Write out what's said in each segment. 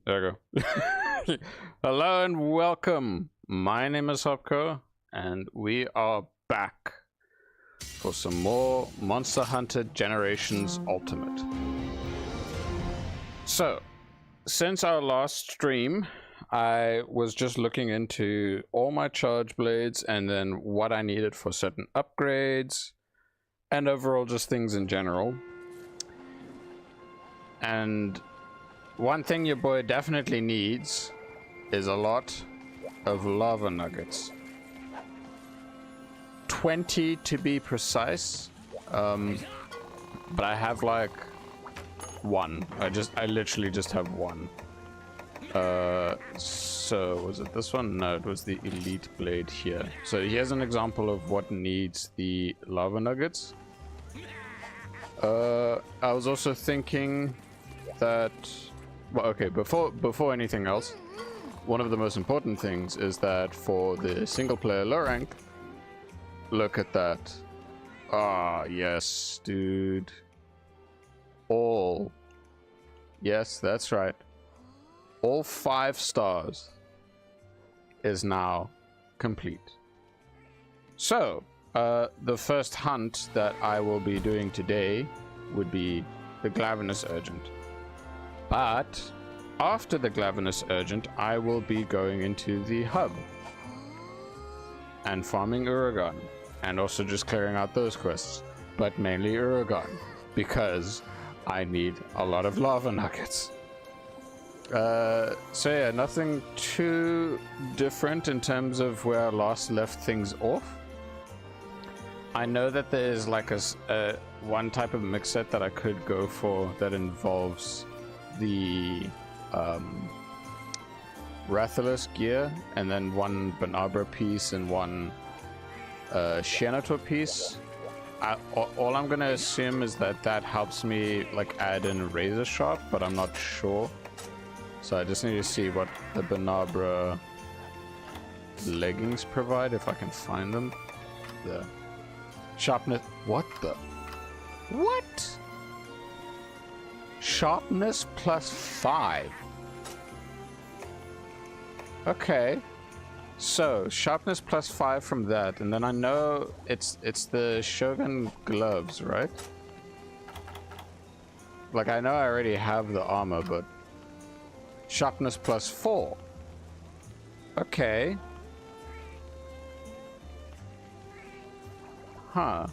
There we go. Hello and welcome. My name is Hopko, and we are back for some more Monster Hunter Generations Ultimate. So, since our last stream, I was just looking into all my charge blades and then what I needed for certain upgrades and overall just things in general. And one thing your boy definitely needs is a lot of lava nuggets. 20 to be precise, but I have like one. I literally just have one. So was it this one? No, it was the elite blade here. So here's an example of what needs the lava nuggets. I was also thinking that, well, okay, before anything else, one of the most important things is that for the single player low rank, look at that. Ah, yes, dude. Yes, that's right. All 5 stars is now complete. So, the first hunt that I will be doing today would be the Glavenus Urgent. But after the Glavenus Urgent, I will be going into the hub and farming Uragan, and also just clearing out those quests, but mainly Uragan, because I need a lot of lava nuggets. So yeah, nothing too different in terms of where I last left things off. I know that there is like a one type of mix set that I could go for that involves the Rathalos gear and then one Banabra piece and one Xenator piece. All I'm gonna assume is that that helps me like add in Razor Sharp, but I'm not sure. So I just need to see what the Banabra leggings provide, if I can find them. The sharpness. What the? What? Sharpness +5. Okay. So sharpness +5 from that, and then I know it's the Shogun gloves, right? Like I know I already have the armor, but sharpness +4. Okay. Huh.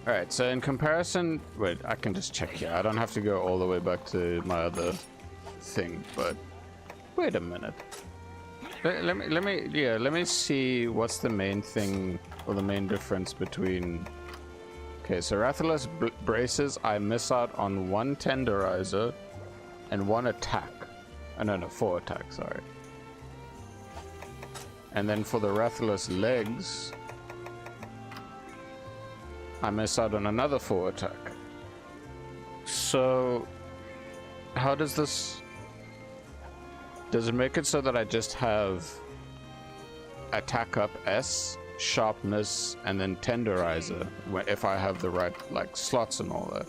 Alright, so in comparison... Wait, I can just check here. I don't have to go all the way back to my other thing, but... Wait a minute. Let me see what's the main thing, or the main difference between... Okay, so Rathalos braces, I miss out on 1 tenderizer and 1 attack. Oh, no, 4 attacks, sorry. And then for the Rathalos legs, I miss out on another 4 attack. So, how does this... Does it make it so that I just have attack up S, sharpness, and then tenderizer, if I have the right, like, slots and all that?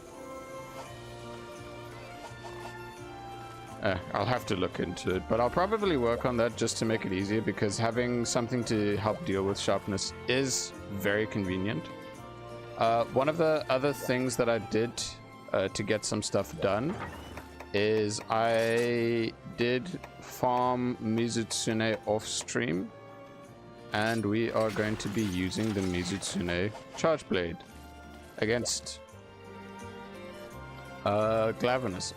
I'll have to look into it, but I'll probably work on that just to make it easier, because having something to help deal with sharpness is very convenient. One of the other things that I did to get some stuff done is I did farm Mizutsune off stream, and we are going to be using the Mizutsune chargeblade against Glavenus.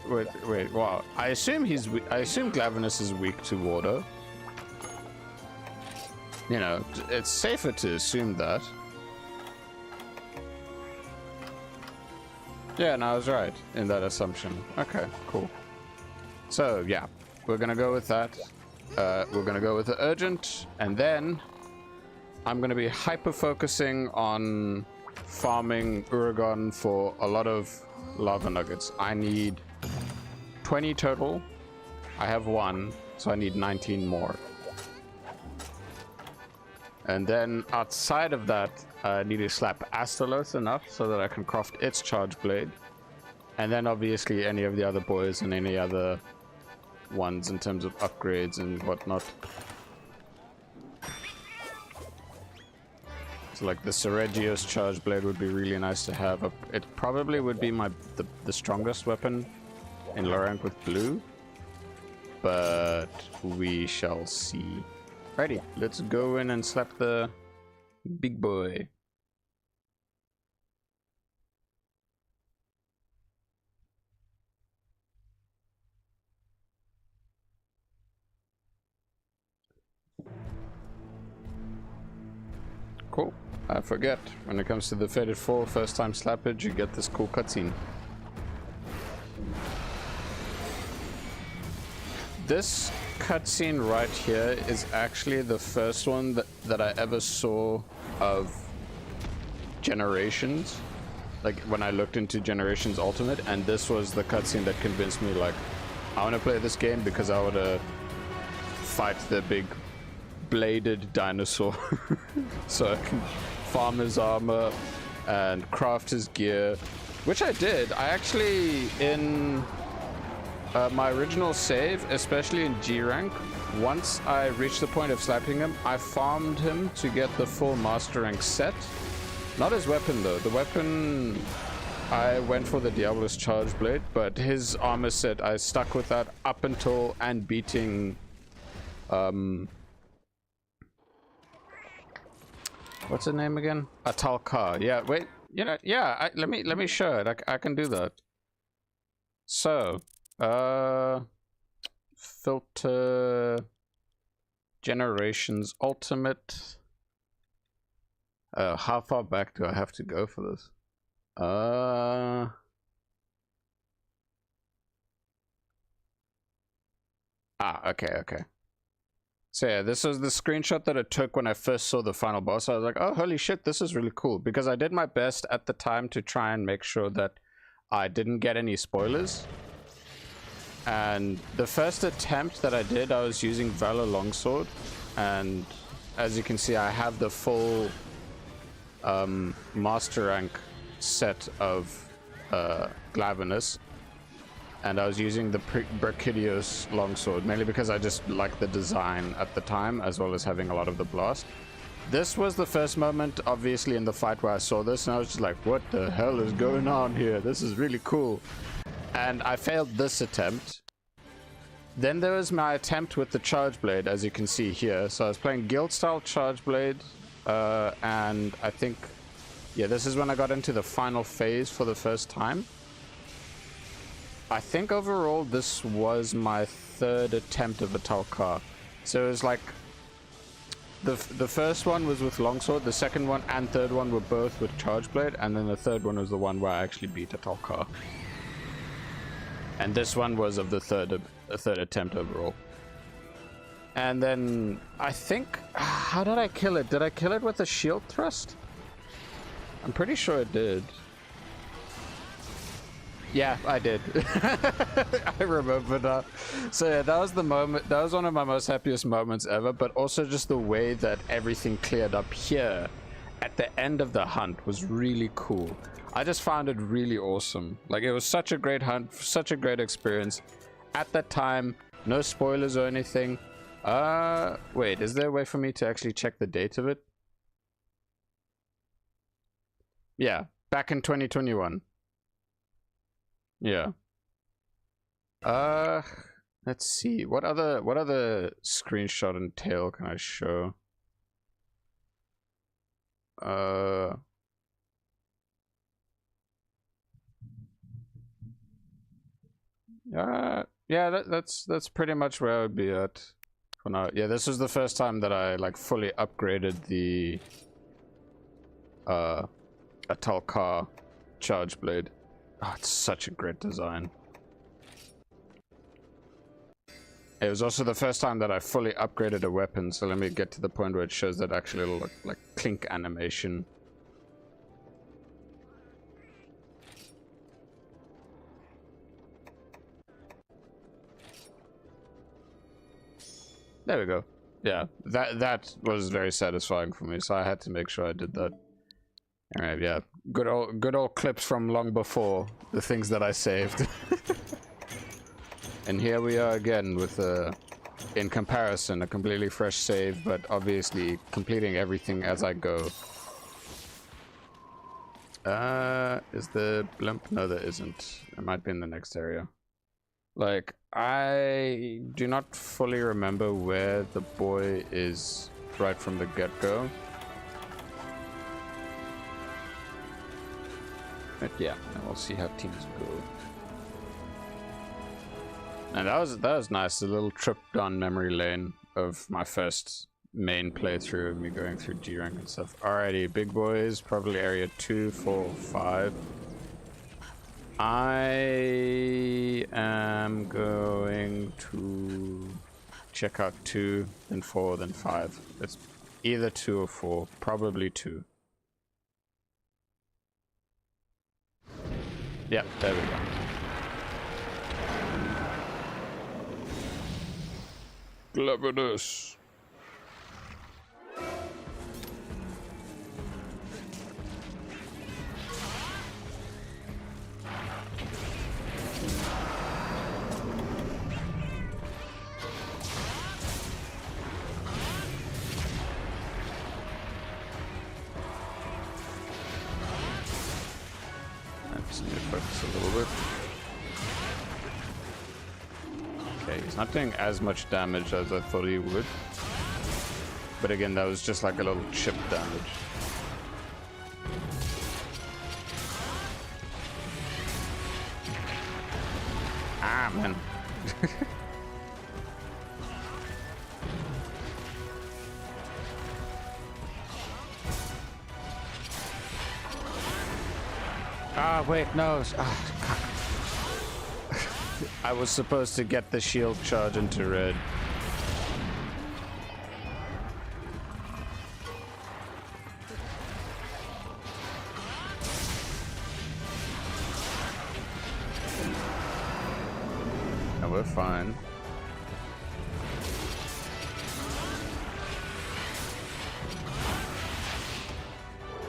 Wait, wow. I assume Glavenus is weak to water. You know, it's safer to assume that. Yeah, and I was right in that assumption. Okay, cool. So, yeah, we're gonna go with that. We're gonna go with the urgent, and then I'm gonna be hyper-focusing on farming Uragan for a lot of lava nuggets. I need 20 total. I have 1, so I need 19 more. And then outside of that, I need to slap Astalos enough so that I can craft its charge blade. And then obviously any of the other boys and any other ones in terms of upgrades and whatnot. So like the Ceregios chargeblade would be really nice to have. It probably would be the strongest weapon in low rank with blue, but we shall see. Righty, let's go in and slap the big boy. Cool. I forget, when it comes to the Fated 4 first time slappage, you get this cool cutscene. This cutscene right here is actually the first one that I ever saw of Generations. Like when I looked into Generations Ultimate, and this was the cutscene that convinced me, like, I want to play this game because I want to fight the big bladed dinosaur so I can farm his armor and craft his gear, which I did. I actually, in my original save, especially in G rank, once I reached the point of slapping him, I farmed him to get the full master rank set. Not his weapon though. The weapon, I went for the Diablo's chargeblade, but his armor set I stuck with that up until and beating what's her name again? Atalkar. Yeah, wait. You know, yeah. Let me show it. I can do that. So, filter Generations Ultimate. How far back do I have to go for this? Okay. So yeah, this was the screenshot that I took when I first saw the final boss. I was like, oh, holy shit, this is really cool. Because I did my best at the time to try and make sure that I didn't get any spoilers. And the first attempt that I did, I was using Valor Longsword. And as you can see, I have the full master rank set of Glavenus. And I was using the Brachydios longsword, mainly because I just liked the design at the time, as well as having a lot of the blast. This was the first moment, obviously, in the fight where I saw this, and I was just like, what the hell is going on here? This is really cool. And I failed this attempt. Then there was my attempt with the chargeblade, as you can see here. So I was playing guild-style chargeblade, and I think, yeah, this is when I got into the final phase for the first time. I think overall this was my third attempt of Atalkar. So it was like the first one was with longsword, the second one and third one were both with chargeblade, and then the third one was the one where I actually beat Atalkar. And this one was of the third attempt overall. And then I think, how did I kill it? Did I kill it with a shield thrust? I'm pretty sure it did. Yeah, I did. I remember that. So yeah, that was the moment. That was one of my most happiest moments ever. But also just the way that everything cleared up here at the end of the hunt was really cool. I just found it really awesome. Like, it was such a great hunt, such a great experience. At that time, no spoilers or anything. Wait, is there a way for me to actually check the date of it? Yeah, back in 2021. Yeah. Let's see. What other screenshot and tail can I show? Yeah, that's pretty much where I would be at for now. Yeah, this was the first time that I like fully upgraded the Atalkar chargeblade. Oh, it's such a great design. It was also the first time that I fully upgraded a weapon, so let me get to the point where it shows that actually it'll look like clink animation. There we go. Yeah, that was very satisfying for me, so I had to make sure I did that. Alright, yeah. Good old clips from long before, the things that I saved. And here we are again with in comparison, a completely fresh save, but obviously completing everything as I go. Is the blimp? No, there isn't. It might be in the next area. Like, I do not fully remember where the boy is right from the get-go. But yeah, we'll see how teams go. And that was nice, a little trip down memory lane of my first main playthrough of me going through G rank and stuff. Alrighty, big boys, probably area 2, 4, 5. I am going to check out 2, then 4, then 5. It's either 2 or 4, probably 2. Yeah, there we go. Cleverness. Just need to focus a little bit. Okay, he's not doing as much damage as I thought he would. But again, that was just like a little chip damage. Ah, man. Ah, wait, no. I was supposed to get the shield charge into red. And we're fine.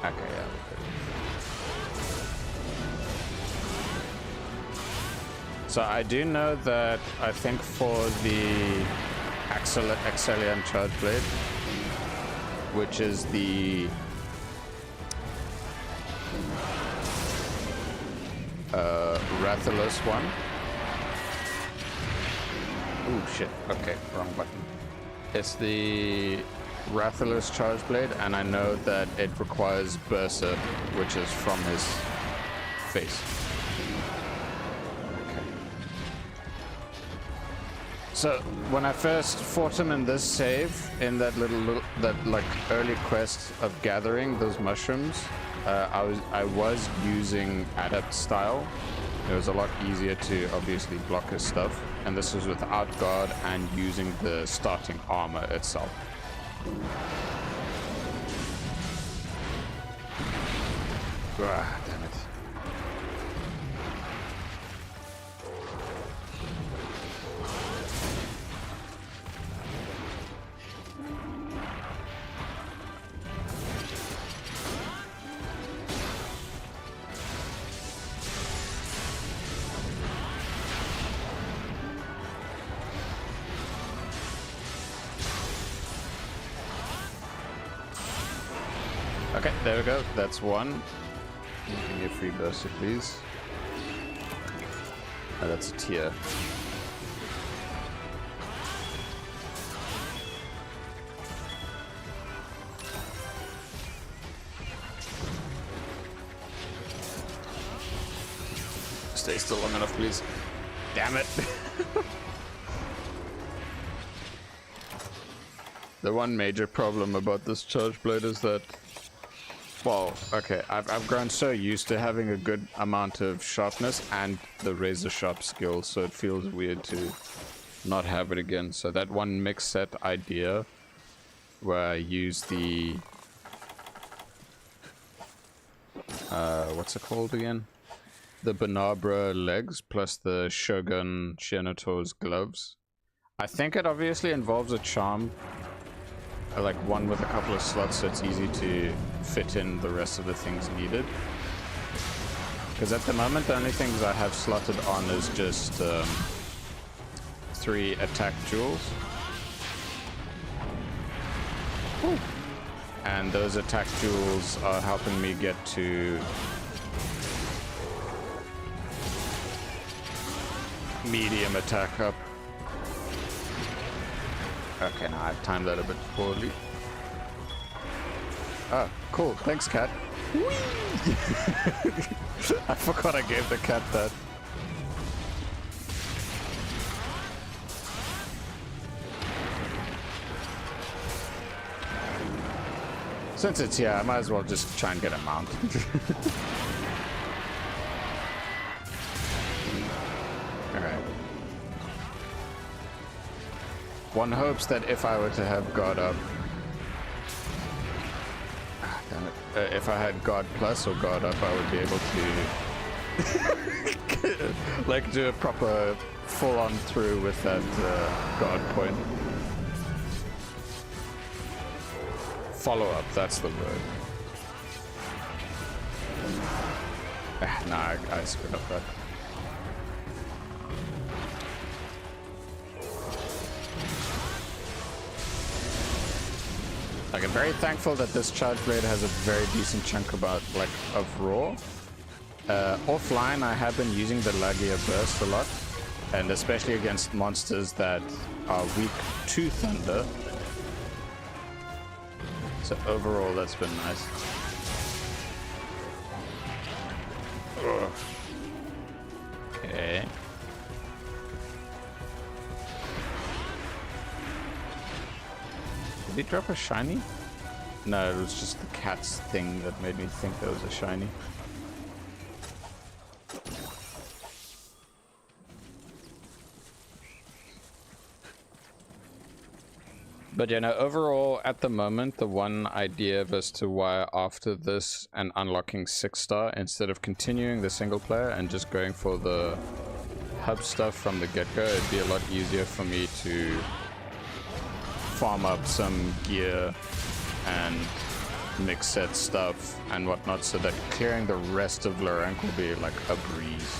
Okay, yeah, we're good. So I do know that I think for the Axelian Chargeblade, which is the Rathalos one. Oh shit, okay, wrong button. It's the Rathalos Chargeblade, and I know that it requires Bursa, which is from his face. So when I first fought him in this save, in that that like early quest of gathering those mushrooms, I was using adept style. It was a lot easier to obviously block his stuff, and this was without guard and using the starting armor itself. Ah, damn it. Okay, there we go. That's one. Give me a free burster, please. Oh, that's a tier. Stay still long enough, please. Damn it! The one major problem about this Chargeblade is that, well, okay, I've grown so used to having a good amount of sharpness and the razor sharp skill, so it feels weird to not have it again. So that one mix set idea where I use the what's it called again? The Banabra legs plus the Shogun Shinoto's gloves. I think it obviously involves a charm, like one with a couple of slots, so it's easy to fit in the rest of the things needed. Because at the moment, the only things I have slotted on is just 3 attack jewels. Ooh. And those attack jewels are helping me get to medium attack up. Okay, now I've timed that a bit poorly. Oh, cool. Thanks, cat. I forgot I gave the cat that. Since it's here, I might as well just try and get a mount. Alright. One hopes that if I were to have God up... damn it. If I had God Plus or God Up, I would be able to... like, do a proper full-on through with that God point. Follow-up, that's the word. Nah, I screwed up that. Like, I'm very thankful that this chargeblade has a very decent chunk of raw. Offline, I have been using the Lagia burst a lot, and especially against monsters that are weak to thunder. So overall, that's been nice. Ugh. Okay. Did he drop a shiny? No, it was just the cat's thing that made me think there was a shiny. But yeah, no, overall, at the moment, the one idea as to why after this and unlocking 6-star, instead of continuing the single player and just going for the hub stuff from the get-go, it'd be a lot easier for me to farm up some gear and mix set stuff and whatnot, so that clearing the rest of Lorank will be like a breeze.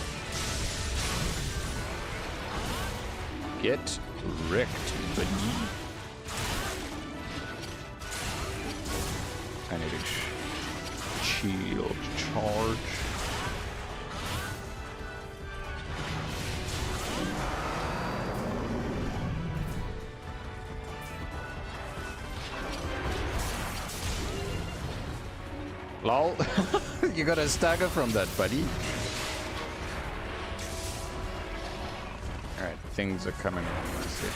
Get wrecked, buddy. I need a shield charge. Lol. You got a stagger from that, buddy. Alright, things are coming along nicely.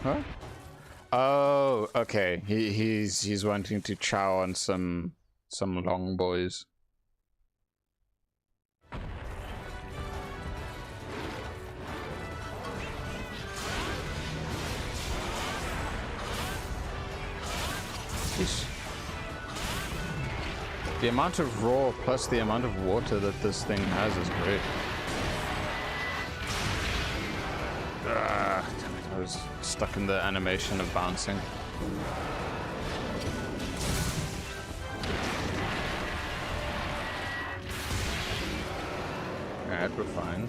Huh? Oh, okay. He's wanting to chow on some long boys. Sheesh. The amount of raw plus the amount of water that this thing has is great. Ah, damn it, I was stuck in the animation of bouncing. Alright, we're fine.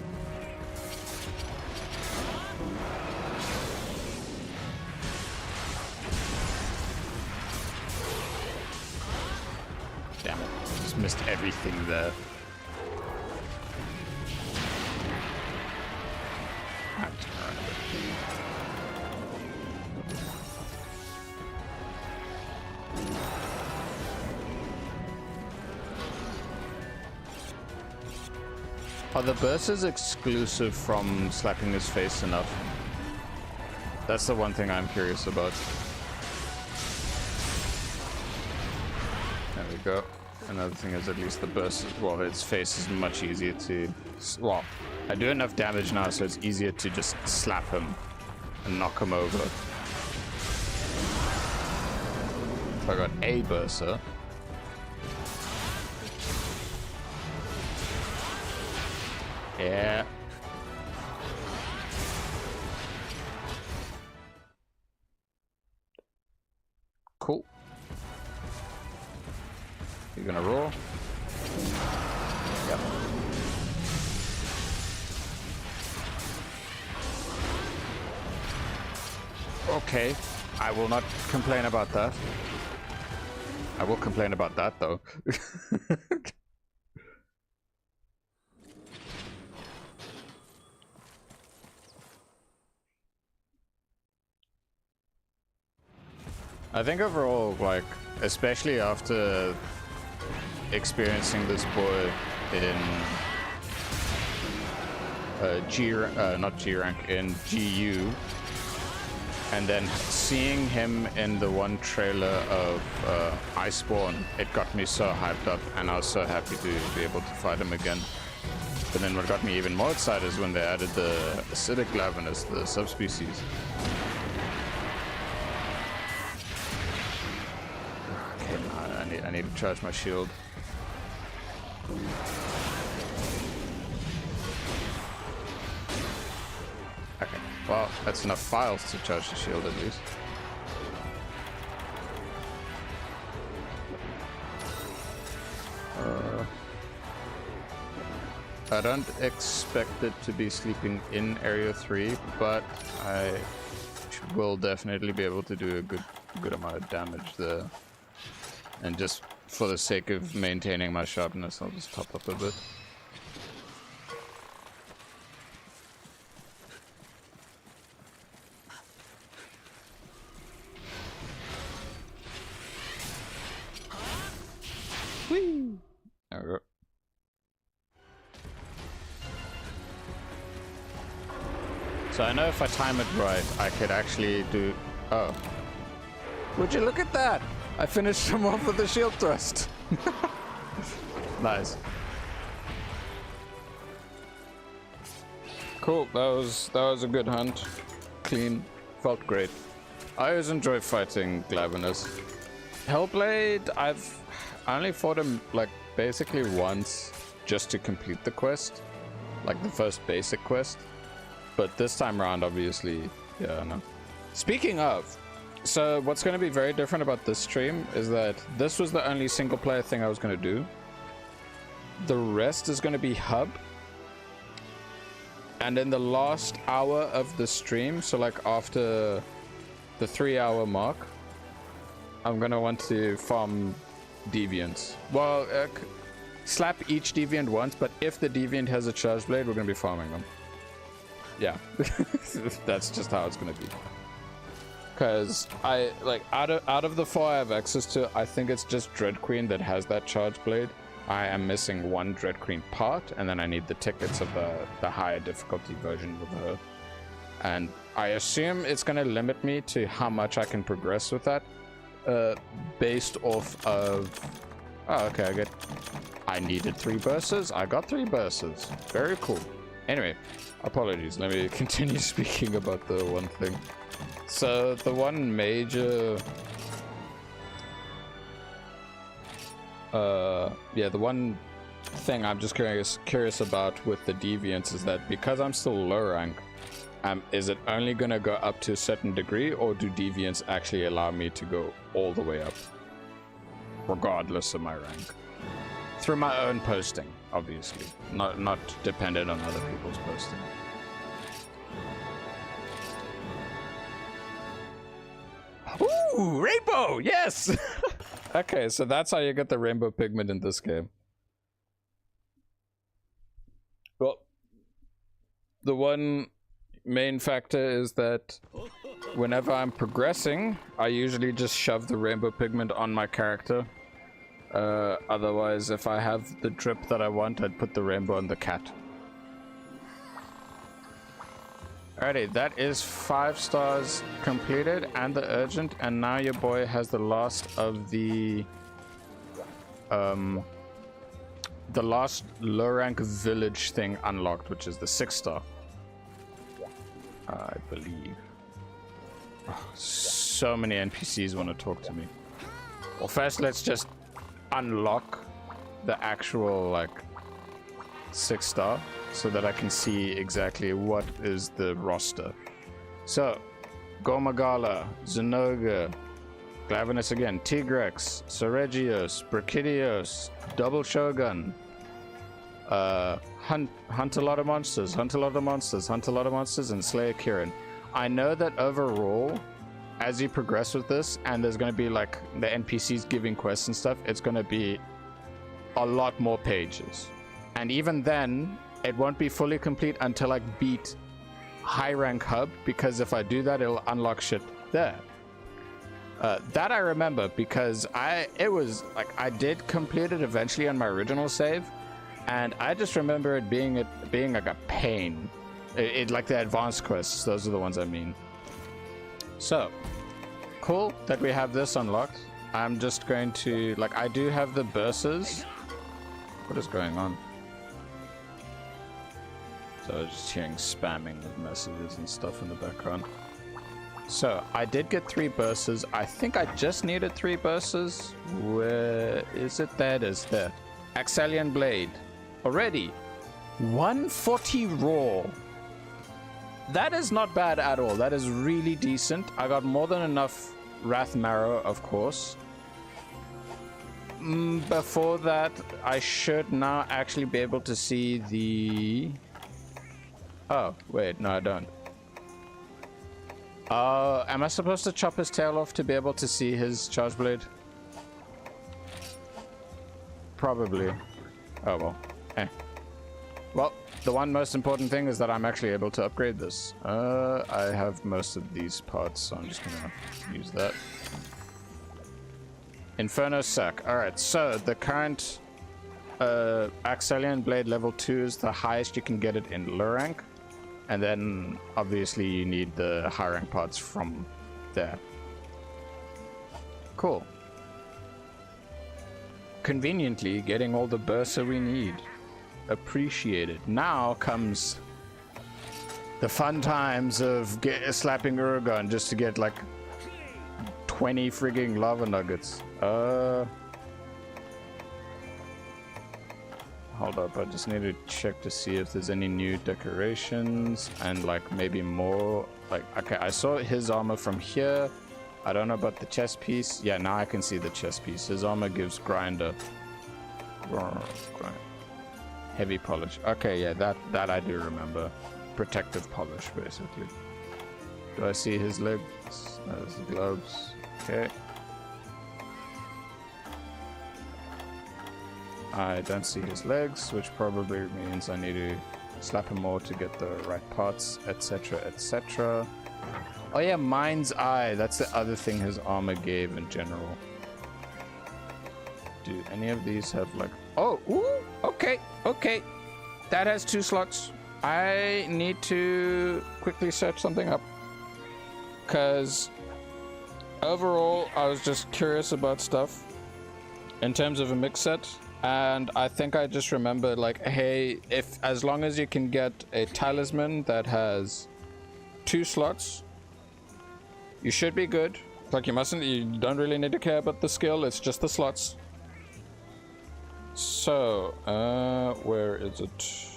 Damn it, just missed everything there. Are the bursts exclusive from slapping his face enough? That's the one thing I'm curious about. There we go. Another thing is at least the burst, well, its face is much easier to... Well, I do enough damage now so it's easier to just slap him and knock him over. So I got a burster. Yeah. Cool. You gonna roar. Yep. Okay, I will not complain about that. I will complain about that though. I think overall, like, especially after experiencing this boy in not G rank, in GU, and then seeing him in the one trailer of Iceborne, it got me so hyped up, and I was so happy to be able to fight him again. But then what got me even more excited is when they added the acidic glavenus, the subspecies. Okay, I need to charge my shield. Okay, well, that's enough files to charge the shield at least. I don't expect it to be sleeping in area 3, but I will definitely be able to do a good amount of damage there. And just for the sake of maintaining my sharpness, I'll just top up a bit. Whee! There we go. So I know if I time it right, I could actually do... Oh. Would you look at that? I finished him off with the shield thrust. Nice. Cool, that was a good hunt. Clean, felt great. I always enjoy fighting Glavenus. Hellblade, I only fought him like basically once just to complete the quest. Like the first basic quest. But this time around, obviously, yeah, no. Speaking of, so what's going to be very different about this stream is that this was the only single player thing I was going to do. The rest is going to be hub. And in the last hour of the stream, so like after the 3-hour mark, I'm going to want to farm deviants. Well, slap each deviant once, but if the deviant has a charge blade, we're going to be farming them. Yeah, that's just how it's going to be. Because I like out of the 4 I have access to, I think it's just Dread Queen that has that charge blade. I am missing one Dread Queen part, and then I need the tickets of the higher difficulty version with her. And I assume it's going to limit me to how much I can progress with that, based off of... Oh, okay, I needed 3 bursts. I got 3 bursts. Very cool. Anyway, apologies. Let me continue speaking about the one thing. So the one major... yeah, the one thing I'm just curious about with the deviants is that because I'm still low rank, is it only gonna go up to a certain degree, or do deviants actually allow me to go all the way up, regardless of my rank? Through my own posting, obviously, not dependent on other people's posting. Ooh, rainbow! Yes! Okay, so that's how you get the rainbow pigment in this game. Well, the one main factor is that whenever I'm progressing, I usually just shove the rainbow pigment on my character. Otherwise, if I have the drip that I want, I'd put the rainbow on the cat. Alrighty, that is 5 stars completed and the urgent, and now your boy has the last of the last low rank village thing unlocked, which is the 6-star. I believe. Oh, so many NPCs want to talk to me. Well, first let's just unlock the actual like 6-star so that I can see exactly what is the roster. So Gomagala, Zenoga, Glavenus again. Tigrex, Seregios, Brachidios, Double Shogun. Hunt a lot of monsters, hunt a lot of monsters, hunt a lot of monsters, and slay a Kirin. I know that overall, as you progress with this, and there's going to be like the NPCs giving quests and stuff, it's going to be a lot more pages. And even then, it won't be fully complete until I beat high rank hub, because if I do that, it'll unlock shit there. That I remember because it was like I did complete it eventually on my original save, and I just remember it being like a pain. It like the advanced quests, those are the ones I mean. So cool that we have this unlocked. I'm just going to, like, I do have the bursts. What is going on? So I was just hearing spamming of messages and stuff in the background. So I did get 3 bursts. I think I just needed 3 bursts. Where is it? There it is. There. Axelian Blade. Already 140 raw. That is not bad at all. That is really decent. I got more than enough Wrath Marrow, of course. Before that, I should now actually be able to see the... Oh, wait, no, I don't. Am I supposed to chop his tail off to be able to see his charge blade? Probably. Oh, well. Well, the one most important thing is that I'm actually able to upgrade this. I have most of these parts, so I'm just gonna use that. Inferno Sack. Alright, so the current Axelian Blade level 2 is the highest you can get it in low rank. And then, obviously, you need the high rank parts from there. Cool. Conveniently, getting all the bursa we need. Appreciated. Now comes the fun times of slapping Uragon just to get like 20 frigging lava nuggets. Hold up, I just need to check to see if there's any new decorations and like maybe more. Like, okay, I saw his armor from here. I don't know about the chest piece. Yeah, now I can see the chest piece. His armor gives grinder. Heavy polish. Okay, yeah, that I do remember. Protective polish, basically. Do I see his legs? No, there's the gloves. Okay. I don't see his legs, which probably means I need to slap him more to get the right parts, etc., etc. Oh yeah, Mind's Eye. That's the other thing his armor gave in general. Do any of these have like... Oh, ooh, okay, okay. That has 2 slots. I need to quickly search something up. Because overall, I was just curious about stuff in terms of a mix set. And I think I just remember, like, hey, if as long as you can get a talisman that has 2 slots, you should be good. Like, you don't really need to care about the skill, it's just the slots. So, where is it?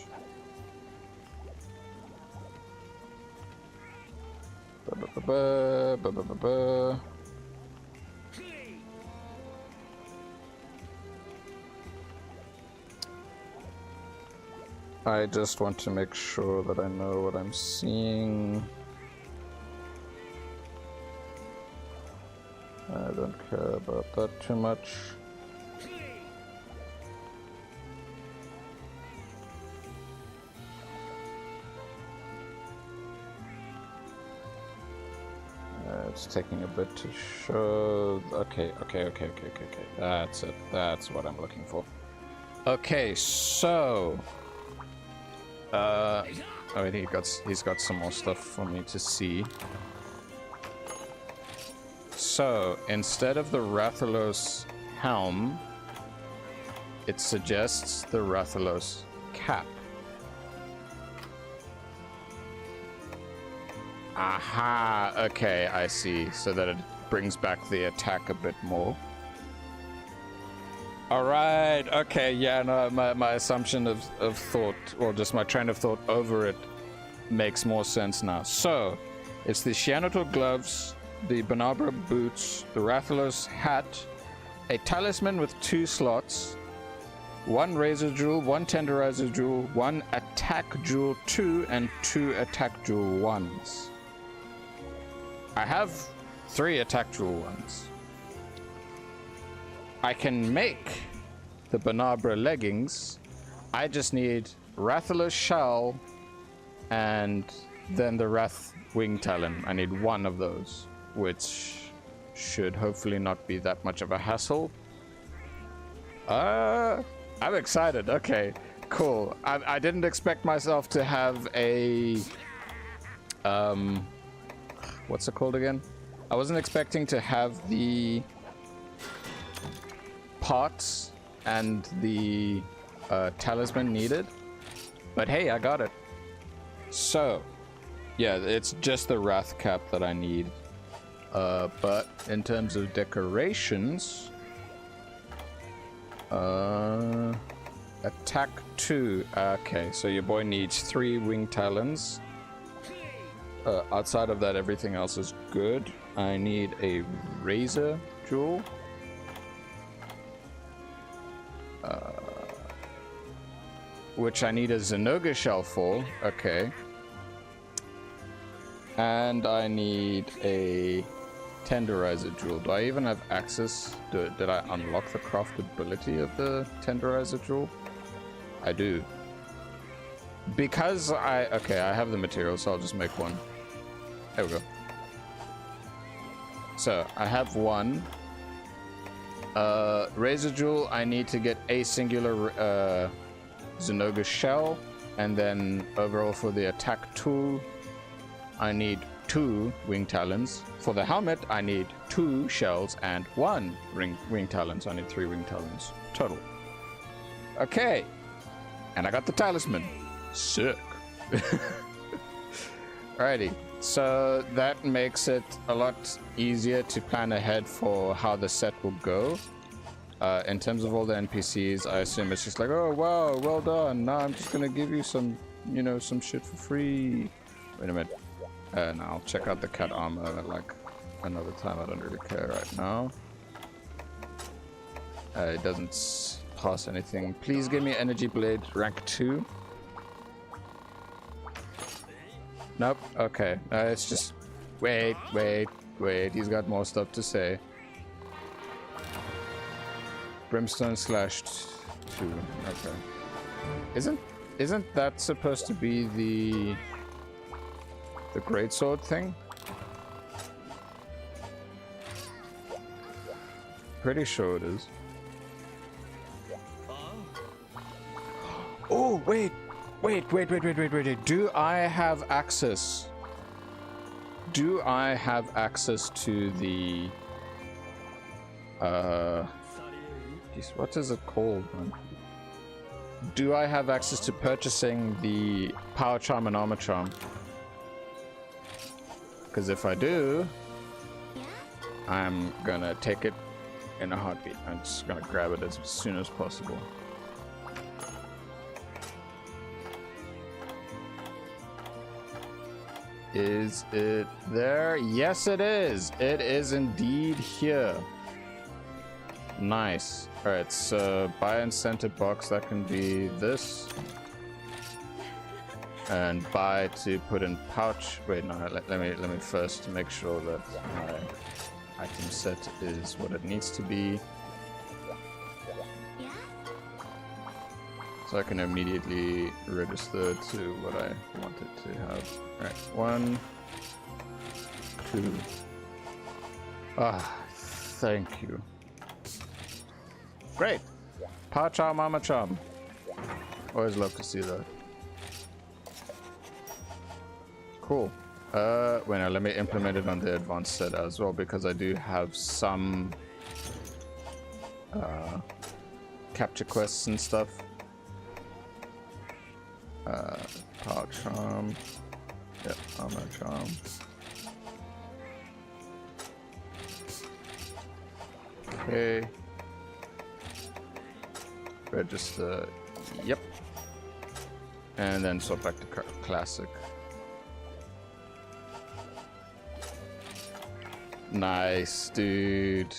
I just want to make sure that I know what I'm seeing. I don't care about that too much. It's taking a bit to show. Okay. That's it. That's what I'm looking for. Okay, so oh, he's got some more stuff for me to see. So instead of the Rathalos helm, it suggests the Rathalos cap. Aha, okay, I see. So that it brings back the attack a bit more. Alright, okay, yeah, no, my assumption of thought, or just my train of thought over it, makes more sense now. So, it's the Shianotor gloves the Banabra boots, the Rathalos hat, a talisman with 2 slots, 1 razor jewel, 1 tenderizer jewel, 1 attack jewel 2, and 2 attack jewel 1s. I have 3 attack jewel 1s. I can make the Banabra leggings. I just need Rathalos shell and then the Wrath wing talon. I need 1 of those, which should hopefully not be that much of a hassle. I'm excited. Okay, cool. I didn't expect myself to have a what's it called again? I wasn't expecting to have the parts and the talisman needed, but hey, I got it. So yeah, it's just the Wrath cap that I need. But in terms of decorations, attack 2. Okay, so your boy needs 3 wing talons. Outside of that, everything else is good. I need a razor jewel. Which I need a Zenoga shell for. Okay. And I need a tenderizer jewel. Do I even have access? Did I unlock the craftability of the tenderizer jewel? I do. Because I have the material, so I'll just make 1. There we go. So I have 1. Razor jewel, I need to get a singular Zenoga shell, and then overall for the attack tool, I need 2 wing talons. For the helmet, I need 2 shells and 1 wing talons. I need 3 wing talons total. Okay, and I got the talisman. Sick. Alrighty, so that makes it a lot easier to plan ahead for how the set will go. In terms of all the NPCs, I assume it's just like, oh wow, well done. Now I'm just gonna give you some, you know, some shit for free. Wait a minute. And I'll check out the cat armor at like another time. I don't really care right now. It doesn't pass anything. Please give me energy blade rank 2. Nope. Okay. It's just wait. He's got more stuff to say. Brimstone slash 2. Okay. Isn't that supposed to be the greatsword thing? Pretty sure it is. Oh wait. Do I have access? Do I have access to the what is it called, man? Do I have access to purchasing the power charm and armor charm? Because if I do, I'm gonna take it in a heartbeat. I'm just gonna grab it as soon as possible. Is it there? Yes, it is. It is indeed here. Nice. Alright, so buy and center box, that can be this. And buy to put in pouch. Wait, no, let me first make sure that my item set is what it needs to be. So I can immediately register to what I wanted to have. Alright, 1, 2. Ah, thank you. Great. Power charm, armor charm. Always love to see that. Cool. Wait, now let me implement it on the advanced set as well, because I do have some capture quests and stuff. Power charm. Yep, armor charm. Okay. Register. Yep. And then sort back to classic. Nice, dude.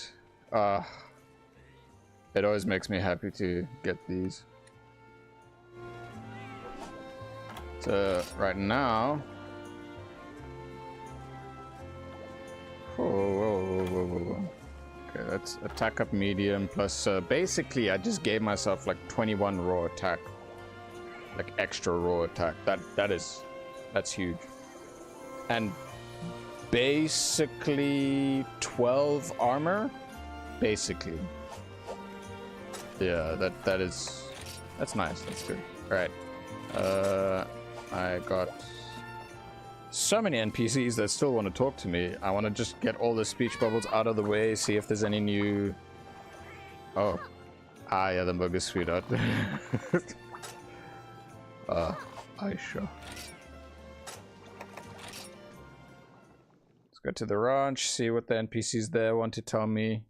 It always makes me happy to get these. So right now, whoa. Okay, that's attack up medium plus. Basically, I just gave myself like 21 raw attack, like extra raw attack. That's huge, and basically 12 armor. Basically, yeah, that's nice. That's good. All right. I got so many NPCs that still want to talk to me. I want to just get all the speech bubbles out of the way, see if there's any new... Oh. Yeah, the mug is sweetheart. Aisha. Let's go to the ranch, see what the NPCs there want to tell me.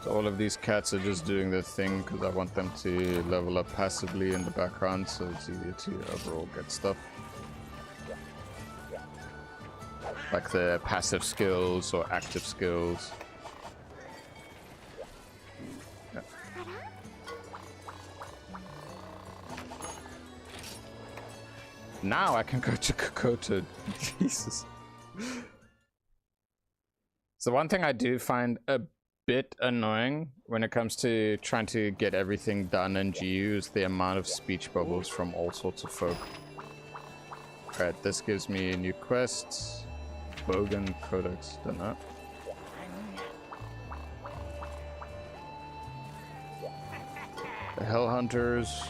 So all of these cats are just doing their thing because I want them to level up passively in the background, so it's easier to overall get stuff. Like their passive skills or active skills. Yeah. Now I can go to Kokoto. Jesus. So one thing I do find a bit annoying when it comes to trying to get everything done in GU is the amount of speech bubbles from all sorts of folk. Alright, this gives me new quests. Bogan Codex, don't know. The Hell Hunters.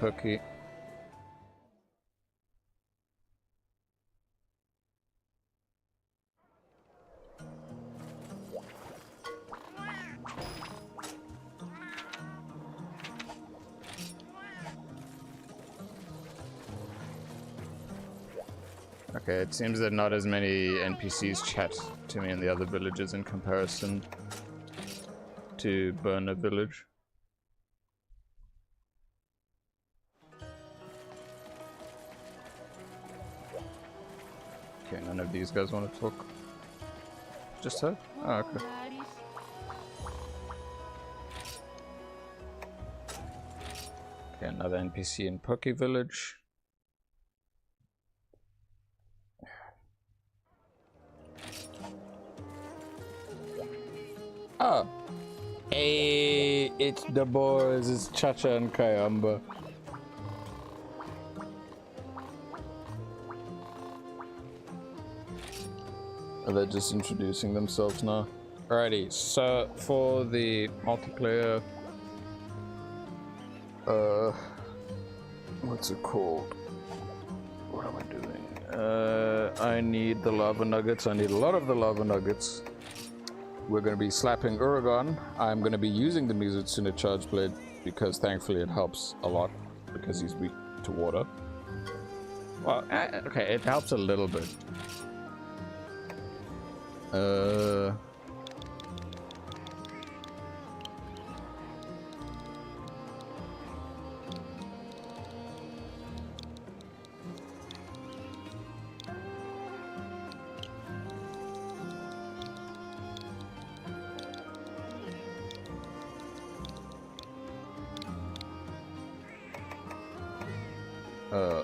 Pookie. Okay, it seems that not as many NPCs chat to me in the other villages in comparison to Burner Village. Okay, none of these guys want to talk. Just her? Oh, okay. Okay, another NPC in Poke Village. Oh, hey, it's the boys, it's Chacha and Kayamba. Are they just introducing themselves now? Alrighty, so for the multiplayer, what's it called? What am I doing? I need the lava nuggets. I need a lot of the lava nuggets. We're going to be slapping Uragon. I'm going to be using the Mizutsune Chargeblade because thankfully it helps a lot because he's weak to water. Well, okay, it helps a little bit.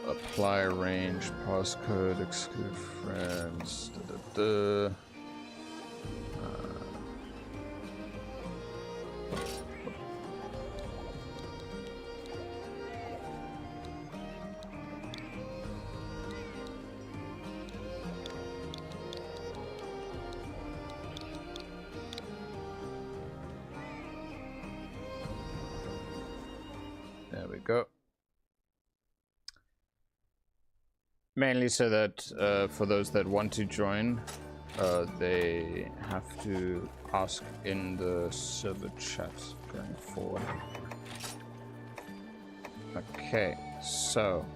Apply range, passcode, exclude friends, There we go. Mainly so that for those that want to join, they have to ask in the server chat going forward. Okay, so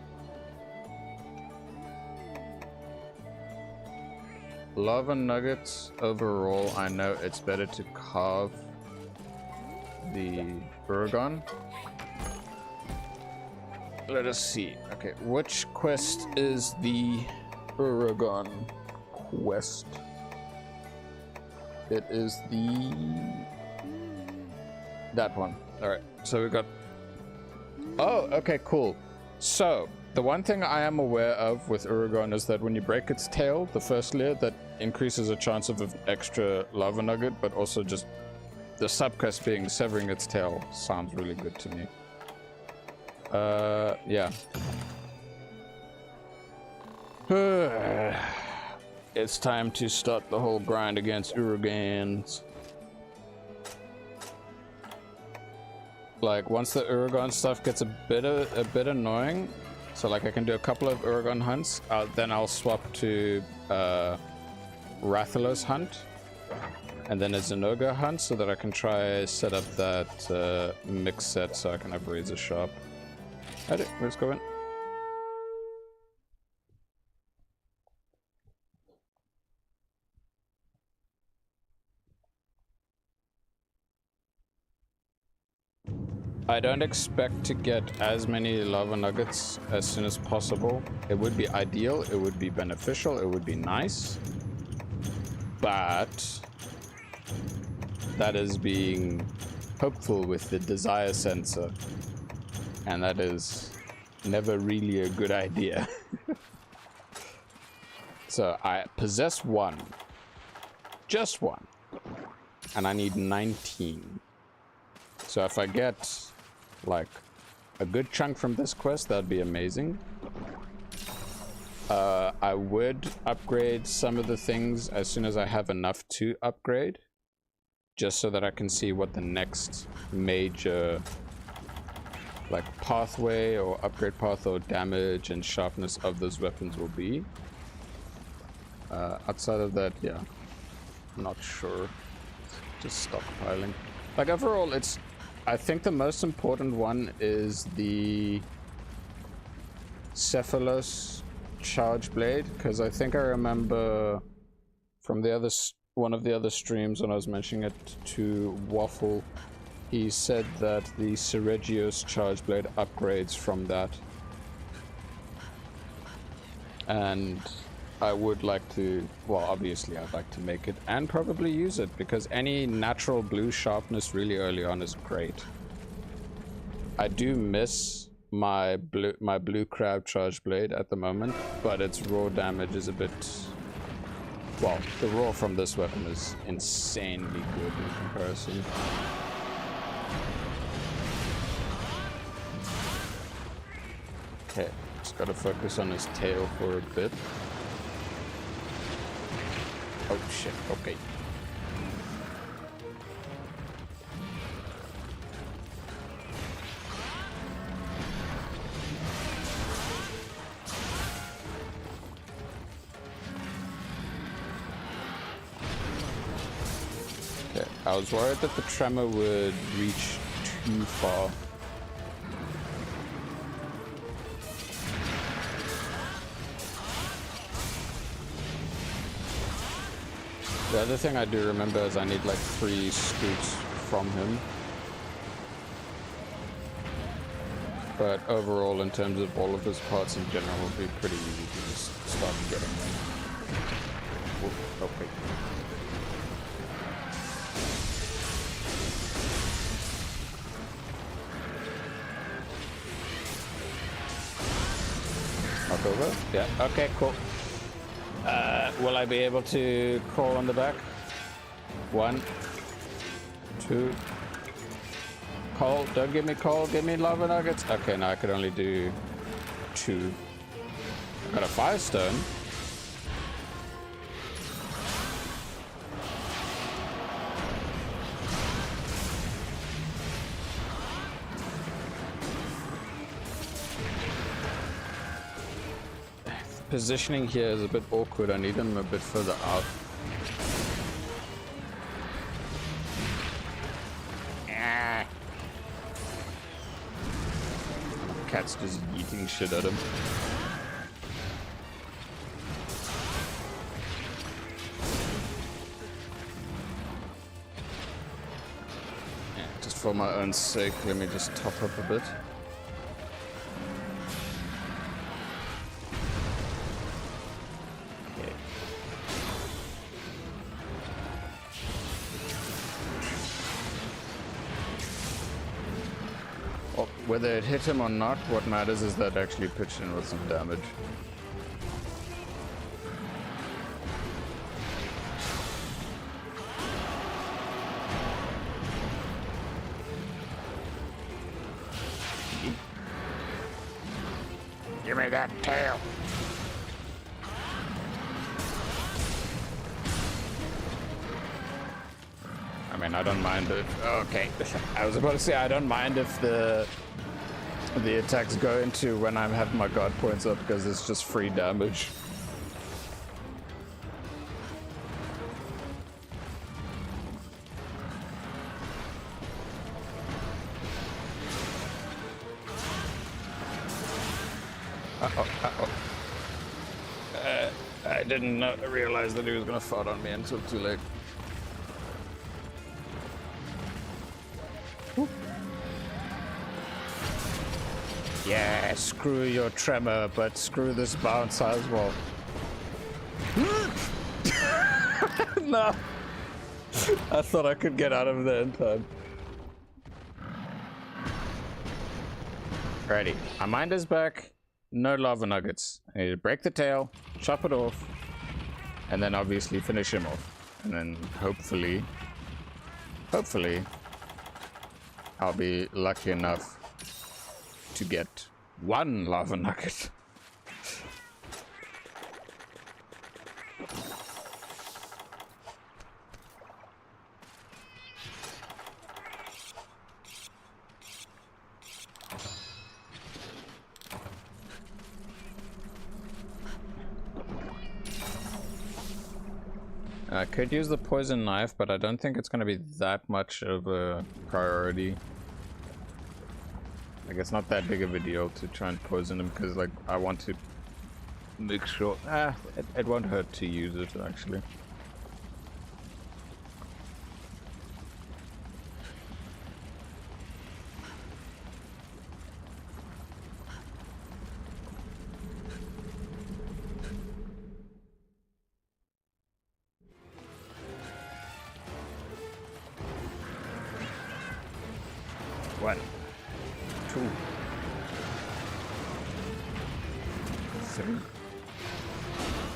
lava nuggets overall, I know it's better to carve the Uragon. Let us see. Okay, which quest is the Uragon quest? It is that one. All right, so we got. Oh, okay, cool. So the one thing I am aware of with Uragon is that when you break its tail, the first layer, that increases a chance of an extra lava nugget, but also just the subquest being severing its tail sounds really good to me. Yeah. It's time to start the whole grind against Uragans. Like, once the Uragon stuff gets a bit annoying, so like I can do a couple of Uragon hunts, then I'll swap to Rathalos hunt, and then a Zenoga hunt, so that I can try set up that mix set so I can have Razor Sharp. Alright, let's go in. I don't expect to get as many lava nuggets as soon as possible. It would be ideal, it would be beneficial, it would be nice. But that is being hopeful with the desire sensor. And that is never really a good idea. So I possess one. Just one. And I need 19. So if I get like a good chunk from this quest, that'd be amazing. I would upgrade some of the things as soon as I have enough to upgrade, just so that I can see what the next major like pathway or upgrade path or damage and sharpness of those weapons will be. Outside of that, yeah, not sure. Just stockpiling. Like overall, I think the most important one is the Cephalos chargeblade, because I think I remember from the one of the other streams when I was mentioning it to Waffle, he said that the Ceregios chargeblade upgrades from that. And I would like to, well, obviously I'd like to make it and probably use it, because any natural blue sharpness really early on is great. I do miss my blue crab charge blade at the moment, but its raw damage is a bit, well, the raw from this weapon is insanely good in comparison. Okay, just gotta focus on his tail for a bit. Oh shit, okay. Okay, I was worried that the tremor would reach too far. The other thing I do remember is I need like 3 scoots from him. But overall, in terms of all of his parts in general, it'll be pretty easy to just start getting them. Whoop, okay. Knock over? Yeah, okay, cool. Will I be able to crawl on the back? 1, 2. Coal, don't give me coal, give me lava nuggets. Okay, now I could only do 2. I got a firestone. Positioning here is a bit awkward. I need him a bit further out. Cat's just eating shit at him. Yeah, just for my own sake, let me just top up a bit. Okay. Well, whether it hit him or not, what matters is that it actually pitched in with some damage. Give me that tail. I mean, I don't mind if... Okay. I was about to say, I don't mind if the attacks go into when I'm having my guard points up, because it's just free damage. I didn't realize that he was gonna fart on me until too late. Whoop. Yeah, screw your tremor, but screw this bounce as well. No! I thought I could get out of there in time. Ready. My mind is back. No lava nuggets. I need to break the tail, chop it off, and then obviously finish him off. And then hopefully, I'll be lucky enough to get one lava nugget. I could use the poison knife, but I don't think it's going to be that much of a priority. Like, it's not that big of a deal to try and poison him, because, like, I want to make sure... it won't hurt to use it, actually. One, two, three,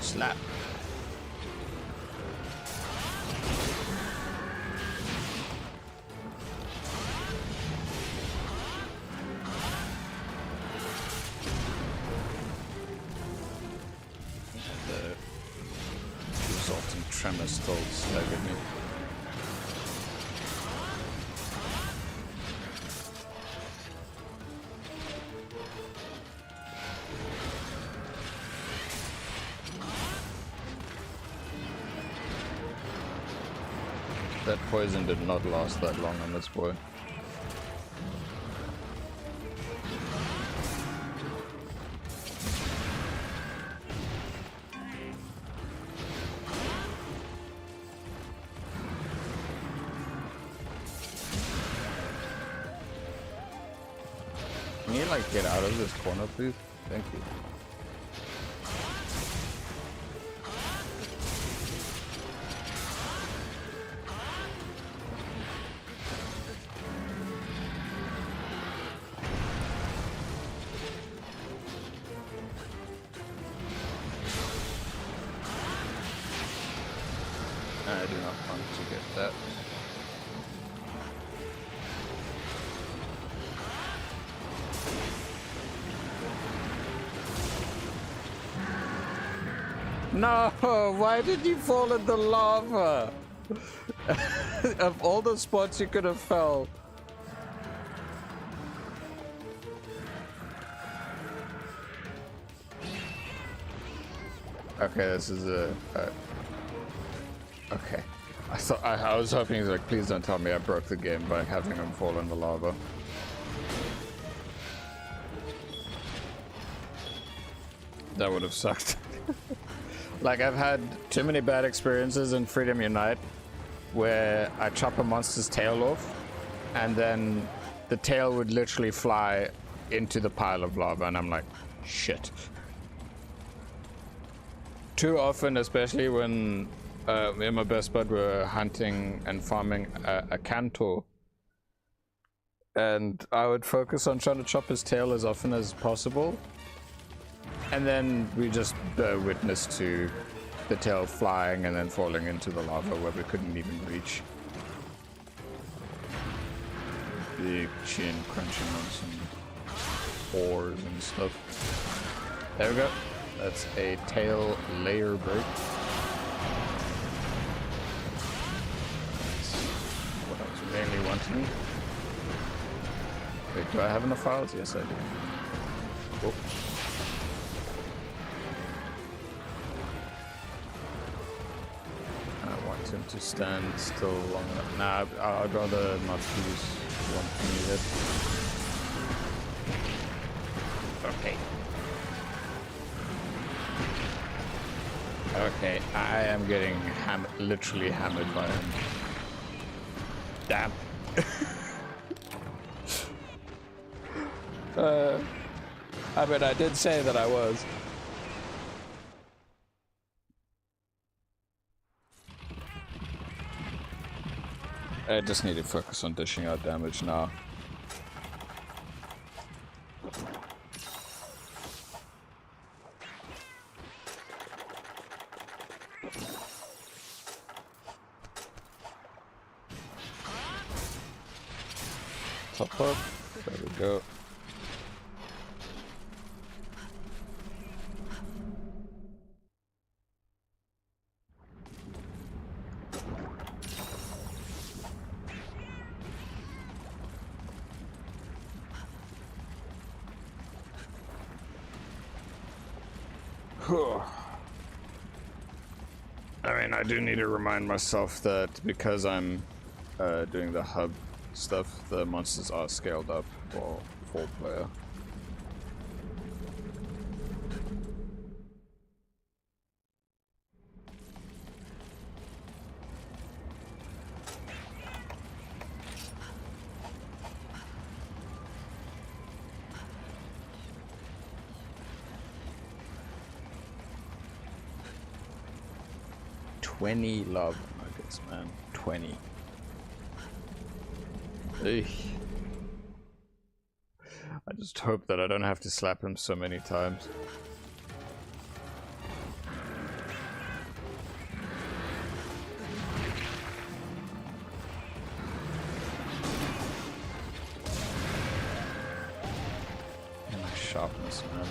slap. The resulting tremor still slagging me. That poison did not last that long on this boy. Can you like get out of this corner, please? Thank you. I do not want to get that. No, why did you fall in the lava? Of all the spots you could have fell. Okay, this is a okay. I was hoping he's like, please don't tell me I broke the game by having him fall in the lava. That would have sucked. Like, I've had too many bad experiences in Freedom Unite where I chop a monster's tail off and then the tail would literally fly into the pile of lava, and I'm like, shit. Too often, especially when me and my best bud were hunting and farming a cantor, and I would focus on trying to chop his tail as often as possible, and then we just bear witness to the tail flying and then falling into the lava where we couldn't even reach. Big chin crunching on some ores and stuff. There we go. That's a tail layer break. That's what I was mainly wanting. Wait, do I have enough files? Yes, I do. Oh. I want him to stand still long enough. Nah, I'd rather not lose one from you. Okay. Okay, I am getting literally hammered by him. Damn. I mean, I did say that I was. I just need to focus on dishing out damage now. Top up. There we go. I mean, I do need to remind myself that because I'm doing the hub stuff, the monsters are scaled up for 4-player. $20 lava nuggets, man. 20. Eesh. I just hope that I don't have to slap him so many times. And my sharpness, man.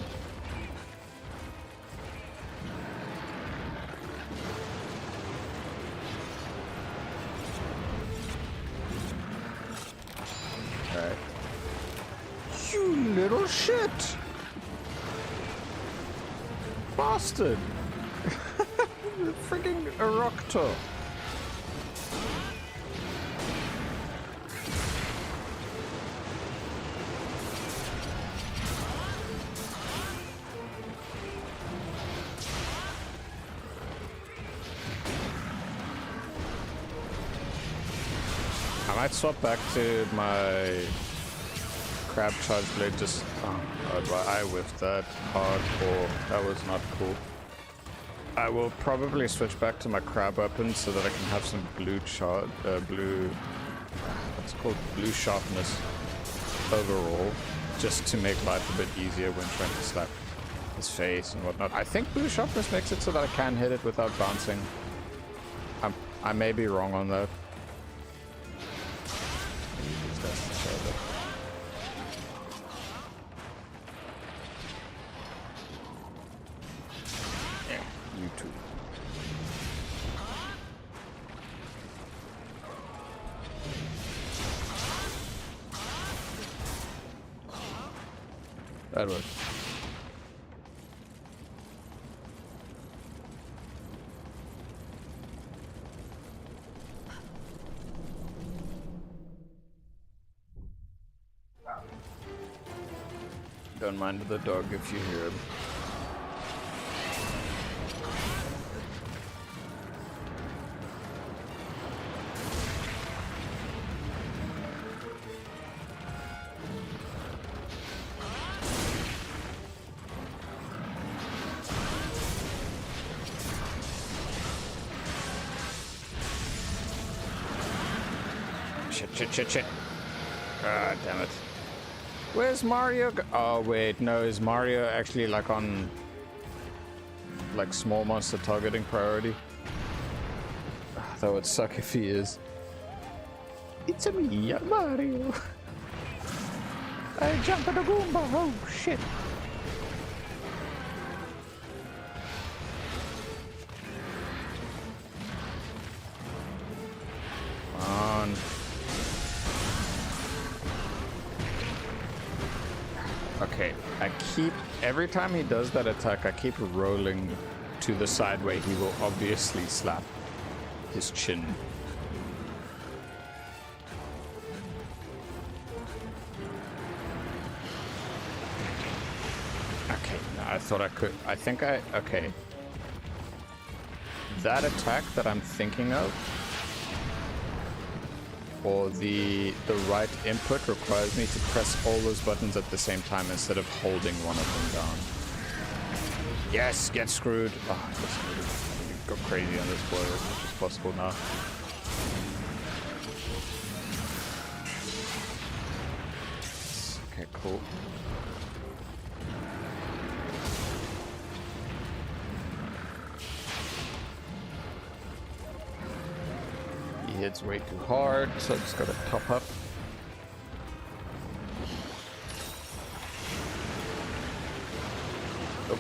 Alright. You little shit! Bastard! Freaking Eroctor! I might swap back to my crab charge blade. Just I whiffed that hardcore. That was not cool. I will probably switch back to my crab weapon so that I can have some blue what's it called, blue sharpness overall, just to make life a bit easier when trying to slap his face and whatnot. I think blue sharpness makes it so that I can hit it without bouncing. I may be wrong on that. Yeah, you too. That worked. Don't mind the dog if you hear him. Shit. Ah, damn it. Where's Mario? Oh, wait, no, is Mario actually like on like small monster targeting priority? That would suck if he is. It's a me, Mario. I jump at a Goomba. Oh, shit. On. Okay, every time he does that attack, I keep rolling to the side where he will obviously slap his chin. Okay, no, I thought I could. Okay. That attack that I'm thinking of, or the right input, requires me to press all those buttons at the same time instead of holding one of them down. Yes, get screwed. Oh, I just go crazy on this board as much as possible now. Okay, cool. He hits way too hard, so I just gotta top up. Oh.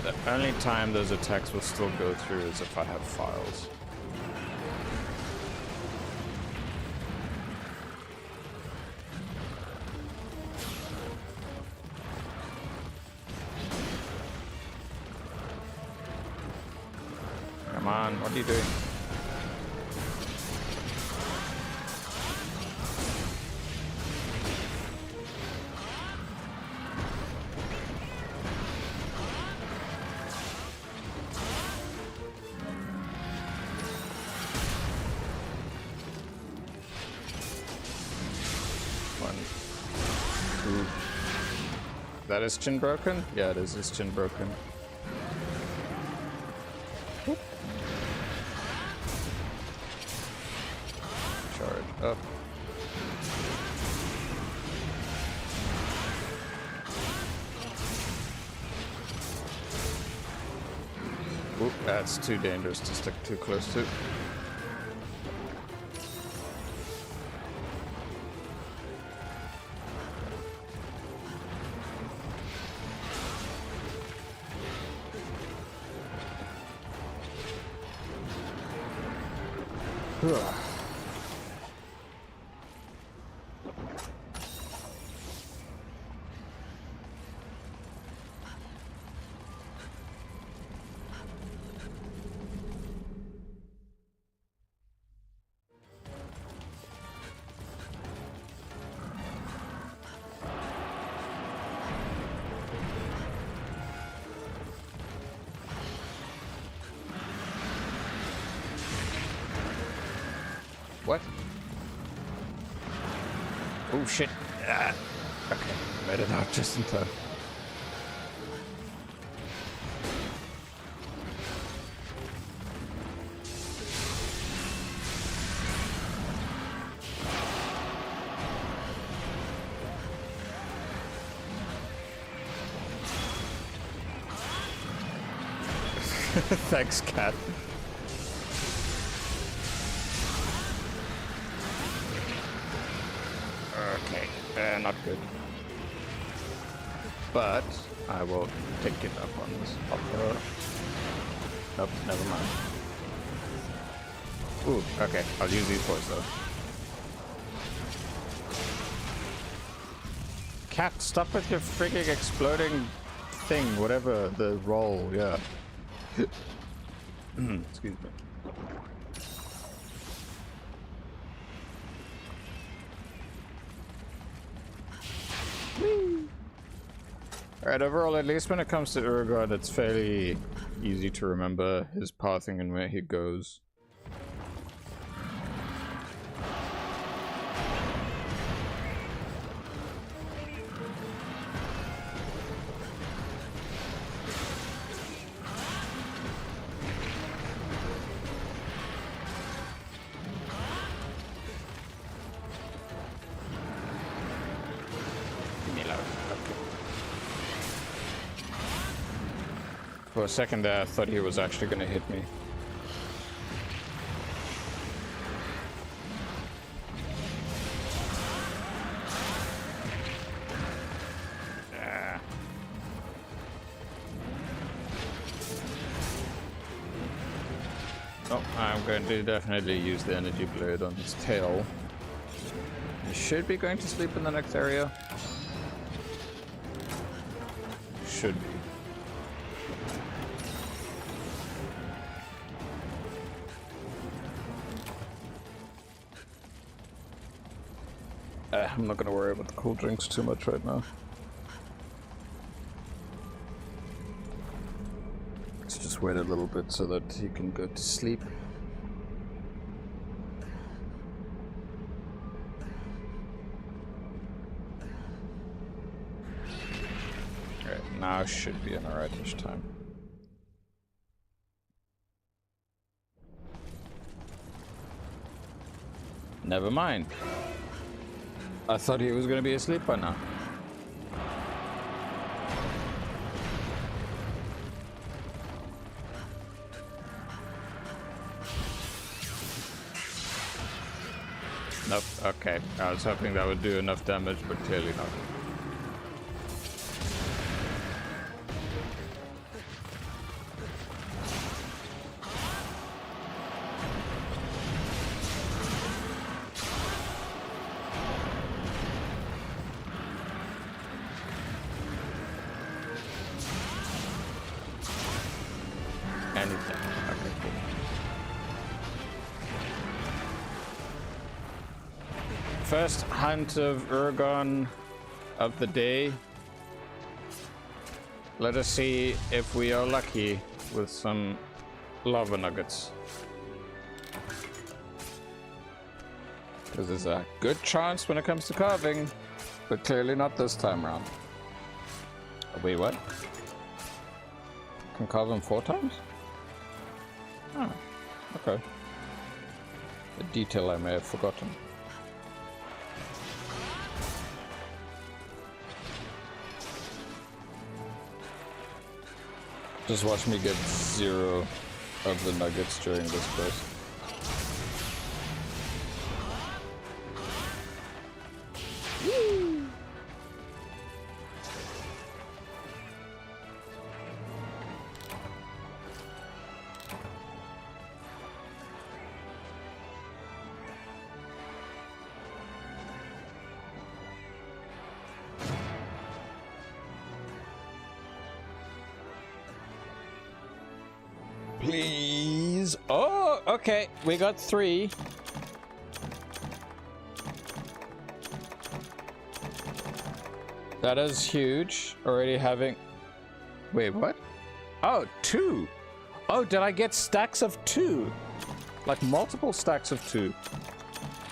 The only time those attacks will still go through is if I have files. Come on, what are you doing? That is chin broken? Yeah, it is. It's chin broken. Charge up. Oop, that's too dangerous to stick too close to. What? Oh shit. Ah. Okay, made it out just in time. Thanks, cat. Okay, not good. But I will pick it up on this upper. Nope, never mind. Ooh, okay, I'll use these boys though. Cat, stop with your frigging exploding thing, whatever the roll, yeah. Excuse me. Alright, overall, at least when it comes to Urgot, it's fairly easy to remember his pathing and where he goes. For a second there, I thought he was actually going to hit me. Oh, I'm going to definitely use the energy blade on his tail. He should be going to sleep in the next area. Should be. I'm not gonna worry about the cool drinks too much right now. Let's just wait a little bit so that he can go to sleep. Alright, now should be an alright-ish time. Never mind. I thought he was going to be asleep by now. Nope, okay. I was hoping that would do enough damage, but clearly not. First hunt of Urgon of the day. Let us see if we are lucky with some lava nuggets. Because there's a good chance when it comes to carving, but clearly not this time around. Oh, wait, what? Can carve them 4 times? Oh, okay. A detail I may have forgotten. Just watch me get 0 of the nuggets during this quest. Woo! Please. Oh, okay. We got 3. That is huge. Already having... Wait, what? Oh, 2. Oh, did I get stacks of 2? Like multiple stacks of 2.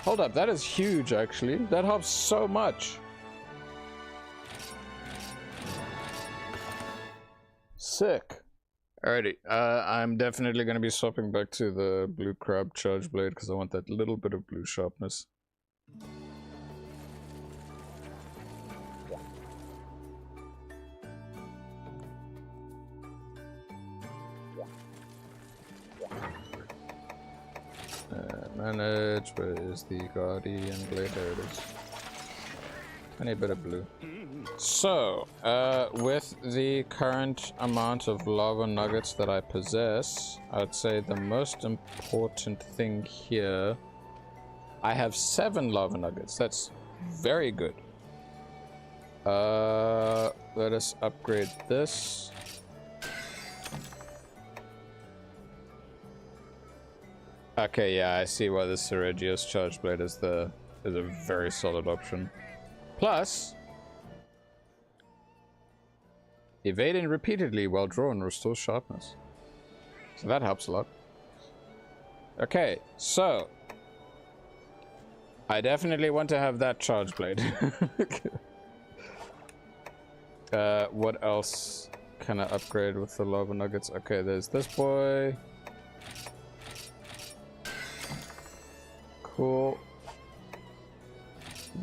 Hold up, that is huge, actually. That helps so much. Sick. Alrighty, I'm definitely going to be swapping back to the blue crab charge blade because I want that little bit of blue sharpness. Manage, where is the guardian blade? There it is. Tiny bit of blue. So, with the current amount of lava nuggets that I possess, I'd say the most important thing here, I have 7 lava nuggets. That's very good. Let us upgrade this. Okay, yeah, I see why the Ceregios charge blade is a very solid option. Plus, evading repeatedly while drawn restores sharpness. So that helps a lot. Okay, so I definitely want to have that charge blade. What else can I upgrade with the lava nuggets? Okay, there's this boy. Cool.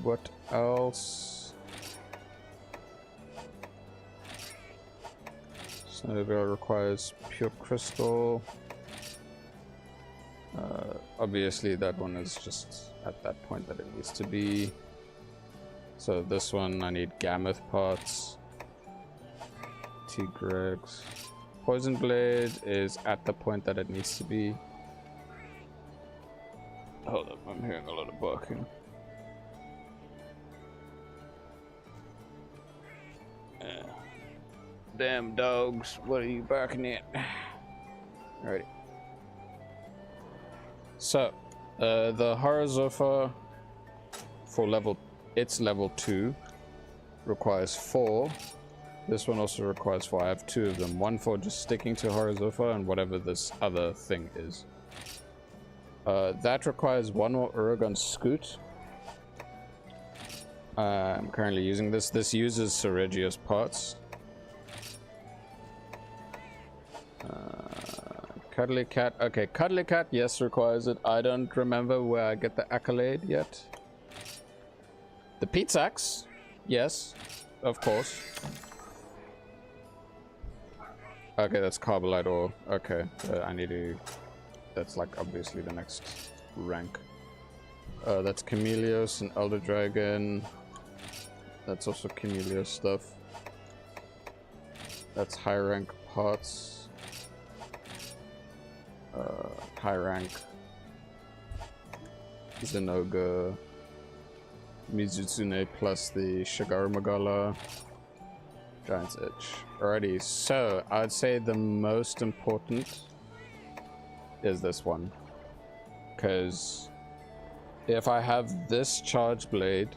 What else? Snowball requires pure crystal. Obviously that one is just at that point that it needs to be. So this one I need Gammoth parts. T-Gregs. Poison blade is at the point that it needs to be. Hold up, I'm hearing a lot of barking. Damn dogs, what are you barking at? Alrighty. So, the Harazofa for level 2 requires 4. This one also requires 4. I have 2 of them. One for just sticking to Harazofa and whatever this other thing is. That requires 1 more Uragon Scoot. I'm currently using this. This uses Seregios parts. Cuddly Cat. Okay, Cuddly Cat, yes, requires it. I don't remember where I get the accolade yet. The Pizza Axe, yes, of course. Okay, that's Carbolite ore. Okay, I need to... That's like obviously the next rank. That's Chameleos and Elder Dragon. That's also Chameleos stuff. That's high rank parts. High rank Zenoga Mizutsune plus the Shigaru Magala Giant's Itch. Alrighty, so I'd say the most important is this one, because if I have this charge blade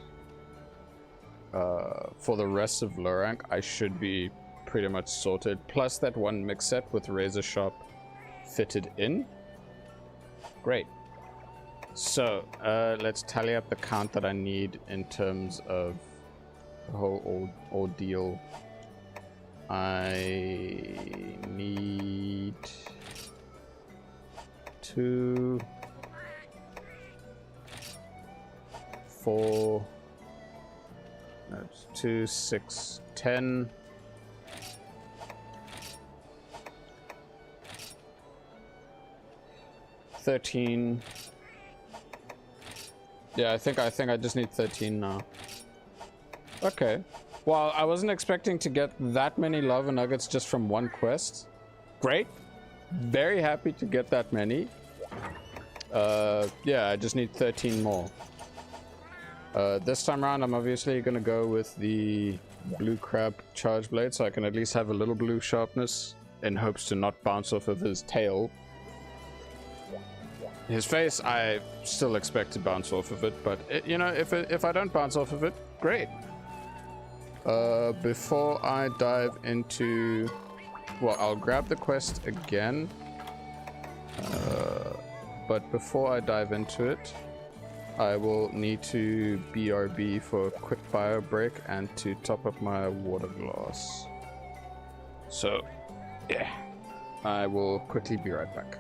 for the rest of low rank, I should be pretty much sorted, plus that one mix set with razor sharp fitted in. Great. So let's tally up the count that I need in terms of the whole ordeal. I need 2, 4, that's 2, 6, 10. 13. Yeah, I think I just need 13 now. Okay. Well, I wasn't expecting to get that many lava nuggets just from one quest. Great. Very happy to get that many. Yeah, I just need 13 more. This time around, I'm obviously gonna go with the blue crab charge blade, so I can at least have a little blue sharpness in hopes to not bounce off of his tail. His face, I still expect to bounce off of it, but you know, if I don't bounce off of it, great. Before I dive into, well, I'll grab the quest again. But before I dive into it, I will need to BRB for a quick bio break and to top up my water glass. So, yeah, I will quickly be right back.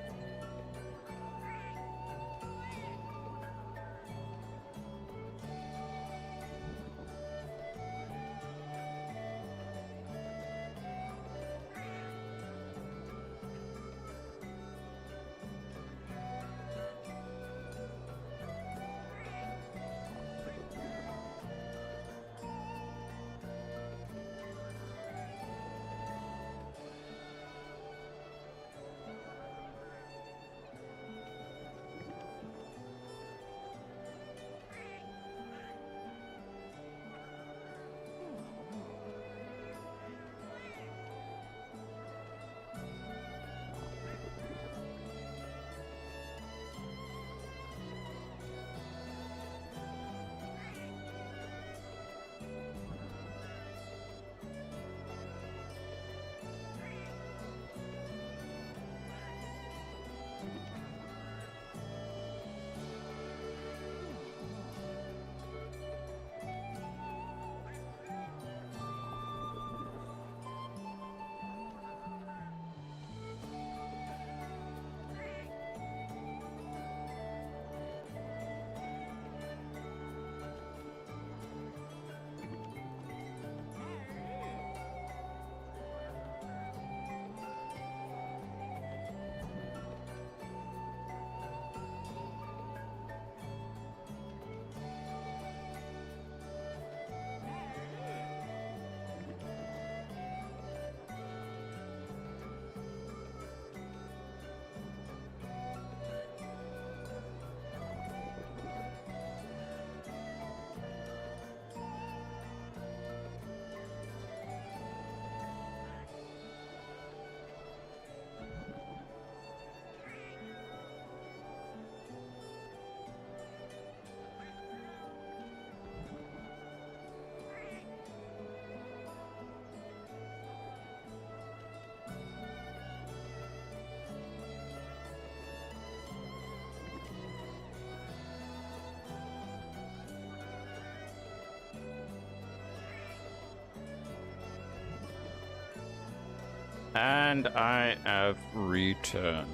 And I have returned.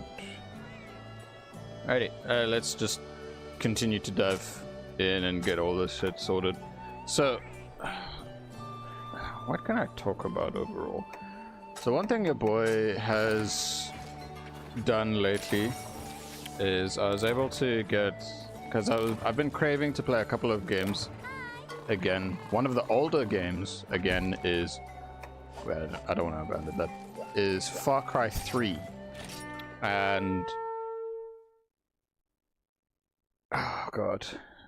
Alrighty, let's just continue to dive in and get all this shit sorted. So, what can I talk about overall? So one thing your boy has done lately is I was able to get, because I've been craving to play a couple of games again. One of the older games again is, well, I don't want to abandon that, is Far Cry 3. And oh god,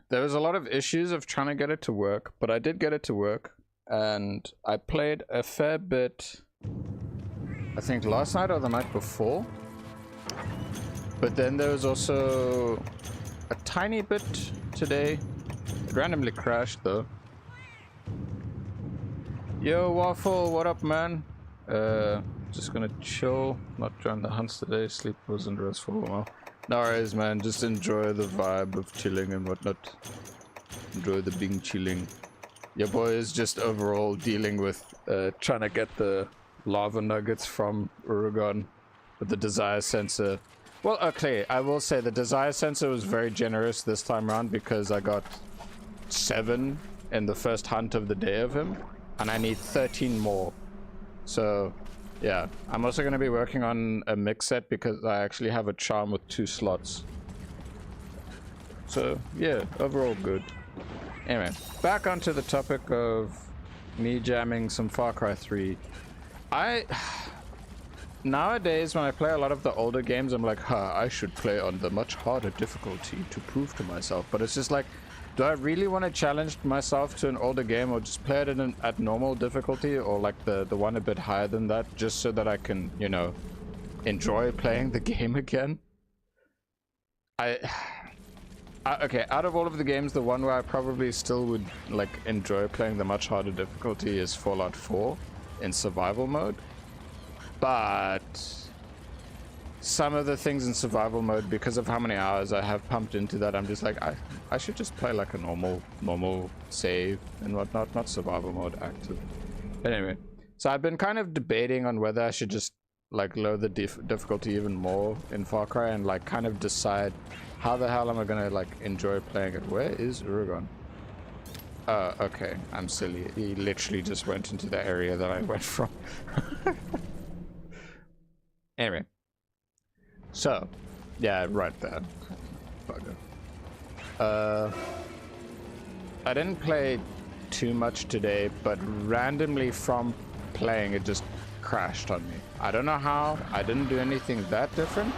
there was a lot of issues of trying to get it to work, but I did get it to work, and I played a fair bit, I think last night or the night before. But then there was also a tiny bit today. It randomly crashed though. Yo Waffle, what up man? Just gonna chill, not join the hunts today. Sleep wasn't restful. Well, no worries man, just enjoy the vibe of chilling and whatnot. Enjoy the being chilling. Your boy is just overall dealing with trying to get the lava nuggets from Urugon with the desire sensor. Well, okay, I will say the desire sensor was very generous this time around because I got 7 in the first hunt of the day of him, and I need 13 more. So, yeah, I'm also going to be working on a mix set because I actually have a charm with 2 slots. So, yeah, overall good. Anyway, back onto the topic of me jamming some Far Cry 3. Nowadays, when I play a lot of the older games, I'm like, I should play on the much harder difficulty to prove to myself. But it's just like, do I really want to challenge myself to an older game, or just play it at normal difficulty, or like the one a bit higher than that, just so that I can, you know, enjoy playing the game again? Okay, out of all of the games, the one where I probably still would like enjoy playing the much harder difficulty is Fallout 4 in survival mode. But some of the things in survival mode, because of how many hours I have pumped into that, I'm just like, I should just play like a normal save and whatnot, not survival mode active. But anyway, so I've been kind of debating on whether I should just like lower the difficulty even more in Far Cry and like kind of decide how the hell am I gonna like enjoy playing it. Where is Urugon? Okay, I'm silly. He literally just went into the area that I went from. Anyway, so yeah, right there. Bugger. I didn't play too much today, but randomly from playing it just crashed on me. I don't know how. I didn't do anything that different.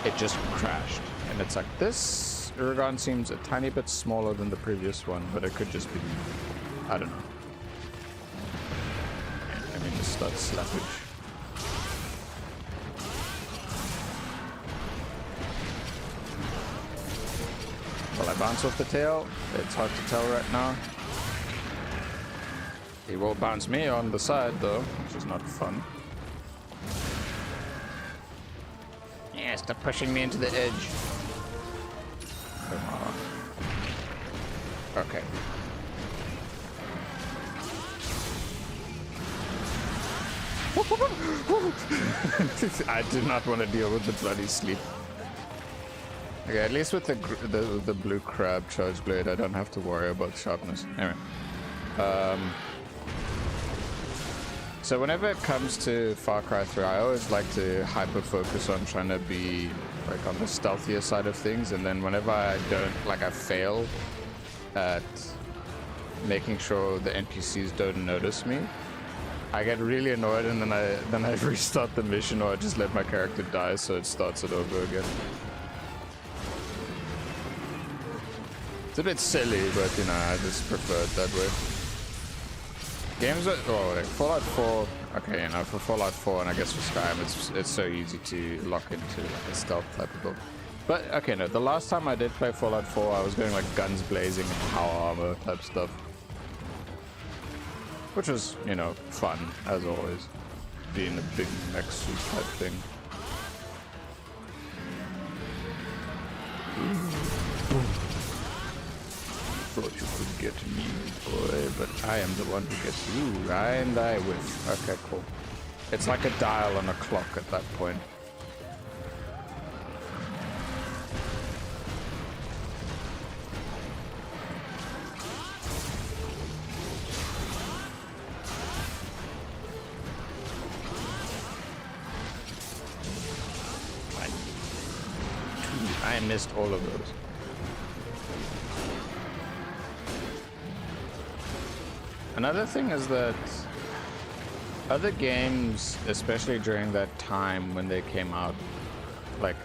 It just crashed, and it's like, this Urugon seems a tiny bit smaller than the previous one, but it could just be, I don't know. Let me just start slappage. Will I bounce off the tail? It's hard to tell right now. He will bounce me on the side though, which is not fun. Yeah, stop pushing me into the edge. Come on. Okay. I do not want to deal with the bloody sleep. Okay, at least with the blue crab charge blade, I don't have to worry about sharpness. Anyway, so whenever it comes to Far Cry 3, I always like to hyper focus on trying to be like on the stealthier side of things, and then whenever I don't, like I fail at making sure the NPCs don't notice me, I get really annoyed, and then I restart the mission, or I just let my character die so it starts it over again. It's a bit silly, but you know, I just prefer it that way. Games are, like Fallout 4, okay, you know, for Fallout 4 and I guess for Skyrim, it's so easy to lock into like a stealth type of build. But okay, no, the last time I did play Fallout 4, I was going like guns blazing and power armor type stuff, which was, you know, fun as always, being a big mech suit type thing. Boom. Thought you could get me, boy, but I am the one who gets you, and I whiff. Okay, cool. It's like a dial on a clock at that point. I missed all of those. Another thing is that other games, especially during that time when they came out, like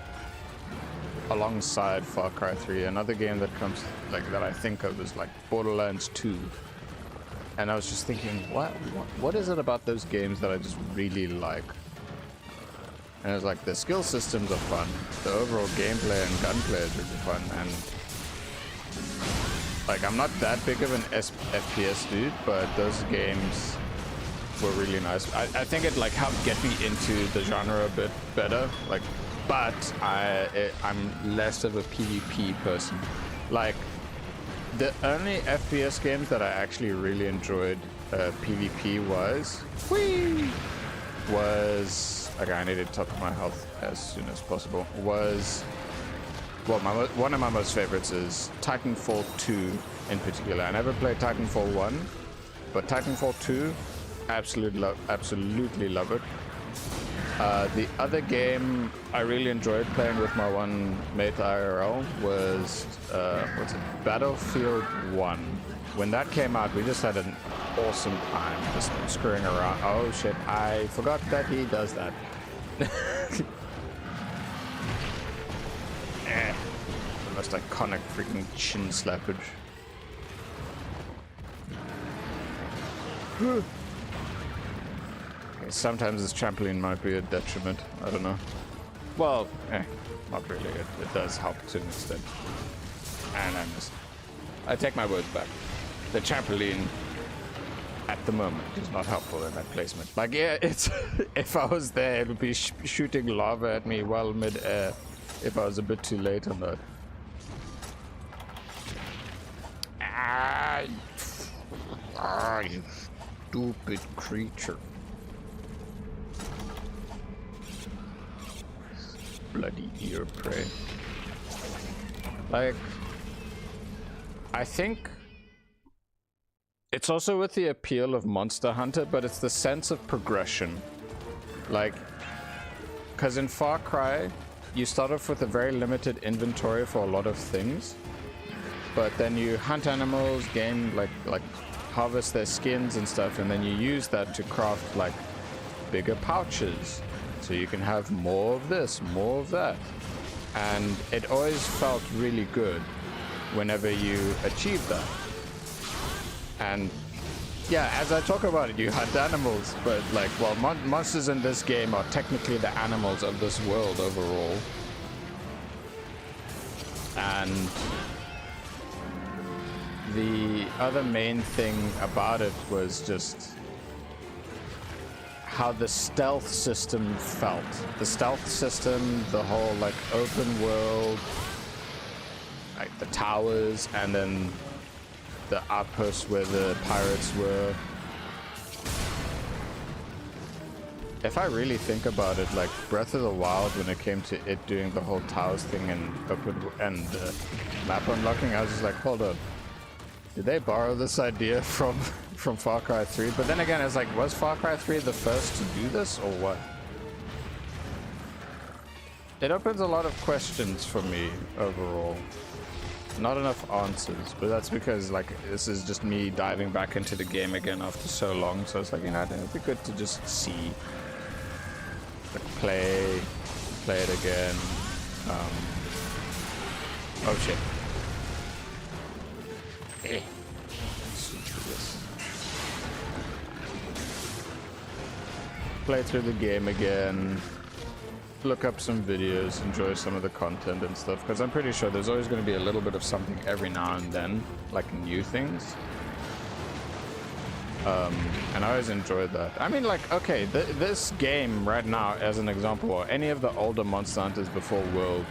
alongside Far Cry 3, another game that comes like that I think of is like Borderlands 2. And I was just thinking, what is it about those games that I just really like? And it's like the skill systems are fun, the overall gameplay and gunplay is really fun, and like I'm not that big of an FPS dude, but those games were really nice. I think it like helped get me into the genre a bit better, like, but I'm less of a PvP person. Like the only FPS games that I actually really enjoyed PvP was okay, I need to top my health as soon as possible. Well, one of my most favorites is Titanfall 2 in particular. I never played Titanfall 1, but Titanfall 2, absolutely love it. The other game I really enjoyed playing with my one mate IRL was what's it? Battlefield 1. When that came out, we just had an awesome time just screwing around. Oh shit, I forgot that he does that. The most iconic freaking chin slappage. Okay, sometimes this trampoline might be a detriment. I don't know. Well, not really. It does help to an extent. And I take my words back. The trampoline at the moment is not helpful in that placement. Like, yeah, it's if I was there, it would be shooting lava at me while mid-air if I was a bit too late on that. You stupid creature. Bloody ear prey. Like, I think it's also with the appeal of Monster Hunter, but it's the sense of progression. Like, because in Far Cry, you start off with a very limited inventory for a lot of things, but then you hunt animals, gain like harvest their skins and stuff, and then you use that to craft like bigger pouches, so you can have more of this, more of that, and it always felt really good whenever you achieve that. And yeah, as I talk about it, you hunt animals, but like, well, monsters in this game are technically the animals of this world overall. And the other main thing about it was just how the stealth system felt. The stealth system, the whole like open world, like the towers, and then the outpost where the pirates were. If I really think about it, like Breath of the Wild, when it came to it doing the whole towers thing and open and map unlocking, I was just like, hold up, did they borrow this idea from Far Cry 3? But then again, it's like, was Far Cry 3 the first to do this or what? It opens a lot of questions for me overall. Not enough answers, but that's because like this is just me diving back into the game again after so long, so it's like, you know, it'd be good to just see, like, play it again. Oh shit. Let's do this. Play through the game again. Look up some videos, enjoy some of the content and stuff, because I'm pretty sure there's always going to be a little bit of something every now and then, like new things. And I always enjoyed that. I mean, like, okay, this game right now, as an example, or any of the older Monster Hunters before World,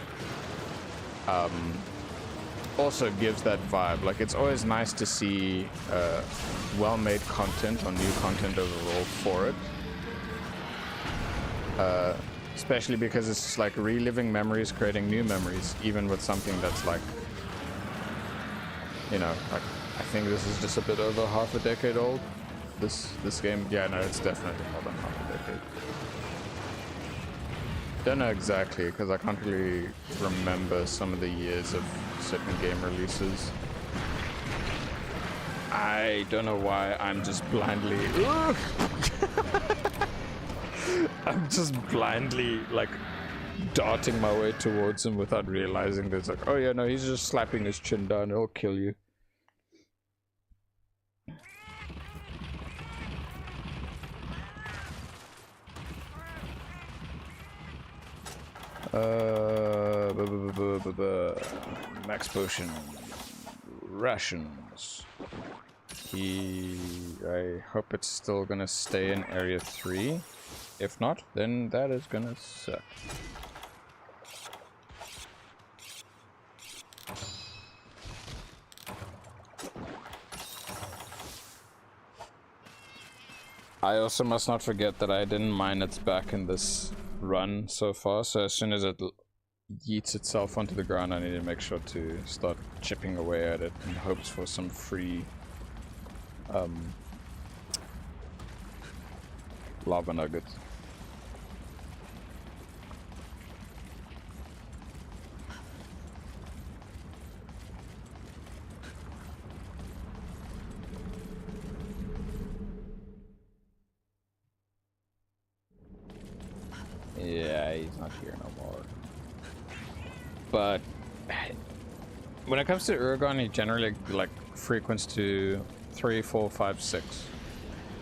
also gives that vibe. Like, it's always nice to see well-made content or new content overall for it. Especially because it's just like reliving memories, creating new memories, even with something that's like, you know, like I think this is just a bit over half a decade old. This game, yeah, no, it's definitely more than half a decade. Don't know exactly because I can't really remember some of the years of certain game releases. I don't know why I'm just blindly. I'm just blindly like darting my way towards him without realizing that it's like, oh yeah, no, he's just slapping his chin down. He'll kill you. Max potion rations. I hope it's still gonna stay in area 3. If not, then that is gonna suck. I also must not forget that I didn't mine its back in this run so far, so as soon as it yeets itself onto the ground, I need to make sure to start chipping away at it in hopes for some free lava nuggets. Yeah, he's not here no more. But when it comes to Uragon, he generally like frequents to 3, 4, 5, 6.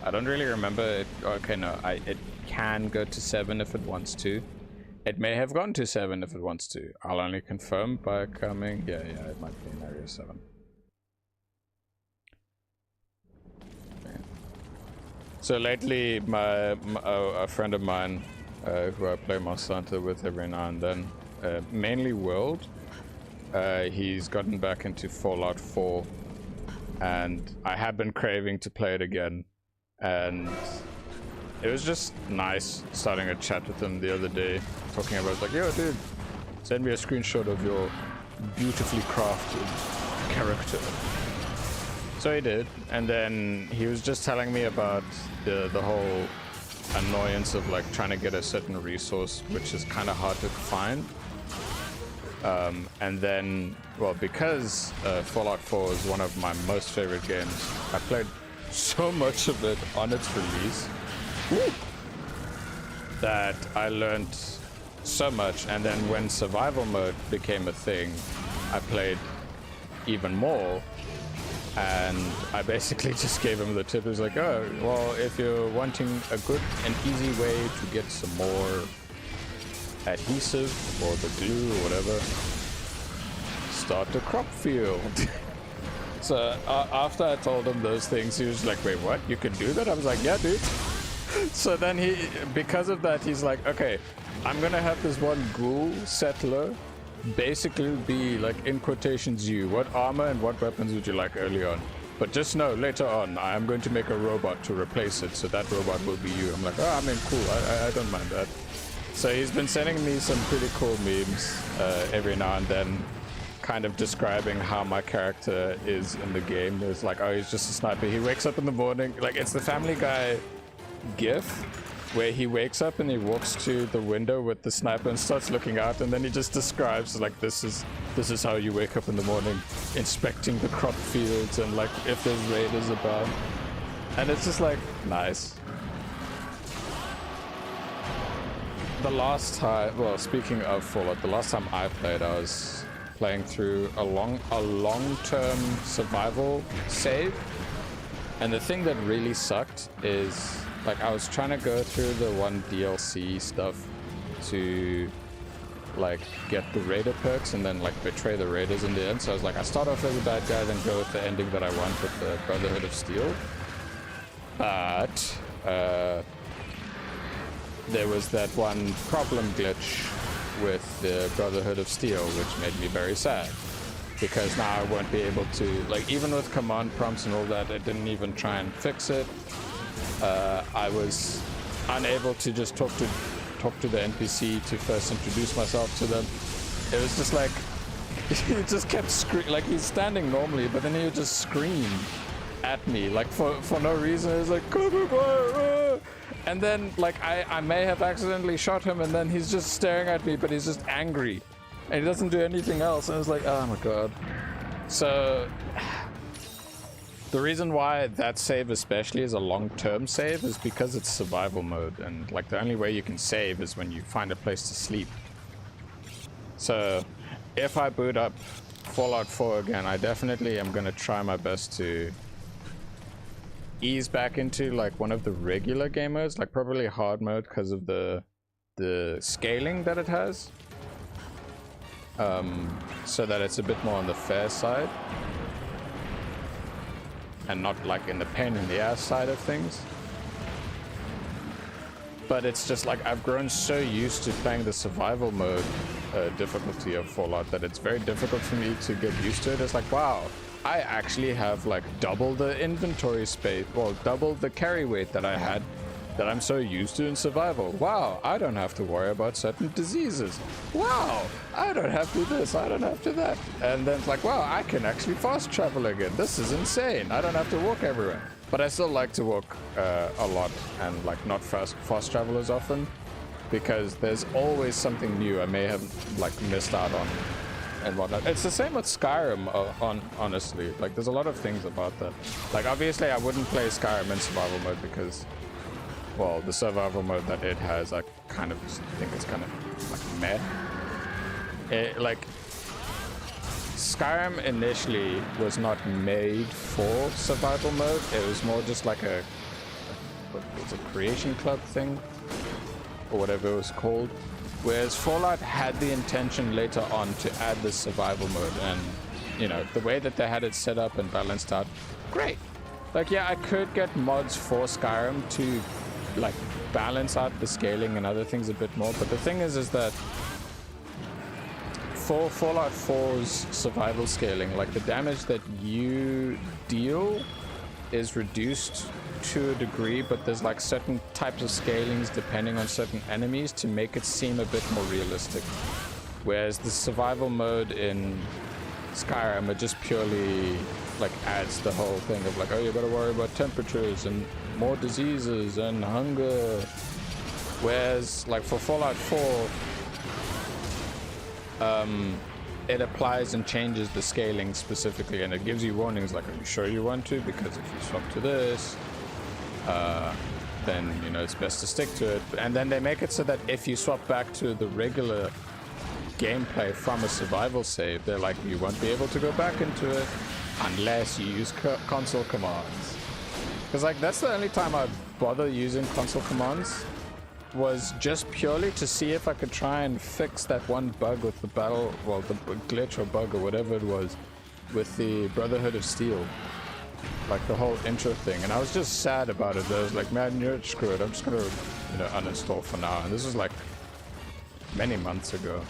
I don't really remember it. Okay, no, it can go to 7 if it wants to. It may have gone to 7 if it wants to. I'll only confirm by coming. Yeah, it might be in area 7. Okay. So lately, a friend of mine, who I play Monster Hunter with every now and then, mainly World, he's gotten back into Fallout 4, and I have been craving to play it again, and it was just nice starting a chat with him the other day, talking about like, yo dude, send me a screenshot of your beautifully crafted character. So he did, and then he was just telling me about the whole annoyance of like trying to get a certain resource, which is kind of hard to find. And then, well, because Fallout 4 is one of my most favorite games, I played so much of it on its release that I learned so much. And then when survival mode became a thing, I played even more. And I basically just gave him the tip. It was like, oh, well, if you're wanting a good and easy way to get some more adhesive or the glue or whatever, start a crop field. So after I told him those things, he was like, wait, what? You can do that? I was like, yeah, dude. So then because of that, he's like, okay, I'm gonna have this one ghoul settler basically be like, in quotations, you. What armor and what weapons would you like early on? But just know, later on, I'm going to make a robot to replace it, so that robot will be you. I'm like, oh, I mean, cool. I don't mind that. So he's been sending me some pretty cool memes every now and then, kind of describing how my character is in the game. It's like, oh, he's just a sniper. He wakes up in the morning, like it's the Family Guy gif, where he wakes up and he walks to the window with the sniper and starts looking out, and then he just describes like, this is how you wake up in the morning, inspecting the crop fields and like if there's raiders about. And it's just like, nice. The last time, well, speaking of Fallout, the last time I played, I was playing through a long-term survival save, and the thing that really sucked is like I was trying to go through the one DLC stuff to like get the raider perks and then like betray the raiders in the end. So I was like, I start off as a bad guy, then go with the ending that I want with the Brotherhood of Steel. But there was that one problem glitch with the Brotherhood of Steel, which made me very sad, because now I won't be able to, like, even with command prompts and all that, it didn't even try and fix it. I was unable to just talk to talk to the NPC to first introduce myself to them. It was just like, he just kept screaming, like he's standing normally, but then he would just scream at me, like for no reason. It was like, and then like I may have accidentally shot him, and then he's just staring at me, but he's just angry, and he doesn't do anything else. And I was like, oh my god. So the reason why that save especially is a long-term save is because it's survival mode, and like the only way you can save is when you find a place to sleep. So if I boot up Fallout 4 again, I definitely am going to try my best to ease back into like one of the regular game modes, like probably hard mode because of the scaling that it has, so that it's a bit more on the fair side and not like in the pain in the ass side of things. But it's just like I've grown so used to playing the survival mode difficulty of Fallout that it's very difficult for me to get used to it. It's like, wow, I actually have like double the inventory space, well, double the carry weight that I had that I'm so used to in survival. Wow, I don't have to worry about certain diseases. Wow, I don't have to this, I don't have to that. And then it's like, wow, I can actually fast travel again. This is insane. I don't have to walk everywhere. But I still like to walk a lot and like not fast travel as often, because there's always something new I may have like missed out on and whatnot. It's the same with Skyrim, honestly. Like there's a lot of things about that. Like obviously I wouldn't play Skyrim in survival mode because, well, the survival mode that it has, I kind of think it's kind of like meh. Like Skyrim initially was not made for survival mode. It was more just like a creation club thing or whatever it was called. Whereas Fallout had the intention later on to add this survival mode, and you know, the way that they had it set up and balanced out, great. Like yeah, I could get mods for Skyrim to like balance out the scaling and other things a bit more, but the thing is that for Fallout 4's survival scaling, like the damage that you deal is reduced to a degree, but there's like certain types of scalings depending on certain enemies to make it seem a bit more realistic. Whereas the survival mode in Skyrim, it just purely like adds the whole thing of like, oh, you gotta worry about temperatures and more diseases and hunger. Whereas like for Fallout 4, it applies and changes the scaling specifically, and it gives you warnings like, are you sure you want to? Because if you swap to this, then you know it's best to stick to it. And then they make it so that if you swap back to the regular gameplay from a survival save, they're like, you won't be able to go back into it unless you use console commands. Because like that's the only time I bother using console commands, was just purely to see if I could try and fix that one bug with the battle, well, the glitch or bug or whatever it was with the Brotherhood of Steel, like the whole intro thing. And I was just sad about it. I was like, man, you're screwed. I'm just gonna, you know, uninstall for now. And this was like many months ago.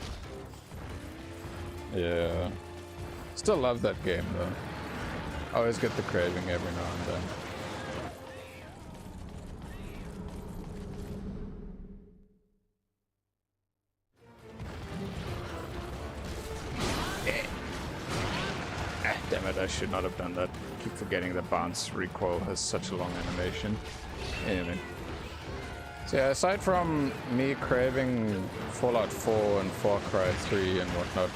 Yeah, still love that game though. I always get the craving every now and then. Damn it, I should not have done that. Keep forgetting that bounce recoil has such a long animation. Anyway. So yeah, aside from me craving Fallout 4 and Far Cry 3 and whatnot,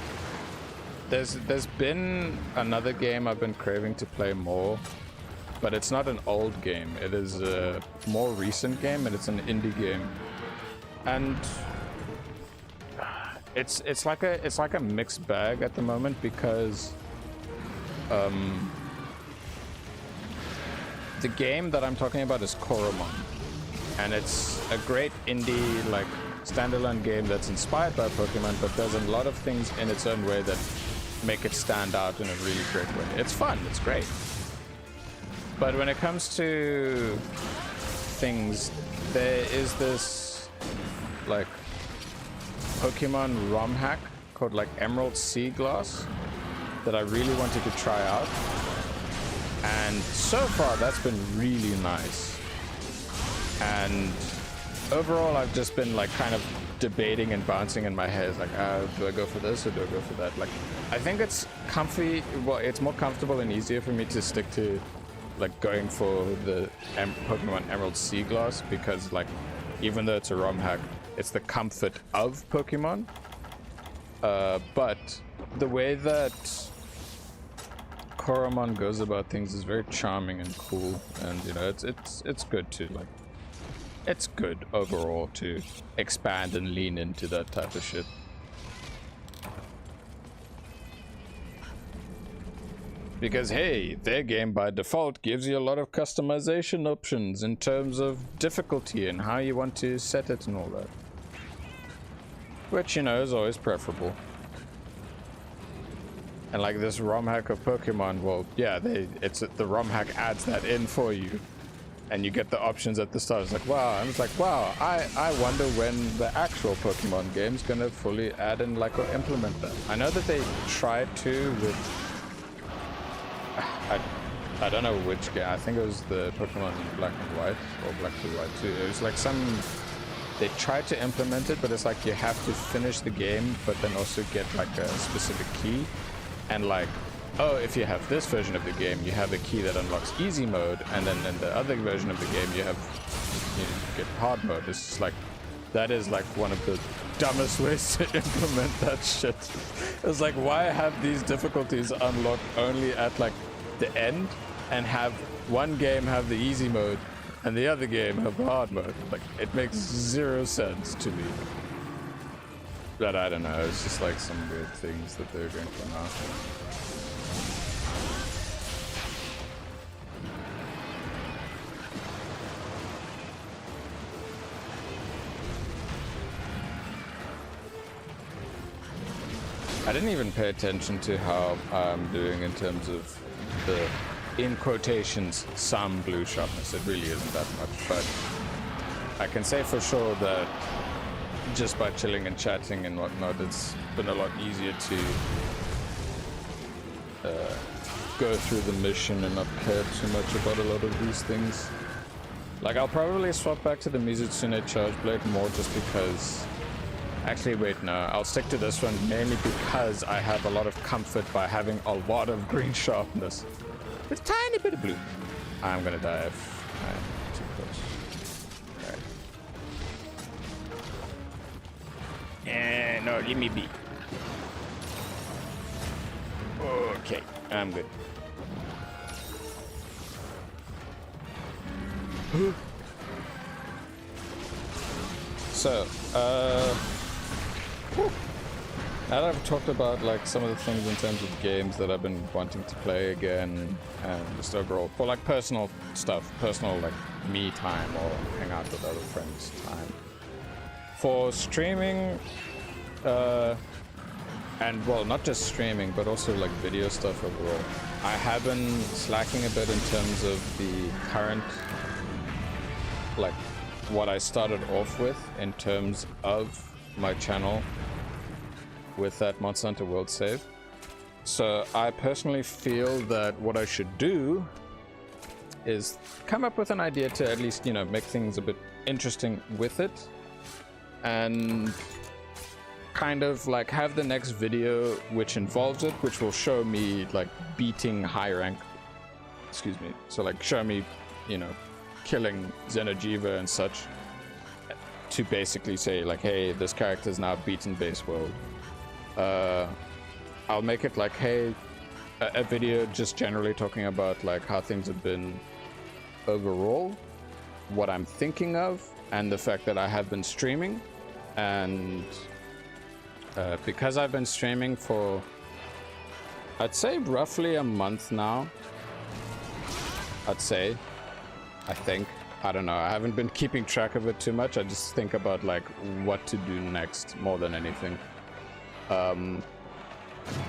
there's been another game I've been craving to play more, but it's not an old game. It is a more recent game, and it's an indie game. And it's like a mixed bag at the moment, because the game that I'm talking about is Koromon, and it's a great indie like standalone game that's inspired by Pokemon, but does a lot of things in its own way that make it stand out in a really great way. It's fun, it's great. But when it comes to things, there is this like Pokemon ROM hack called like Emerald Sea Glass that I really wanted to try out, and so far that's been really nice. And overall, I've just been like kind of debating and bouncing in my head, like, do I go for this or do I go for that? Like, I think it's comfy. Well, it's more comfortable and easier for me to stick to, like, going for the Pokemon Emerald Sea Glass because, like, even though it's a ROM hack, it's the comfort of Pokemon. But the way that Koromon goes about things is very charming and cool, and you know, it's good to like. It's good overall to expand and lean into that type of shit. Because hey, their game by default gives you a lot of customization options in terms of difficulty and how you want to set it and all that. Which, you know, is always preferable. And like this ROM hack of Pokemon, well, yeah, the ROM hack adds that in for you. And you get the options at the start. It's like, wow. And it's like, wow, I wonder when the actual Pokemon game's gonna fully add in, like, or implement that. I know that they tried to with... I don't know which game. I think it was the Pokemon Black and White, or Black and White 2. It was like some... They tried to implement it, but it's like you have to finish the game, but then also get, like, a specific key. And, like... Oh, if you have this version of the game, you have a key that unlocks easy mode, and then in the other version of the game, you get hard mode. It's just like, that is like one of the dumbest ways to implement that shit. It's like, why have these difficulties unlocked only at like the end, and have one game have the easy mode, and the other game have the hard mode? Like, it makes zero sense to me. But I don't know, it's just like some weird things that they're going to now. I didn't even pay attention to how I'm doing in terms of the, in quotations, some blue sharpness. It really isn't that much, but I can say for sure that just by chilling and chatting and whatnot, it's been a lot easier to go through the mission and not care too much about a lot of these things. Like, I'll probably swap back to the Mizutsune Chargeblade more just because... Actually, wait, no. I'll stick to this one mainly because I have a lot of comfort by having a lot of green sharpness. With a tiny bit of blue. I'm gonna die if I'm too close. Alright. No, leave me be. Okay, I'm good. So, now that I've talked about like some of the things in terms of games that I've been wanting to play again, and just overall for like personal stuff, personal like me time or hang out with other friends time. For streaming, and well, not just streaming, but also like video stuff overall, I have been slacking a bit in terms of the current, like what I started off with in terms of my channel with that Monster Hunter World save. So I personally feel that what I should do is come up with an idea to at least, you know, make things a bit interesting with it, and kind of like have the next video which involves it, which will show me like beating high rank, excuse me, so like show me, you know, killing Xeno'jiiva and such, to basically say like, hey, this character's now beaten base world. I'll make it like, hey, a video just generally talking about like how things have been overall, what I'm thinking of, and the fact that I have been streaming. And because I've been streaming for, I'd say roughly a month now, I think, I don't know, I haven't been keeping track of it too much. I just think about like what to do next more than anything.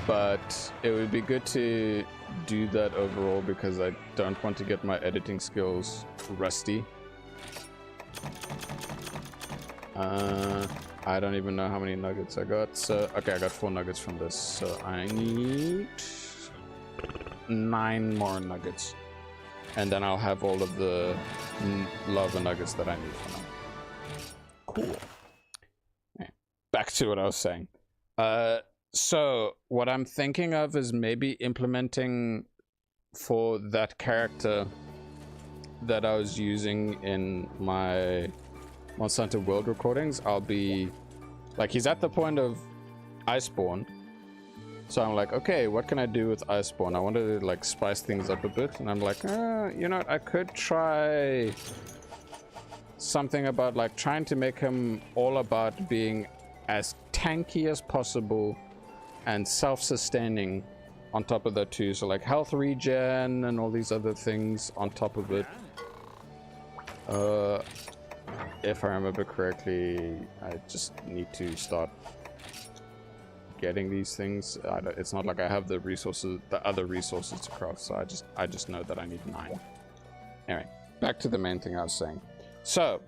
But it would be good to do that overall because I don't want to get my editing skills rusty. I don't even know how many nuggets I got. So, okay, I got 4 nuggets from this. So I need 9 more nuggets. And then I'll have all of the lava nuggets that I need for now. Cool. Okay. Back to what I was saying. So what I'm thinking of is maybe implementing for that character that I was using in my Monster Hunter World recordings. I'll be like, he's at the point of Iceborne. So I'm like, okay, what can I do with Iceborne? I wanted to like spice things up a bit, and I'm like, you know what, I could try something about like trying to make him all about being as tanky as possible and self-sustaining on top of that too. So like health regen and all these other things on top of it. If I remember correctly, I just need to start getting these things. It's not like I have the resources, the other resources to craft, so I just know that I need 9. Anyway, back to the main thing I was saying. So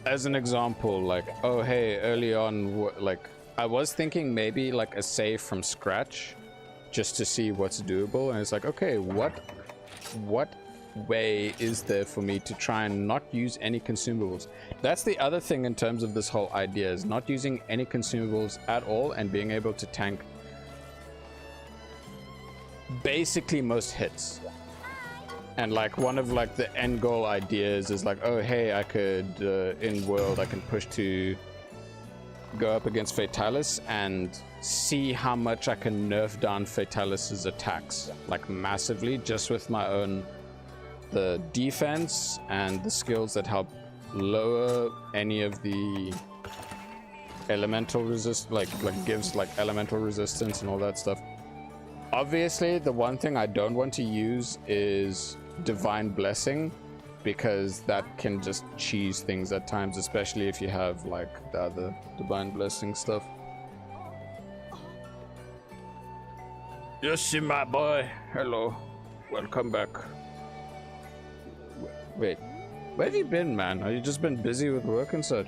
as an example, like, oh hey, early on, like I was thinking maybe like a save from scratch just to see what's doable, and it's like, okay, what way is there for me to try and not use any consumables? That's the other thing in terms of this whole idea, is not using any consumables at all and being able to tank basically most hits. And like one of like the end goal ideas is like, oh hey, I could in world I can push to go up against Fatalis and see how much I can nerf down Fatalis's attacks, like massively, just with my own the defense and the skills that help lower any of the elemental resist, like gives like elemental resistance and all that stuff. Obviously, the one thing I don't want to use is Divine Blessing, because that can just cheese things at times, especially if you have like the other Divine Blessing stuff. Yes, my boy. Hello. Welcome back. Wait, where have you been, man? Have you just been busy with work and such?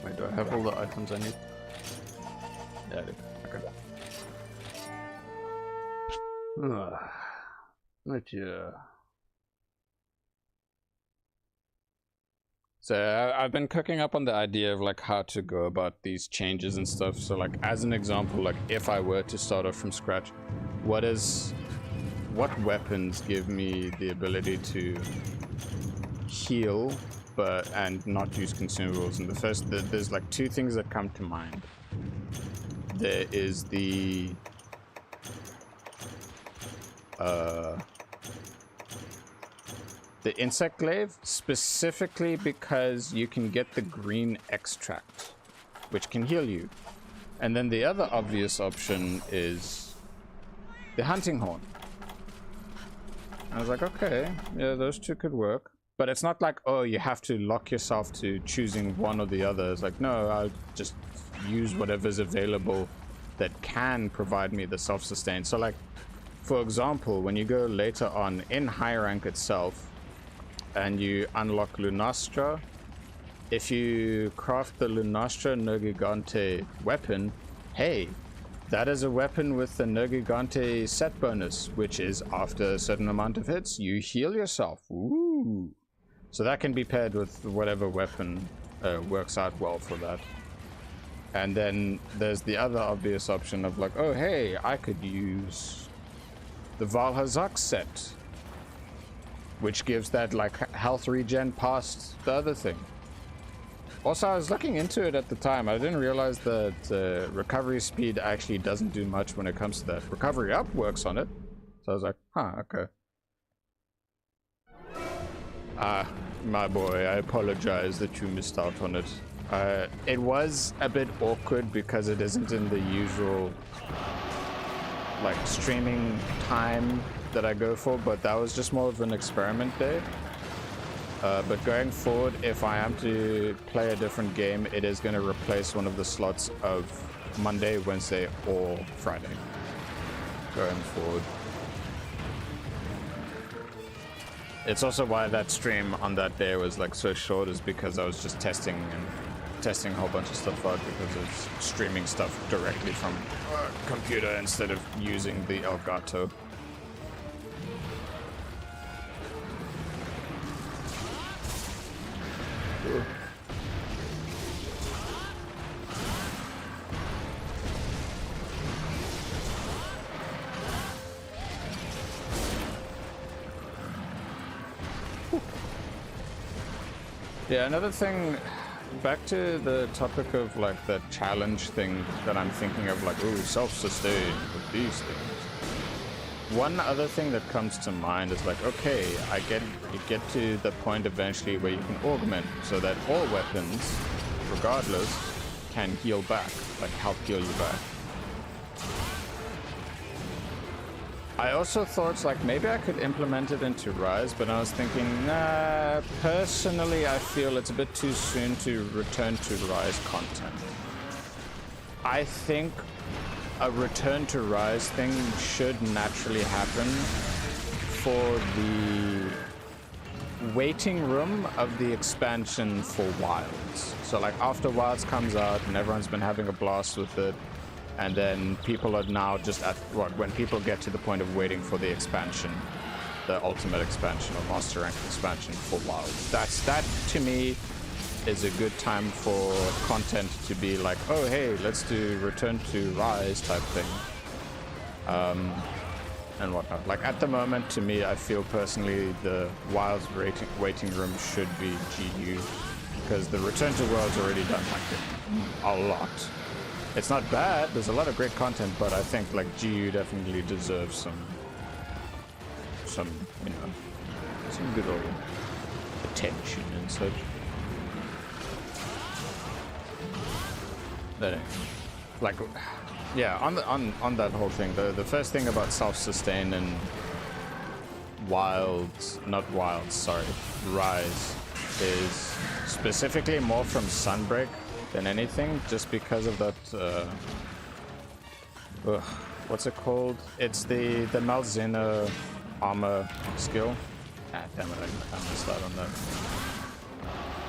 Wait, do I have all the items I need? Yeah, I do. Okay. Not yet. So I've been cooking up on the idea of like how to go about these changes and stuff. So like as an example, like if I were to start off from scratch, what weapons give me the ability to heal and not use consumables? And there's like 2 things that come to mind. There is the insect glaive, specifically because you can get the green extract, which can heal you. And then the other obvious option is the hunting horn. I was like, okay, yeah, those 2 could work. But it's not like, oh, you have to lock yourself to choosing one or the other. It's like, no, I'll just use whatever's available that can provide me the self-sustain. So like, for example, when you go later on in high rank itself, and you unlock Lunastra, if you craft the Lunastra Nergigante weapon, hey, that is a weapon with the Nergigante set bonus, which is after a certain amount of hits, you heal yourself. Ooh. So that can be paired with whatever weapon works out well for that. And then there's the other obvious option of like, oh hey, I could use the Valhazak set, which gives that like health regen past the other thing. Also, I was looking into it at the time. I didn't realize that recovery speed actually doesn't do much when it comes to that. Recovery up works on it. So I was like, huh, okay. My boy, I apologize that you missed out on it. It was a bit awkward because it isn't in the usual like streaming time that I go for, but that was just more of an experiment day. But going forward, if I am to play a different game, it is going to replace one of the slots of Monday, Wednesday, or Friday going forward. It's also why that stream on that day was like so short, is because I was just testing testing a whole bunch of stuff out because it's streaming stuff directly from a computer instead of using the Elgato. Ooh. Yeah, another thing, back to the topic of like the challenge thing that I'm thinking of, like, ooh, self-sustain with these things. One other thing that comes to mind is like, okay, you get to the point eventually where you can augment so that all weapons, regardless, can heal back, like help heal you back. I also thought, like, maybe I could implement it into Rise, but I was thinking, nah, personally I feel it's a bit too soon to return to Rise content. I think a return to Rise thing should naturally happen for the waiting room of the expansion for Wilds. So like after Wilds comes out and everyone's been having a blast with it, and then people are now just at when people get to the point of waiting for the expansion, the ultimate expansion or master rank expansion for WoW. That to me is a good time for content to be like, oh hey, let's do return to Rise type thing, and whatnot. Like at the moment, to me, I feel personally the Wilds waiting room should be GU, because the return to World's already done like a lot. It's not bad, there's a lot of great content, but I think like GU definitely deserves some you know, some good old attention and such. But anyway, like, yeah, on that whole thing, the first thing about self-sustain and Rise is specifically more from Sunbreak than anything, just because of that what's it called? It's the Malzena armor skill. Ah, damn it, I missed out on that.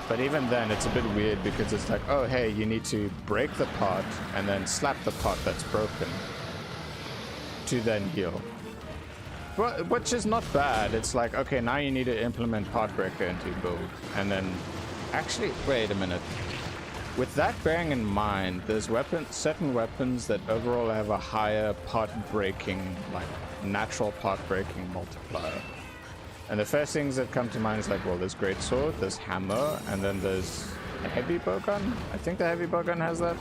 But even then, it's a bit weird because it's like, oh hey, you need to break the part and then slap the part that's broken to then heal. Well, which is not bad. It's like, okay, now you need to implement part breaker into your build, and then actually, wait a minute. With that bearing in mind, there's certain weapons that overall have a higher part breaking, like natural part breaking multiplier. And the first things that come to mind is like, well, there's greatsword, there's hammer, and then there's a heavy bowgun. I think the heavy bowgun has that.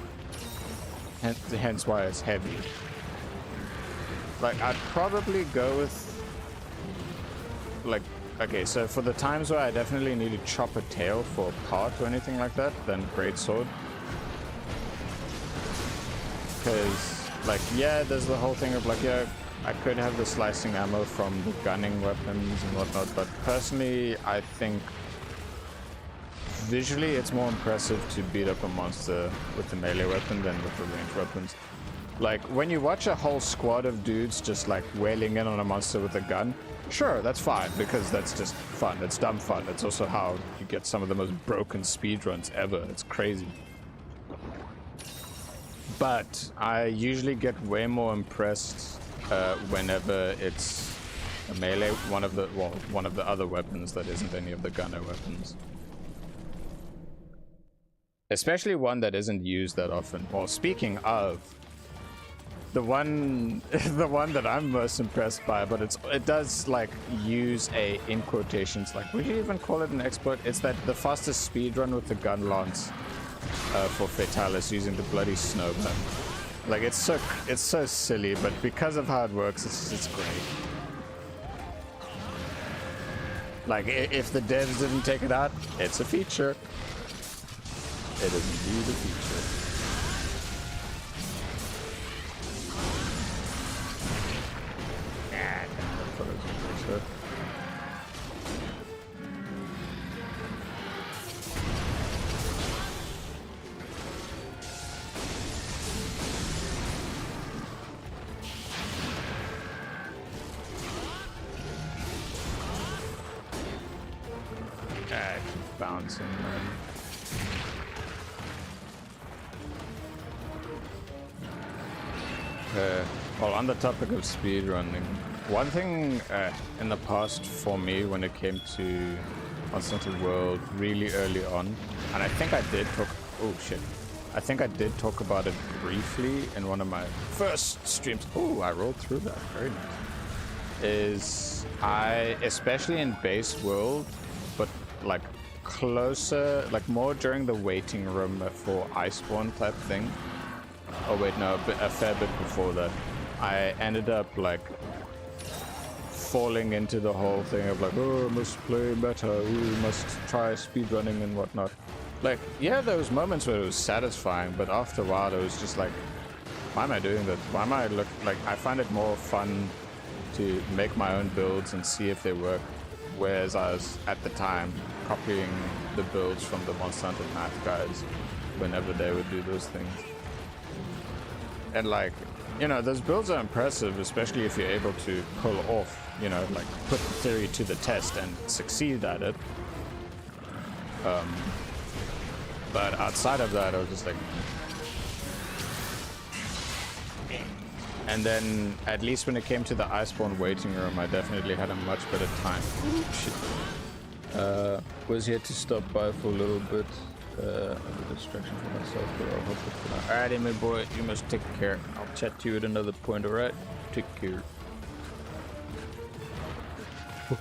Hence why it's heavy. Like, I'd probably go with, like, okay, so for the times where I definitely need to chop a tail for a part or anything like that, then greatsword. Because, like, yeah, there's the whole thing of like, yeah, I could have the slicing ammo from the gunning weapons and whatnot, but personally, I think visually it's more impressive to beat up a monster with the melee weapon than with the ranged weapons. Like, when you watch a whole squad of dudes just like wailing in on a monster with a gun, sure, that's fine, because that's just fun. It's dumb fun. It's also how you get some of the most broken speedruns ever. It's crazy. But I usually get way more impressed whenever it's a melee, one of the other weapons that isn't any of the gunner weapons. Especially one that isn't used that often. Well, speaking of, the one that I'm most impressed by, but it does like use a, in quotations, like, would you even call it an exploit? It's that the fastest speedrun with the gun lance for Fatalis using the bloody snowman. Like, it's so silly, but because of how it works, it's great. Like, if the devs didn't take it out, it's a feature. It is indeed a feature. Bouncing, man. Okay. Well, on the topic of speedrunning, one thing in the past for me when it came to Unscented World really early on, and I think I did talk. Oh shit! I think I did talk about it briefly in one of my first streams. Oh, I rolled through that. Very nice. Is I, especially in base world, but like closer, like more during the waiting room for Iceborne type thing. Oh wait, no, a fair bit before that. I ended up like falling into the whole thing of like, oh, must play better, we must try speedrunning and whatnot. Like, yeah, there was moments where it was satisfying, but after a while it was just like, why am I doing this? Why am I I find it more fun to make my own builds and see if they work, whereas I was at the time copying the builds from the Monster Hunter Math guys whenever they would do those things. And like, you know, those builds are impressive, especially if you're able to pull off, you know, like put the theory to the test and succeed at it. But outside of that, I was just like... And then, at least when it came to the Iceborne waiting room, I definitely had a much better time. Was here to stop by for a little bit. A distraction for myself, but I'll hope it for now. Alrighty, my boy, you must take care. I'll chat to you at another point, alright? Take care. What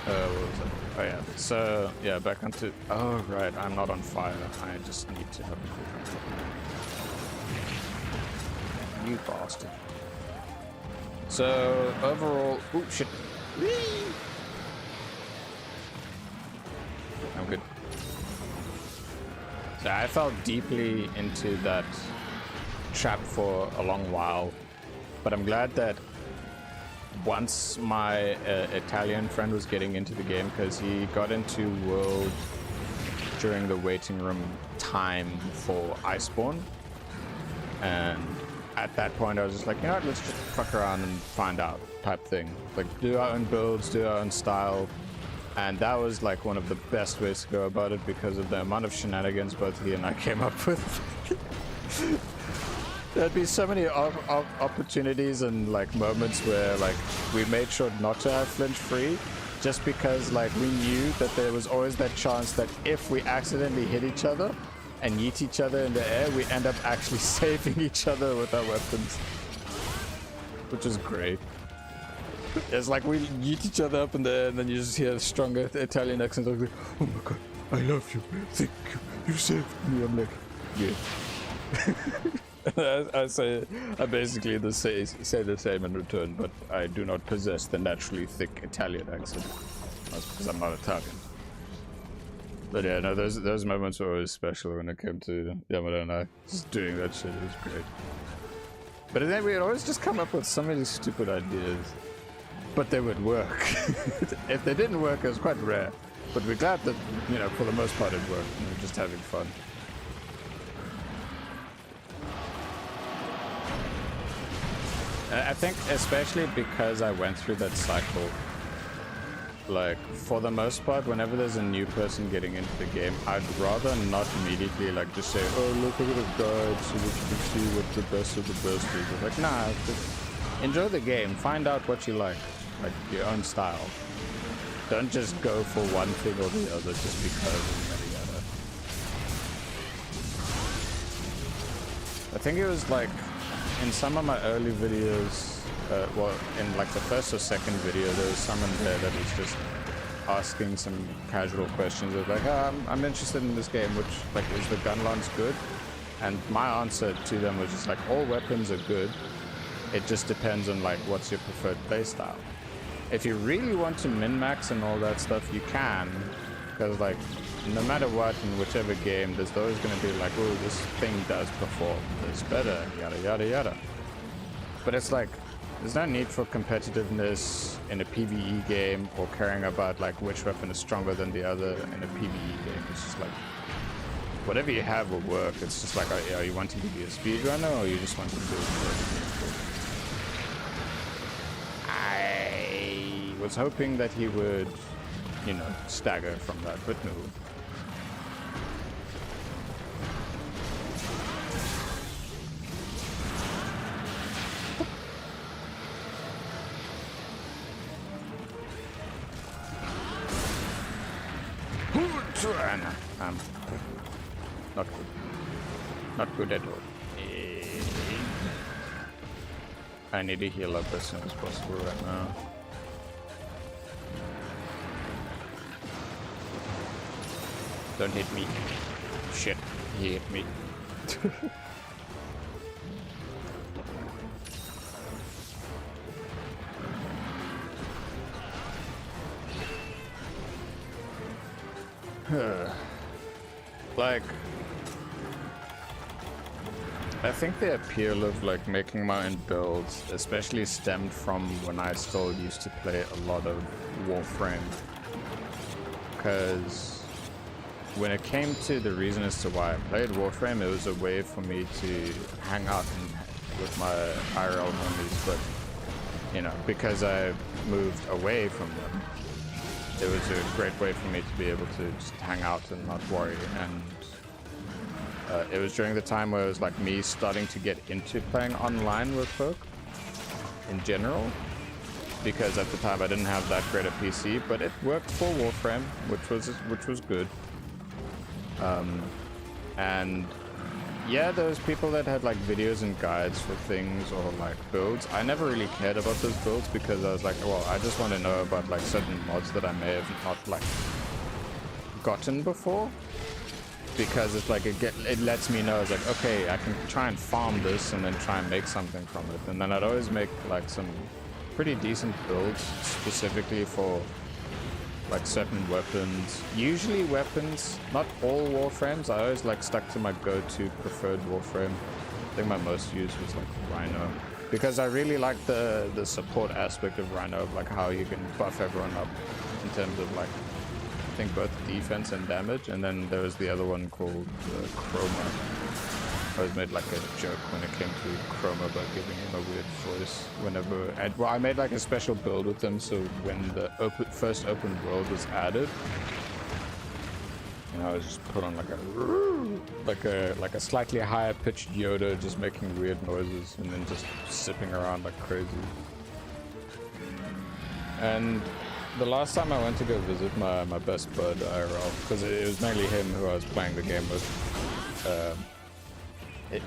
was that? Oh yeah, so, yeah, back onto... Oh, right, I'm not on fire. I just need to have a quick... You bastard. So, overall... Oh, shit. Whee! I'm good. So I fell deeply into that trap for a long while, but I'm glad that once my Italian friend was getting into the game, because he got into World during the waiting room time for Iceborne, and at that point I was just like, you know what, let's just fuck around and find out type thing. Like, do our own builds, do our own style. And that was like one of the best ways to go about it because of the amount of shenanigans both he and I came up with. There'd be so many opportunities and like moments where like we made sure not to have flinch free just because like we knew that there was always that chance that if we accidentally hit each other and yeet each other in the air, we end up actually saving each other with our weapons, which is great. It's like we yeet each other up in the air and then you just hear a stronger Italian accent like, oh my god, I love you, thank you, you saved me. I'm like, yeah. I basically say the same in return, but I do not possess the naturally thick Italian accent. That's because I'm not Italian. But yeah, no, those moments were always special when it came to Yamada and I just doing that shit. It was great. But then we'd always just come up with so many stupid ideas. But they would work. If they didn't work, it was quite rare. But we're glad that, you know, for the most part it worked. And we're just having fun. I think especially because I went through that cycle, like, for the most part, whenever there's a new person getting into the game, I'd rather not immediately, like, just say, oh, look at the guide so that you can see what the best of the best is. Like, nah, just enjoy the game. Find out what you like your own style. Don't just go for one thing or the other just because and yada yada. I think it was like in some of my early videos, well, in like the first or second video, there was someone there that was just asking some casual questions of like, oh, I'm interested in this game, which like, is the gun launch good? And my answer to them was just like, all weapons are good. It just depends on like what's your preferred playstyle. If you really want to min-max and all that stuff, you can, because like no matter what in whichever game, there's always going to be like, oh, this thing does perform this better, yada yada yada. But it's like there's no need for competitiveness in a PvE game or caring about like which weapon is stronger than the other in a PvE game. It's just like whatever you have will work. It's just like, are you wanting to be a speedrunner or you just want to do it? I was hoping that he would, you know, stagger from that, but no. Nah, not good. Not good at all. I need to heal up as soon as possible right now. Don't hit me. Shit, he hit me. Like, I think the appeal of like making my own builds especially stemmed from when I still used to play a lot of Warframe, because when it came to the reason as to why I played Warframe, it was a way for me to hang out with my IRL homies, but you know, because I moved away from them, it was a great way for me to be able to just hang out and not worry. And it was during the time where it was like me starting to get into playing online with folk in general, because at the time I didn't have that great a PC, but it worked for Warframe, which was good. And yeah, there was people that had like videos and guides for things or like builds. I never really cared about those builds because I was like, well, I just want to know about like certain mods that I may have not like gotten before, because it's like it lets me know, it's like, okay, I can try and farm this and then try and make something from it. And then I'd always make like some pretty decent builds specifically for like certain weapons, usually weapons, not all Warframes. I always like stuck to my go-to preferred Warframe. I think my most used was like Rhino, because I really like the support aspect of Rhino, like how you can buff everyone up in terms of like, I think both defense and damage. And then there was the other one called Chroma. I always made like a joke when it came to Chroma by giving him a weird voice whenever. Well, I made like a special build with him, so when the first open world was added, you know, I was just put on like a slightly higher pitched Yoda, just making weird noises and then just zipping around like crazy. And the last time I went to go visit my best bud IRL, because it was mainly him who I was playing the game with.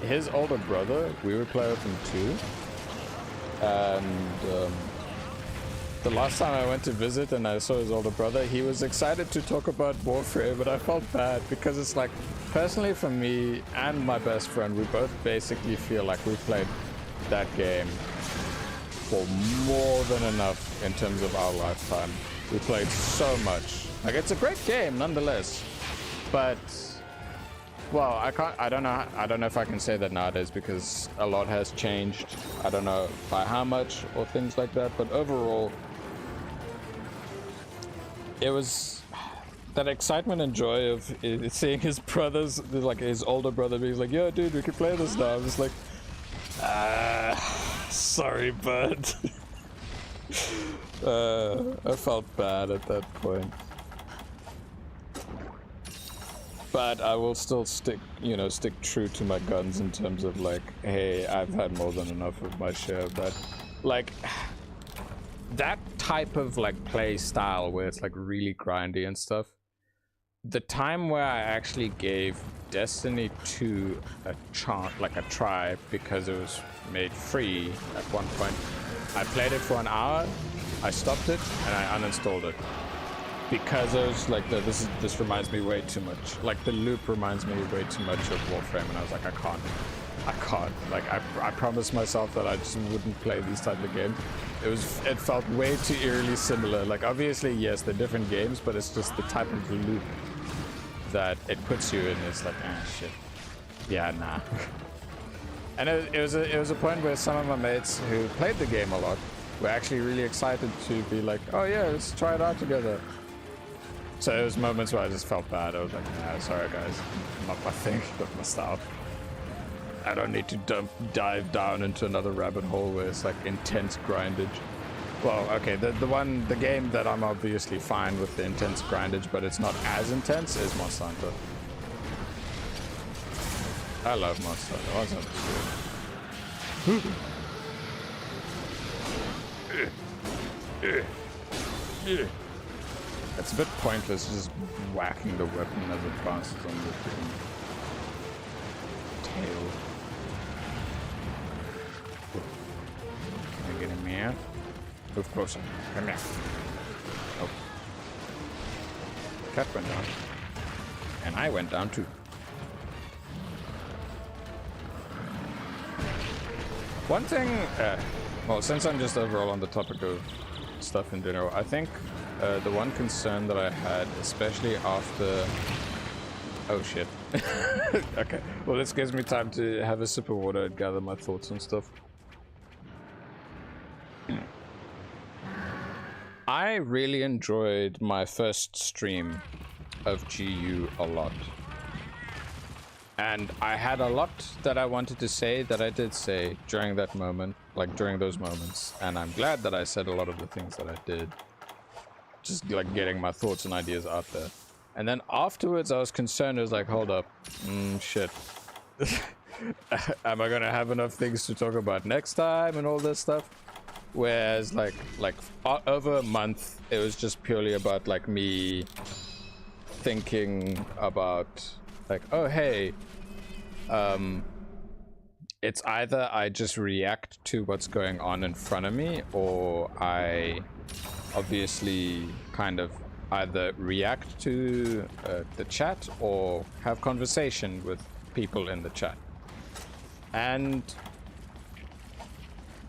His older brother, we would play with him too. And the last time I went to visit and I saw his older brother, he was excited to talk about Warframe, but I felt bad because it's like, personally for me and my best friend, we both basically feel like we played that game for more than enough in terms of our lifetime. We played so much. Like, it's a great game nonetheless, but well, I don't know if I can say that nowadays because a lot has changed. I don't know by how much or things like that, but overall it was that excitement and joy of seeing his brothers, like his older brother, being like, "Yo, dude, we can play this now." I was like, sorry, bud. I felt bad at that point. But I will still stick true to my guns in terms of like, hey, I've had more than enough of my share of that. Like, that type of like play style where it's like really grindy and stuff. The time where I actually gave Destiny 2 a try because it was made free at one point. I played it for an hour, I stopped it, and I uninstalled it. Because it was like, this reminds me way too much. Like, the loop reminds me way too much of Warframe, and I was like, I can't. Like, I promised myself that I just wouldn't play these type of games. It felt way too eerily similar. Like, obviously, yes, they're different games, but it's just the type of loop that it puts you in. It's like, shit. Yeah, nah. And it was a point where some of my mates who played the game a lot were actually really excited to be like, oh yeah, let's try it out together. So it was moments where I just felt bad. I was like, nah, sorry guys, not my thing, not my style. I don't need to dive down into another rabbit hole where it's like intense grindage. Well, okay, the game that I'm obviously fine with the intense grindage, but it's not as intense, is Monster Hunter. I love Monster Hunter. Monster Hunter's good. It's a bit pointless just whacking the weapon as it bounces on the tail. Can I get him here? Move closer. Come here. Oh. Cat went down. And I went down too. One thing, well, since I'm just overall on the topic of stuff in general, I think the one concern that I had, especially after... Oh shit. Okay, well this gives me time to have a sip of water and gather my thoughts and stuff. I really enjoyed my first stream of GU a lot. And I had a lot that I wanted to say that I did say during that moment, like during those moments. And I'm glad that I said a lot of the things that I did. Just like getting my thoughts and ideas out there. And then afterwards I was concerned, I was like, hold up, shit. Am I gonna have enough things to talk about next time and all this stuff? Whereas like over a month, it was just purely about like me thinking about like, oh hey, it's either I just react to what's going on in front of me, or I obviously kind of either react to the chat or have conversation with people in the chat. And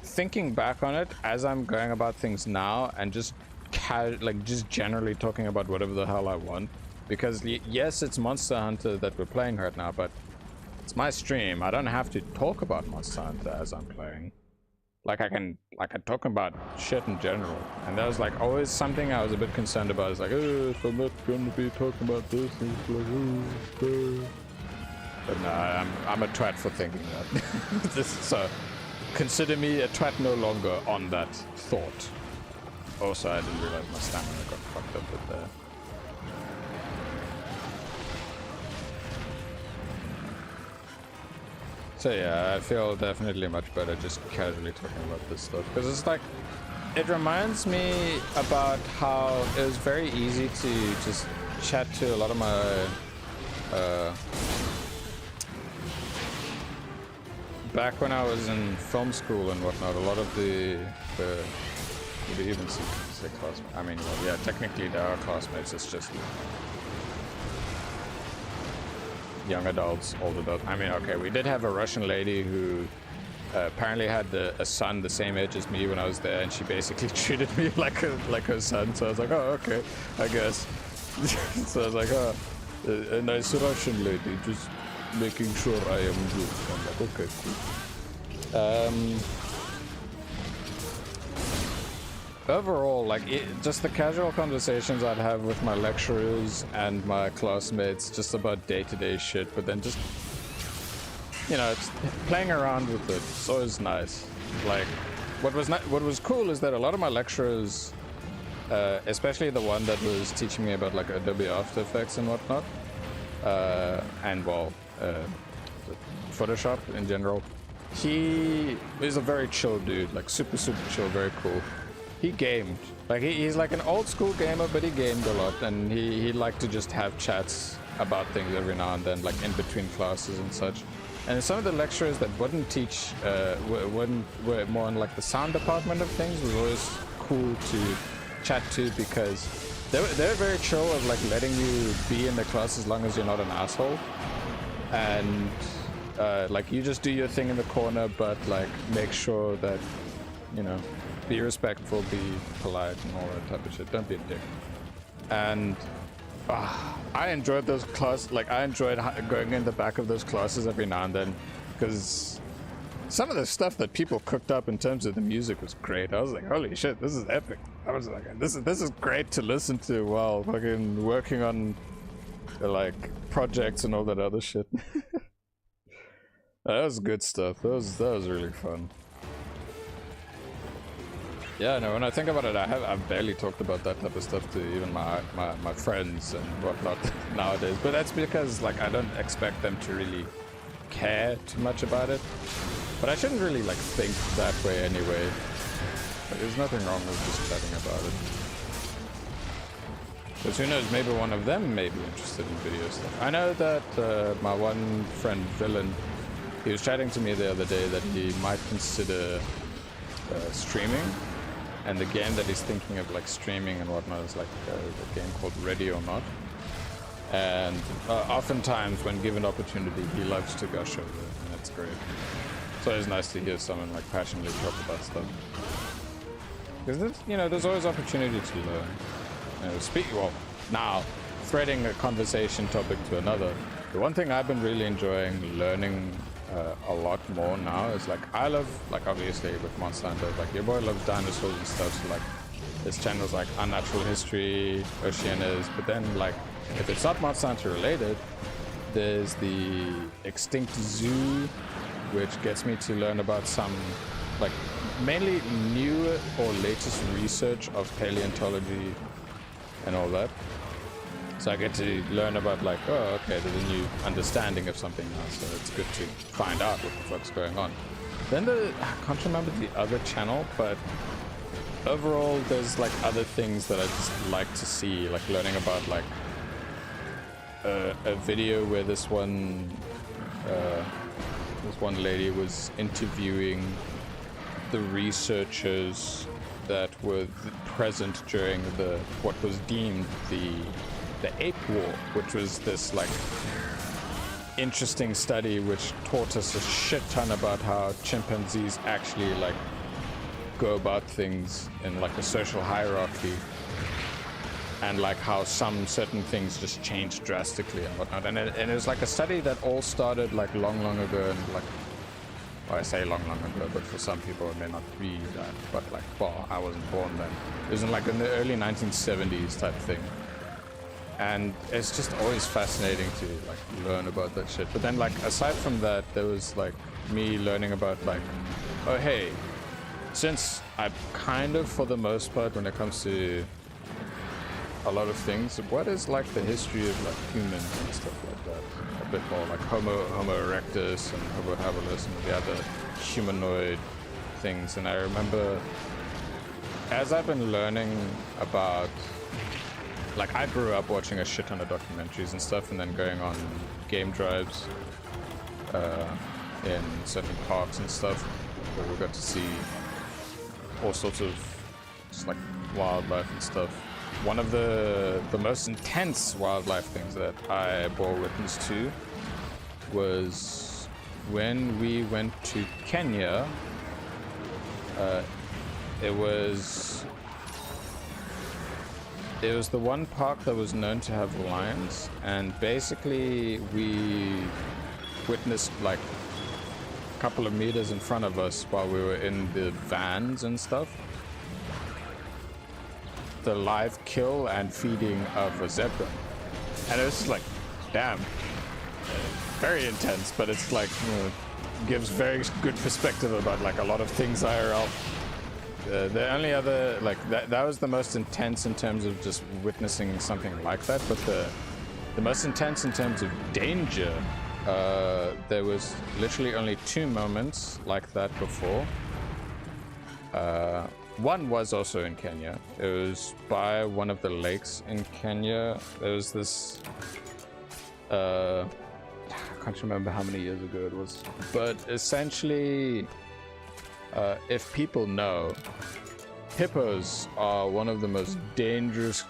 thinking back on it as I'm going about things now and just just generally talking about whatever the hell I want, because yes, it's Monster Hunter that we're playing right now, but it's my stream. I don't have to talk about Monster Hunter as I'm playing. Like I can talk about shit in general, and that was like always something I was a bit concerned about. It's like, oh, if I'm not gonna be talking about this, it's like, oh. But no, I'm a twat for thinking that. So consider me a twat no longer on that thought. Also, I didn't realize my stamina got fucked up with there. So yeah, I feel definitely much better just casually talking about this stuff, because it's like, it reminds me about how it was very easy to just chat to a lot of my back when I was in film school and whatnot. A lot of the even say classmates. I mean, well, yeah, technically they are classmates. It's just young adults, old adults. I mean, okay, we did have a Russian lady who apparently had a son the same age as me when I was there, and she basically treated me like her son. So I was like, oh, okay, I guess. So I was like, oh, a nice Russian lady, just making sure I am good. I'm like, okay, cool. Overall, like, just the casual conversations I'd have with my lecturers and my classmates just about day-to-day shit, but then just, you know, it's playing around with it. It's always nice. Like, what was cool is that a lot of my lecturers, especially the one that was teaching me about like Adobe After Effects and whatnot, and well, Photoshop in general, he is a very chill dude, like super chill, very cool. He gamed. Like, he's like an old school gamer, but he gamed a lot, and he liked to just have chats about things every now and then, like in between classes and such. And some of the lecturers that wouldn't teach, were more in like the sound department of things, was always cool to chat to, because they're very chill of like letting you be in the class as long as you're not an asshole. And like, you just do your thing in the corner, but like make sure that, you know, be respectful, be polite, and all that type of shit. Don't be a dick. And I enjoyed those classes. Like, I enjoyed going in the back of those classes every now and then, because some of the stuff that people cooked up in terms of the music was great. I was like, holy shit, this is epic. I was like, this is great to listen to while fucking working on like projects and all that other shit. That was good stuff. That was really fun. Yeah, no, when I think about it, I've barely talked about that type of stuff to even my friends and whatnot nowadays. But that's because, like, I don't expect them to really care too much about it. But I shouldn't really, like, think that way anyway. But there's nothing wrong with just chatting about it. Because who knows, maybe one of them may be interested in video stuff. I know that my one friend, Villain, he was chatting to me the other day that he might consider streaming. And the game that he's thinking of like streaming and whatnot is like a game called Ready or Not. And oftentimes when given opportunity, he loves to gush over it, and that's great. So it's nice to hear someone like passionately talk about stuff. Because there's always opportunity to learn. Now, threading a conversation topic to another, the one thing I've been really enjoying learning a lot more now is like, I love, like obviously with Monster Hunter, like your boy loves dinosaurs and stuff, so like his channel's like Unnatural History, Oceanias, but then like if it's not Monster Hunter related, there's the Extinct Zoo, which gets me to learn about some like mainly newer or latest research of paleontology and all that. So I get to learn about like, oh, okay, there's a new understanding of something now, so it's good to find out what the fuck's going on. Then I can't remember the other channel, but overall there's like other things that I just like to see, like learning about like a video where this one lady was interviewing the researchers that were present during what was deemed the Ape War, which was this like interesting study which taught us a shit ton about how chimpanzees actually like go about things in like a social hierarchy, and like how some certain things just changed drastically and whatnot. And it was like a study that all started like long ago, and like, well, I say long ago, but for some people it may not be that, but like, well, I wasn't born then. It was in like in the early 1970s type thing. And it's just always fascinating to like learn about that shit. But then like aside from that, there was like me learning about like, oh hey, since I kind of for the most part when it comes to a lot of things, what is like the history of like humans and stuff like that? A bit more like Homo erectus and Homo habilis and the other humanoid things. And I remember as I've been learning about, like I grew up watching a shit ton of documentaries and stuff, and then going on game drives in certain parks and stuff, where we got to see all sorts of just like wildlife and stuff. One of the most intense wildlife things that I bore witness to was when we went to Kenya. It was the one park that was known to have lions, and basically we witnessed like a couple of meters in front of us while we were in the vans and stuff, the live kill and feeding of a zebra. And it was just like, damn, very intense, but it's like, gives very good perspective about like a lot of things IRL. The only other, like, that was the most intense in terms of just witnessing something like that, but the most intense in terms of danger, there was literally only 2 moments like that before. One was also in Kenya. It was by one of the lakes in Kenya. There was this, I can't remember how many years ago it was, but essentially, if people know, hippos are one of the most dangerous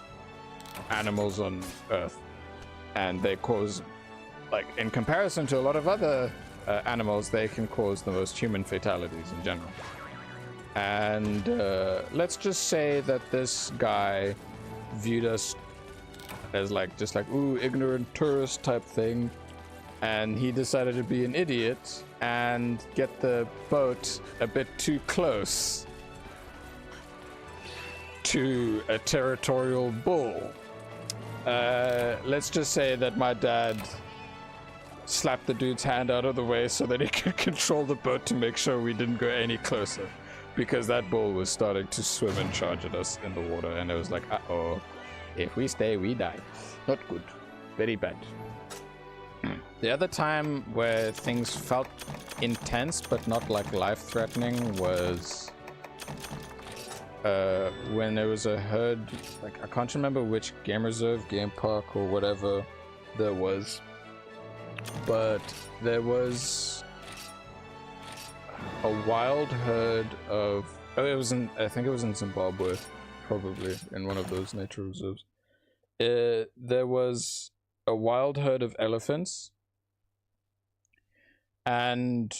animals on Earth, and they cause, like, in comparison to a lot of other animals, they can cause the most human fatalities in general. And let's just say that this guy viewed us as like, just like, ooh, ignorant tourist type thing, and he decided to be an idiot and get the boat a bit too close to a territorial bull. Let's just say that my dad slapped the dude's hand out of the way so that he could control the boat to make sure we didn't go any closer, because that bull was starting to swim and charge at us in the water, and it was like, uh-oh, if we stay, we die. Not good. Very bad. The other time where things felt intense but not like life-threatening was when there was a herd, like I can't remember which game reserve, game park, or whatever there was, but there was a wild herd of, I think it was in Zimbabwe, probably in one of those nature reserves. There was a wild herd of elephants, and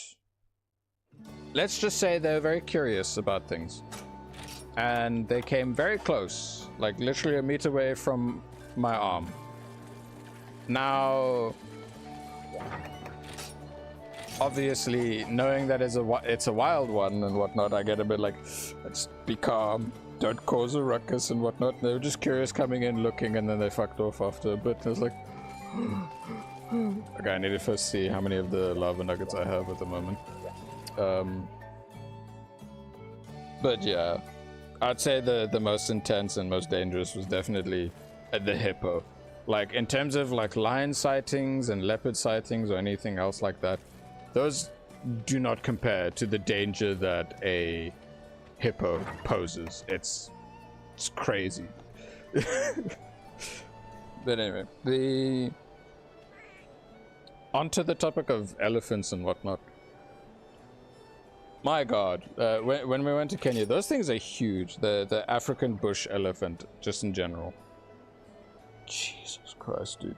let's just say they're very curious about things, and they came very close, like literally a meter away from my arm. Now, obviously, knowing that it's a wild one and whatnot, I get a bit like, let's be calm, don't cause a ruckus and whatnot. They were just curious, coming in, looking, and then they fucked off after a bit. I was like, okay, I need to first see how many of the lava nuggets I have at the moment. But yeah, I'd say the most intense and most dangerous was definitely the hippo. Like, in terms of like lion sightings and leopard sightings or anything else like that, those do not compare to the danger that a hippo poses. It's crazy. But anyway, onto the topic of elephants and whatnot. My god, when we went to Kenya, those things are huge. The African bush elephant, just in general. Jesus Christ, dude.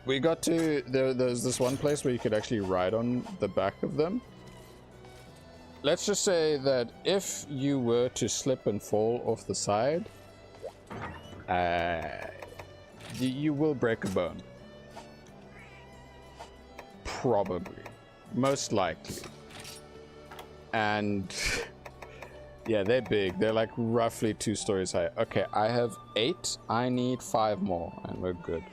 We got to, there's this one place where you could actually ride on the back of them. Let's just say that if you were to slip and fall off the side, you will break a bone. Probably. Most likely. And yeah, they're big. They're like roughly 2 stories high. Okay, I have 8. I need 5 more and we're good.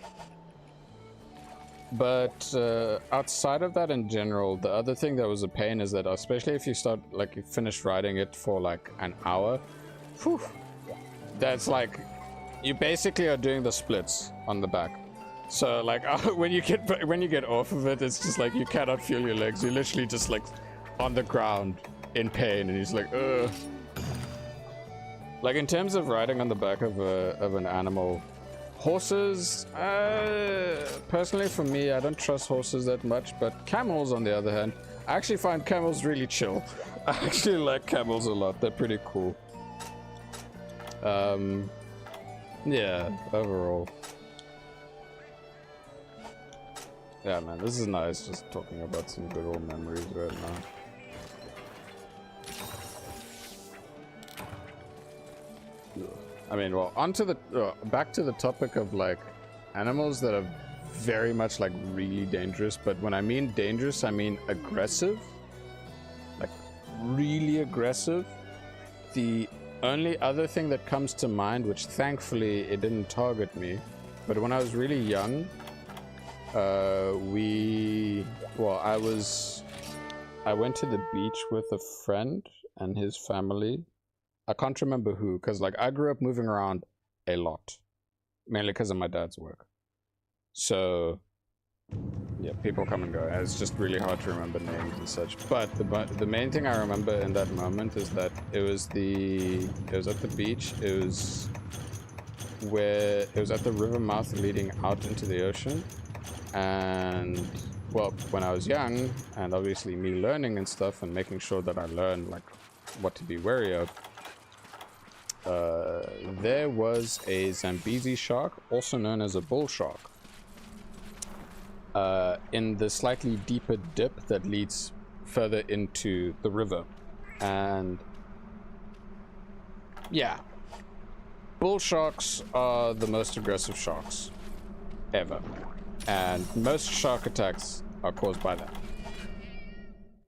But outside of that in general, the other thing that was a pain is that, especially if you start, like, you finish riding it for like an hour, whew, that's like, you basically are doing the splits on the back. So like when you get off of it, it's just like you cannot feel your legs. You're literally just like on the ground in pain, and he's like, ugh. Like, in terms of riding on the back of an animal, horses, personally for me, I don't trust horses that much, but camels on the other hand, I actually find camels really chill. I actually like camels a lot. They're pretty cool. Yeah, overall. Yeah, man, this is nice, just talking about some good old memories right now. I mean, well, onto the back to the topic of like animals that are very much like really dangerous. But when I mean dangerous, I mean aggressive, like really aggressive. The only other thing that comes to mind, which thankfully it didn't target me, but when I was really young, I went to the beach with a friend and his family. I can't remember who, because like I grew up moving around a lot, mainly because of my dad's work. So yeah, people come and go. It's just really hard to remember names and such. But the main thing I remember in that moment is that it was at the beach. It was at the river mouth leading out into the ocean. And well, when I was young, and obviously me learning and stuff and making sure that I learned like what to be wary of, there was a Zambezi shark, also known as a bull shark, in the slightly deeper dip that leads further into the river. And yeah, bull sharks are the most aggressive sharks ever, and most shark attacks are caused by that.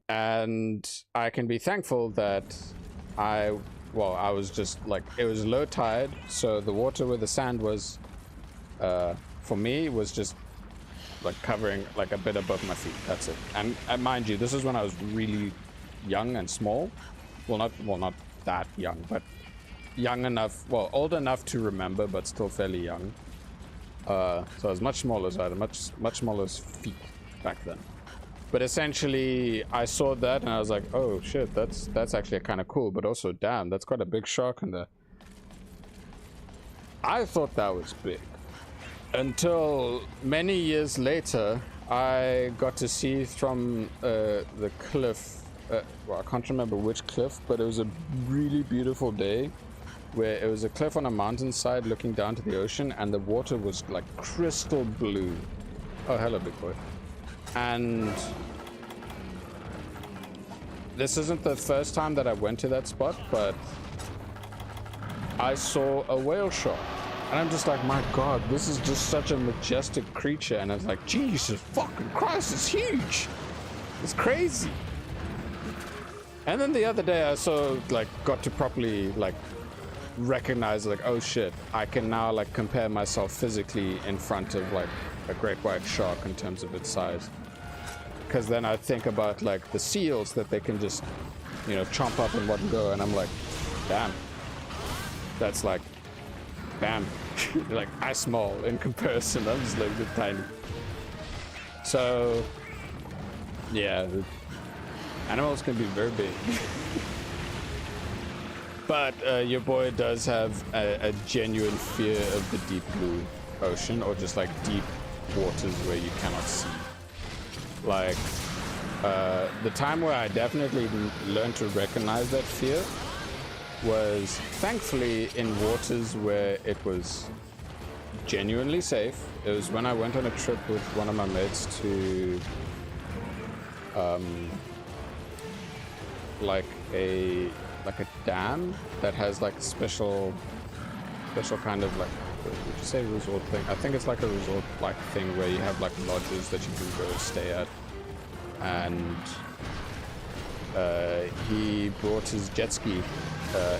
And I can be thankful that I was just like, it was low tide, so the water where the sand was, for me, was just like covering like a bit above my feet. That's it. And mind you, this is when I was really young and small. Well, not that young, but young enough, well, old enough to remember, but still fairly young. So I was much smaller, so I had much smaller feet back then. But essentially, I saw that and I was like, oh shit, that's actually kind of cool, but also, damn, that's quite a big shark in there. I thought that was big. Until many years later, I got to see from the cliff, well, I can't remember which cliff, but it was a really beautiful day where it was a cliff on a mountainside looking down to the ocean, and the water was like crystal blue. Oh, hello, big boy. And this isn't the first time that I went to that spot, but I saw a whale shark. And I'm just like, my God, this is just such a majestic creature. And I was like, Jesus fucking Christ, it's huge. It's crazy. And then the other day I got to properly recognize oh shit, I can now compare myself physically in front of a great white shark in terms of its size. Because then I think about the seals that they can just, chomp up in one go, and I'm like, damn, that's bam, I small in comparison. I'm just the tiny. So yeah, animals can be very big. But your boy does have a genuine fear of the deep blue ocean, or just deep waters where you cannot see. The time where I definitely learned to recognize that fear was thankfully in waters where it was genuinely safe. It was when I went on a trip with one of my mates to a dam that has special kind of would you say resort thing? I think it's a resort thing where you have lodges that you can go stay at. And he brought his jet ski,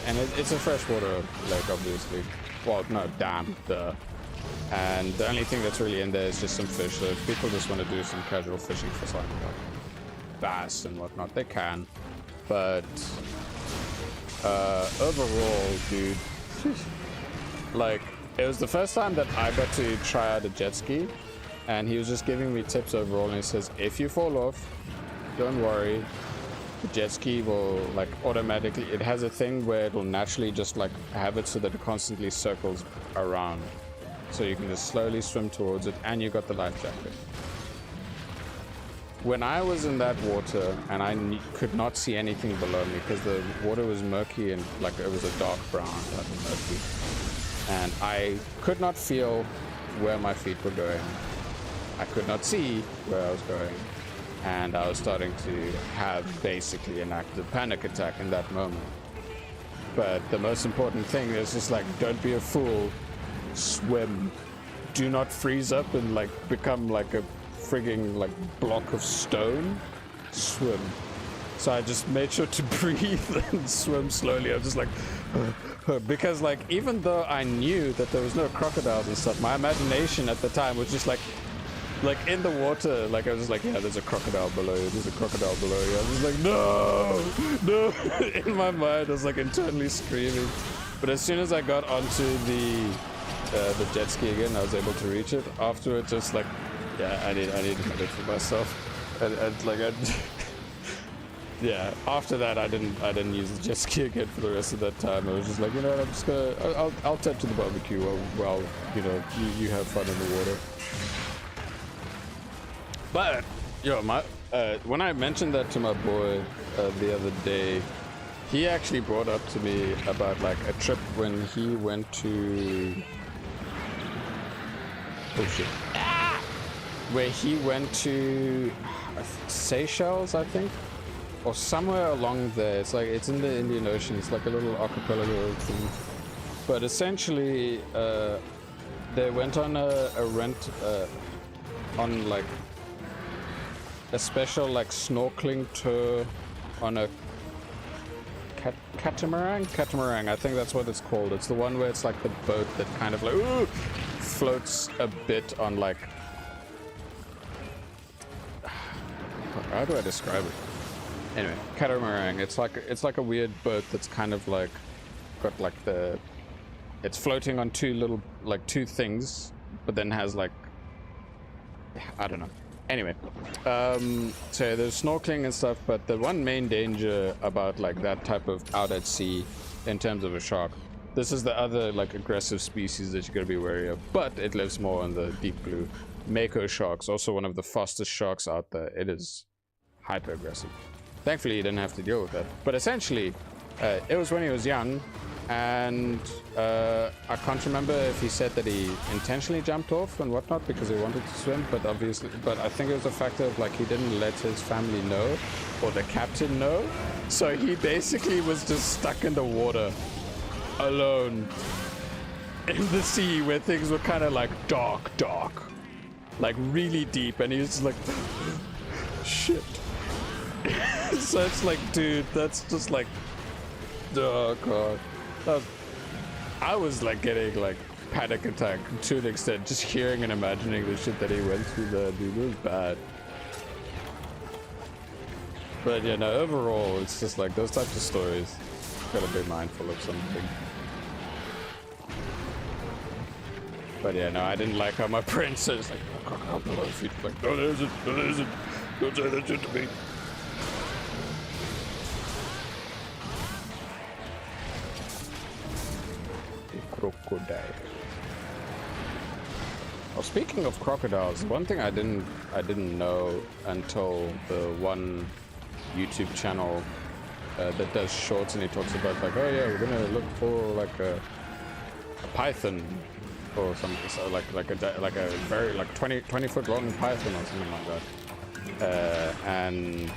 and it's a freshwater lake, obviously. Well, no, dam, duh. And the only thing that's really in there is just some fish. So if people just want to do some casual fishing for something bass and whatnot, they can. But overall, dude, it was the first time that I got to try out a jet ski, and he was just giving me tips overall, and he says, if you fall off, don't worry, the jet ski will automatically, it has a thing where it will naturally just have it so that it constantly circles around, so you can just slowly swim towards it, and you got the life jacket. When I was in that water and I could not see anything below me because the water was murky and it was a dark brown type of murky, and I could not feel where my feet were going. I could not see where I was going, and I was starting to have basically an active panic attack in that moment. But the most important thing is just don't be a fool, swim. Do not freeze up and become a frigging block of stone. Swim. So I just made sure to breathe and swim slowly. I'm just because even though I knew that there was no crocodiles and stuff, my imagination at the time was just in the water, I was just yeah, there's a crocodile below you, there's a crocodile below you. I was no. In my mind, I was internally screaming. But as soon as I got onto the jet ski again, I was able to reach it. Afterwards, just yeah, I need a minute for myself. And yeah, after that, I didn't use the jet ski again for the rest of that time. I was just I'm just gonna, I'll tap to the barbecue while you have fun in the water. But when I mentioned that to my boy the other day, he actually brought up to me about a trip when he went to where he went to Seychelles, I think, or somewhere along there. It's it's in the Indian Ocean. It's a little archipelago thing. But essentially, they went on a rent on a special snorkeling tour on a catamaran. I think that's what it's called. It's the one where it's the boat that kind of floats a bit on how do I describe it? Anyway, catamaran. It's a weird boat that's kind of got it's floating on two little two things, but then has I don't know. Anyway, so there's snorkeling and stuff, but the one main danger about like that type of out at sea in terms of a shark, this is the other like aggressive species that you gotta be wary of, but it lives more in the deep blue. Mako sharks, also one of the fastest sharks out there. It is hyper aggressive. Thankfully you didn't have to deal with that, but essentially it was when he was young, and I can't remember if he said that he intentionally jumped off and whatnot because he wanted to swim, but I think it was a factor of like he didn't let his family know, or the captain know, so he basically was just stuck in the water alone in the sea where things were kind of like dark, like really deep, and he was just like shit. So it's like, dude, that's just like, oh god. I was like getting like panic attack to an extent just hearing and imagining the shit that he went through there, dude. It was bad. But yeah, no, overall it's just like those types of stories, gotta be mindful of something. But yeah, no, I didn't like how my brain says like, oh, crocodile below feet. Like, no, there isn't, no, there isn't. Don't say that shit to me. Crocodile. Well, speaking of crocodiles, one thing I didn't know until the one YouTube channel that does shorts, and he talks about like, oh yeah, we're gonna look for like a python or something, so like a very like 20 foot long python or something like that, and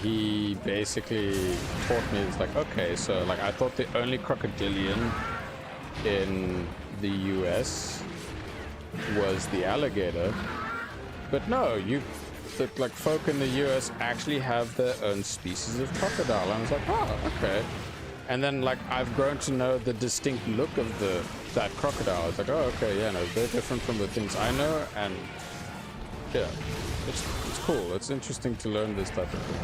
he basically taught me, it's like, okay, so like I thought the only crocodilian in the US was the alligator, but no, like folk in the US actually have their own species of crocodile. And I was like, oh, okay. And then like I've grown to know the distinct look of that crocodile. I was like, oh, okay, yeah, no, they're different from the things I know, and yeah, it's cool. It's interesting to learn this type of thing.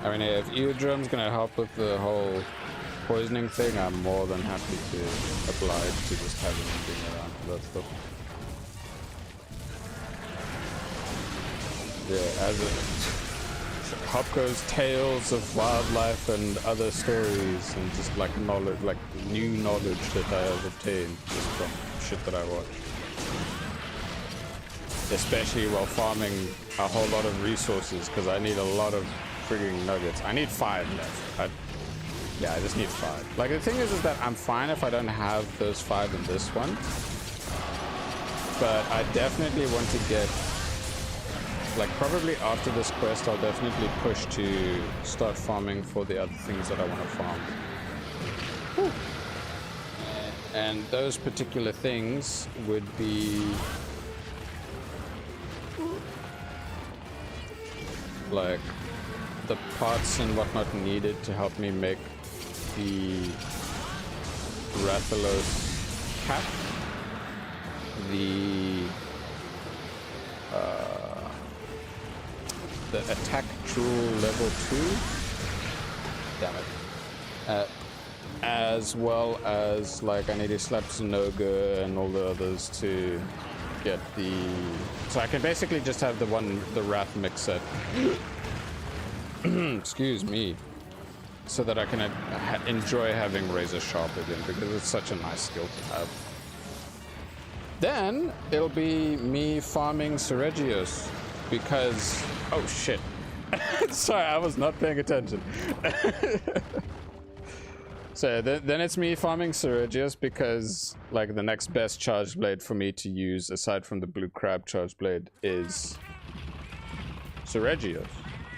I mean, if eardrum's gonna help with the whole poisoning thing, I'm more than happy to oblige to just having him being around for that stuff. Yeah, as Hopko's tales of wildlife and other stories, and just like knowledge, like new knowledge that I have obtained just from shit that I watch. Especially while farming a whole lot of resources, because I need a lot of frigging nuggets. I need 5 left. Yeah, I just need 5. Like the thing is that I'm fine if I don't have those 5 in this one, but I definitely want to get, like probably after this quest, I'll definitely push to start farming for the other things that I want to farm. Whew. And those particular things would be like the parts and whatnot needed to help me make the Rathalos cap, the attack jewel level 2, damn it, as well as like I need to slap Zenoga and all the others to get the, so I can basically just have the Wrath mix set. Excuse me, so that I can enjoy having Razor Sharp again, because it's such a nice skill to have. Then it'll be me farming Ceregios, because oh shit, sorry, I was not paying attention. So then it's me farming Ceregios, because like the next best charge blade for me to use aside from the blue crab charge blade is Ceregios.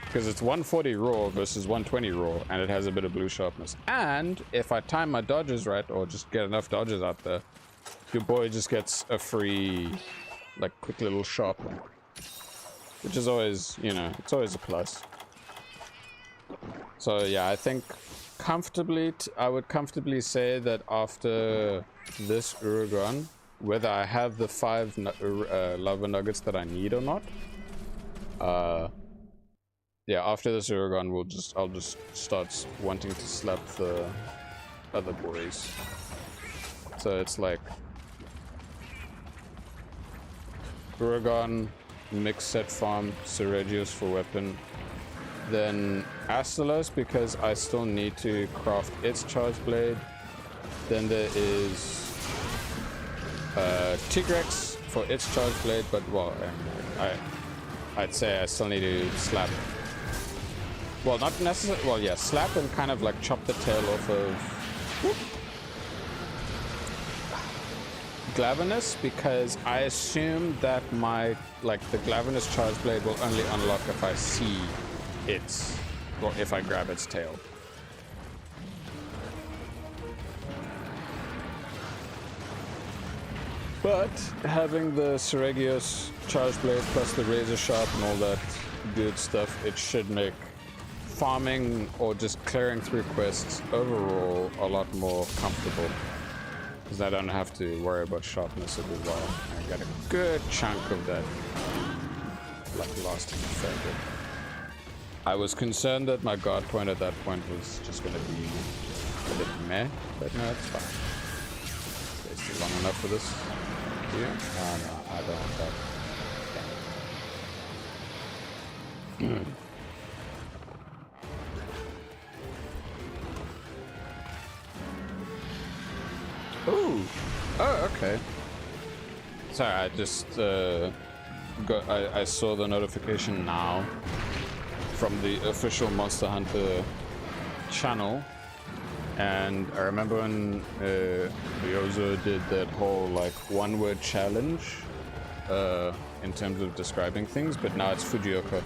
Because it's 140 raw versus 120 raw, and it has a bit of blue sharpness. And if I time my dodges right, or just get enough dodges out there, your boy just gets a free, like, quick little sharp one. Which is always, you know, it's always a plus. So yeah, I think comfortably, I would comfortably say that after this Urugon, whether I have the 5 lava nuggets that I need or not, yeah, after this Urugon, I'll just start wanting to slap the other boys. So it's like Uragon, mix set farm, Seregios for weapon, then Astalos because I still need to craft its charge blade. Then there is Tigrex for its charge blade, but well, I'd say I still need to slap. Well, not necessarily. Well, yeah, slap and kind of like chop the tail off of Glavenus, because I assume that my the Glavenus charge blade will only unlock if I see its, or if I grab its tail. But having the Seregios charge blade plus the razor sharp and all that good stuff, it should make farming or just clearing through quests overall a lot more comfortable. Because I don't have to worry about sharpness as well. I got a good chunk of that lasting effect. I was concerned that my guard point at that point was just going to be a bit meh, but no, it's fine. Is it long enough for this? Yeah? Oh no, I don't want that. Ooh! Oh, okay. Sorry, I just I saw the notification now from the official Monster Hunter channel, and I remember when Ryozo did that whole one-word challenge in terms of describing things, but now it's Fujioka.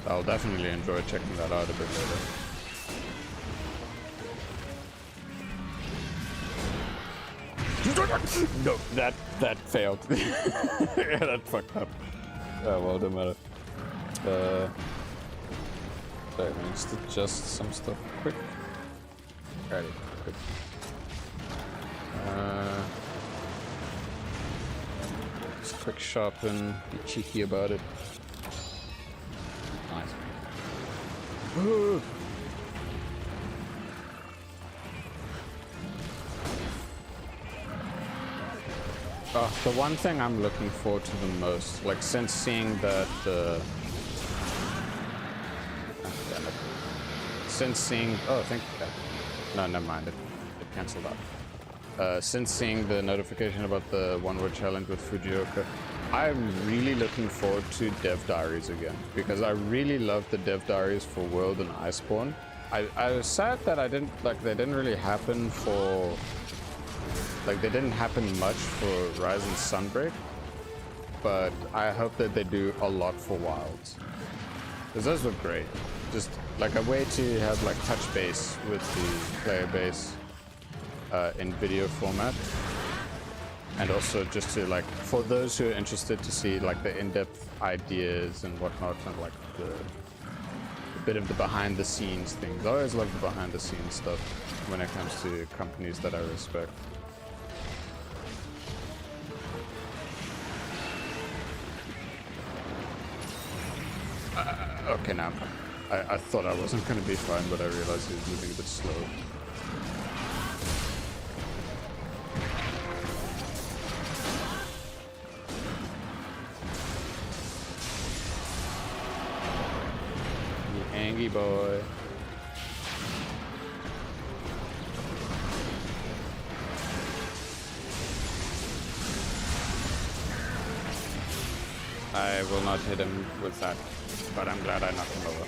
I'll definitely enjoy checking that out a bit later. No, that failed. Yeah, that fucked up. Oh well, don't matter. Sorry, let me just adjust some stuff quick. Alrighty, good. Just quick sharpen, be cheeky about it. Nice. Ooh. The one thing I'm looking forward to the most, since seeing that, oh, thank you. No, never mind, it cancelled out. Since seeing the notification about the one-word challenge with Fujioka, I'm really looking forward to Dev Diaries again, because I really loved the Dev Diaries for World and Iceborne. I was sad that they didn't really happen for... they didn't happen much for Rise and Sunbreak, but I hope that they do a lot for Wilds. Because those were great. Just a way to have touch base with the player base in video format. And also just to for those who are interested to see the in-depth ideas and whatnot, and the bit of the behind the scenes things. I always love the behind the scenes stuff when it comes to companies that I respect. Okay, now I thought I wasn't going to be fine, but I realized he was moving a bit slow. You angry boy. I will not hit him with that, but I'm glad I knocked him over.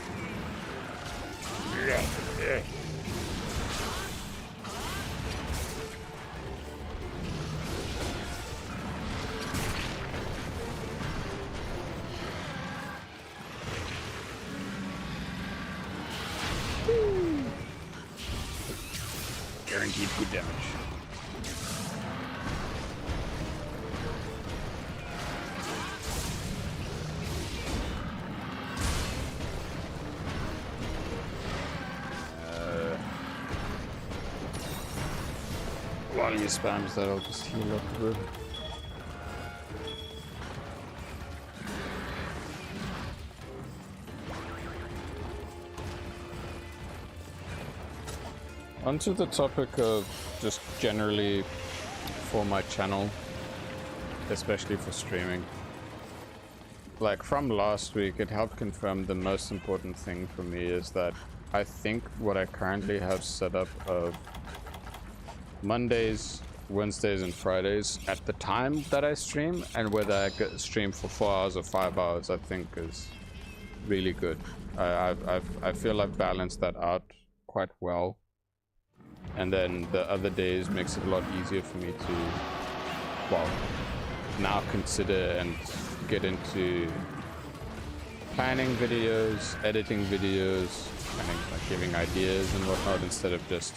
Guaranteed good damage. While he spams that, I'll just heal up a bit. Onto the topic of just generally for my channel, especially for streaming. Like from last week, it helped confirm the most important thing for me is that I think what I currently have set up of Mondays, Wednesdays, and Fridays at the time that I stream, and whether I stream for 4 hours or 5 hours, I think is really good. I feel I've balanced that out quite well. And then the other days makes it a lot easier for me to, well, now consider and get into planning videos, editing videos, and like giving ideas and whatnot, instead of just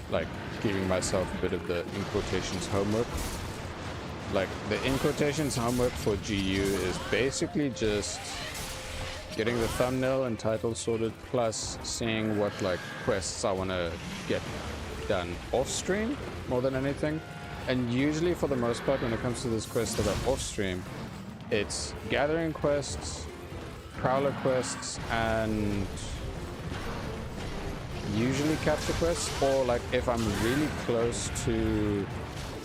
like giving myself a bit of the in quotations homework. Like the in quotations homework for GU is basically just getting the thumbnail and title sorted, plus seeing what like quests I want to get done off stream more than anything. And usually for the most part when it comes to this quest that are off stream, it's gathering quests, prowler quests, and usually capture quests, or like if I'm really close to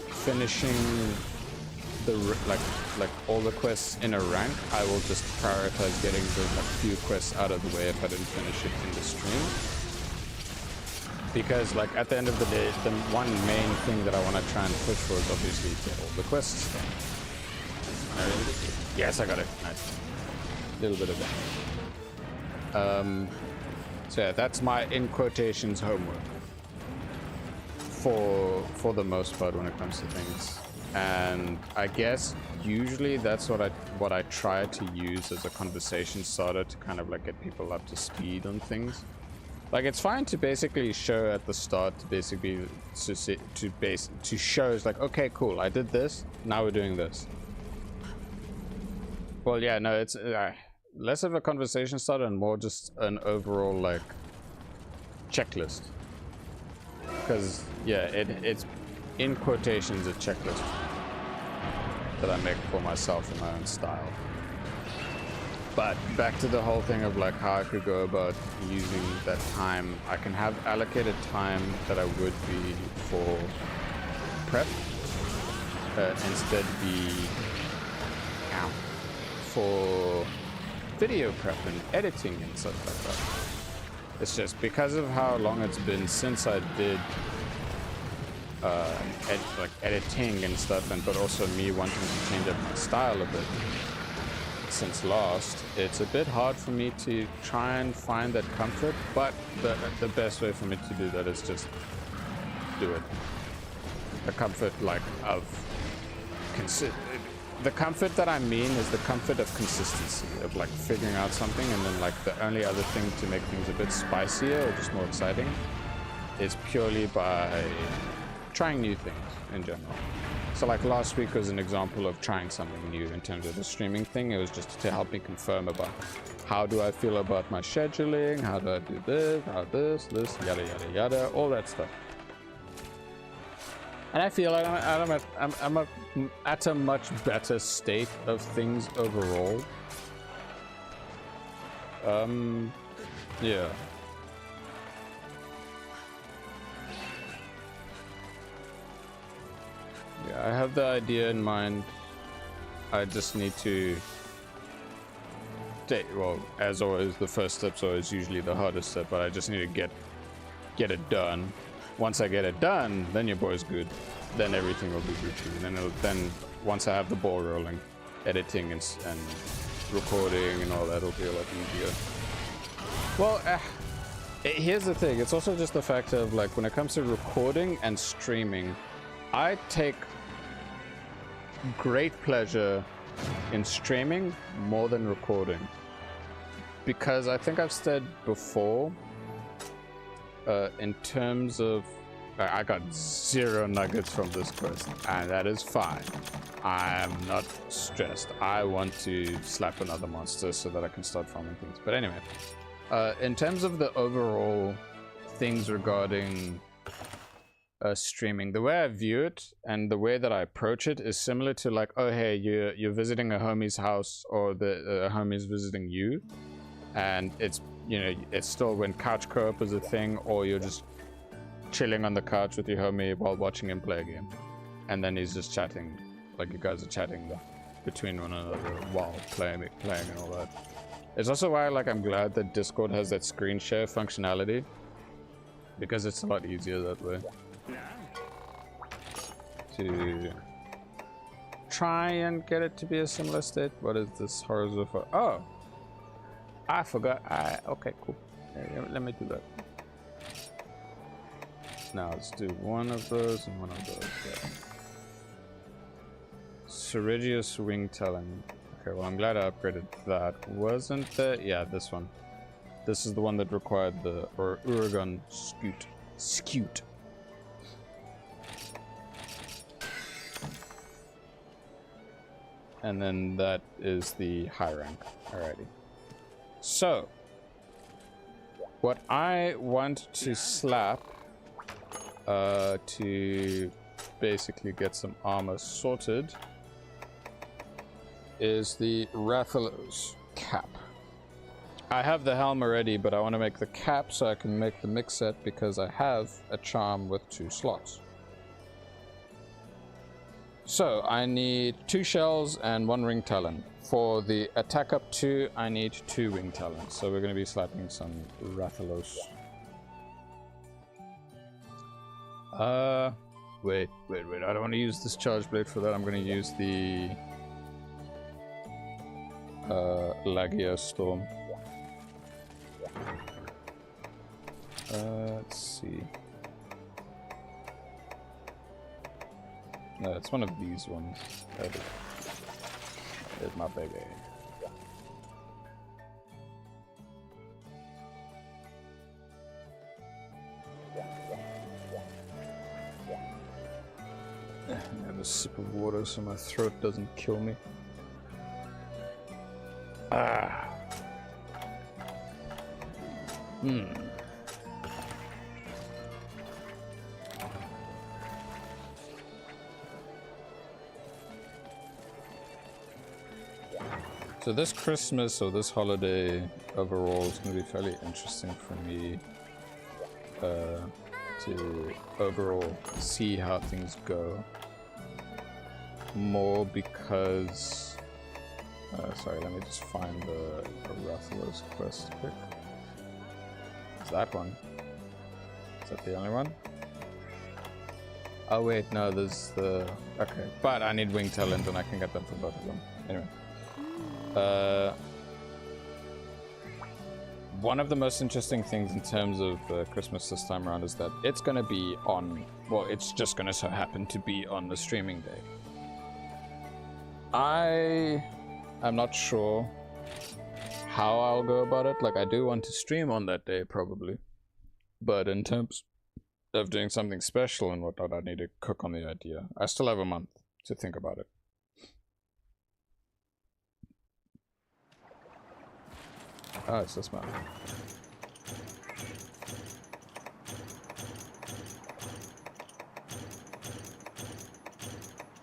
finishing the like all the quests in a rank, I will just prioritize getting the few quests out of the way if I didn't finish it in the stream. Because like at the end of the day, the one main thing that I want to try and push for is obviously get all the quests done. Yes, I got it. Nice. A little bit of that. So yeah, that's my in quotations homework for the most part when it comes to things. And I guess usually that's what I try to use as a conversation starter to kind of like get people up to speed on things. Like it's fine to basically show at the start to basically to show it's like, okay, cool, I did this, now we're doing this. Well, yeah, no, it's less of a conversation starter and more just an overall like checklist. Because yeah, it's in quotations a checklist that I make for myself in my own style. But back to the whole thing of like how I could go about using that time. I can have allocated time that I would be for prep, instead be for video prep and editing and stuff like that. It's just because of how long it's been since I did like editing and stuff, and but also me wanting to change up my style a bit since last, it's a bit hard for me to try and find that comfort, but the best way for me to do that is just do it. The comfort like of the comfort that I mean is the comfort of consistency, of like figuring out something, and then like the only other thing to make things a bit spicier or just more exciting is purely by trying new things in general. So like last week was an example of trying something new in terms of the streaming thing. It was just to help me confirm about how do I feel about my scheduling, how do I do this, how this, yada yada yada, all that stuff. And I feel like I'm at a much better state of things overall. Yeah. Yeah, I have the idea in mind. I just need to take, well, as always, the first step's always usually the hardest step, but I just need to get it done. Once I get it done, then your boy's good. Then everything will be routine. And then once I have the ball rolling, editing and recording and all that will be a lot easier. Well, here's the thing. It's also just the fact of like when it comes to recording and streaming, I take great pleasure in streaming more than recording, because I think I've said before, in terms of I got 0 nuggets from this quest, and that is fine. I'm not stressed. I want to slap another monster so that I can start farming things. But anyway, in terms of the overall things regarding streaming, the way I view it and the way that I approach it is similar to like, oh hey, you're visiting a homie's house, or the homie's visiting you, and it's, you know, it's still when couch co-op is a thing, or you're just chilling on the couch with your homie while watching him play a game. And then he's just chatting, like you guys are chatting between one another while playing and all that. It's also why like I'm glad that Discord has that screen share functionality, because it's a lot easier that way to try and get it to be a similar state. What is this horizontal? Oh, I forgot. Okay, cool. Let me do that. Now let's do one of those and one of those. Yeah. Ceridius wing talon. Okay, well I'm glad I upgraded that. Wasn't there? Yeah, this one. This is the one that required the Uragon Scute. And then that is the high rank. Alrighty. So, what I want to slap to basically get some armor sorted is the Rathalos cap. I have the helm already, but I want to make the cap so I can make the mix set because I have a charm with 2 slots. So I need 2 shells and 1 ring talon. For the attack up 2, I need 2 wing talons. So we're going to be slapping some Rathalos. Wait. I don't want to use this charge blade for that. I'm going to use the Lagia Storm. Let's see. No, it's one of these ones. That is my baby. Have a sip of water so my throat doesn't kill me. So this Christmas or this holiday overall is going to be fairly interesting for me to overall see how things go. More because sorry, let me just find the Rathalos quest quick. Is that one? Is that the only one? Oh wait, no, there's the... Okay, but I need wing talent and I can get them for both of them. Anyway. One of the most interesting things in terms of Christmas this time around is that it's going to be on... Well, it's just going to so happen to be on the streaming day. I am not sure how I'll go about it. Like, I do want to stream on that day, probably. But in terms of doing something special and whatnot, I need to cook on the idea. I still have a month to think about it. Ah, it's this map.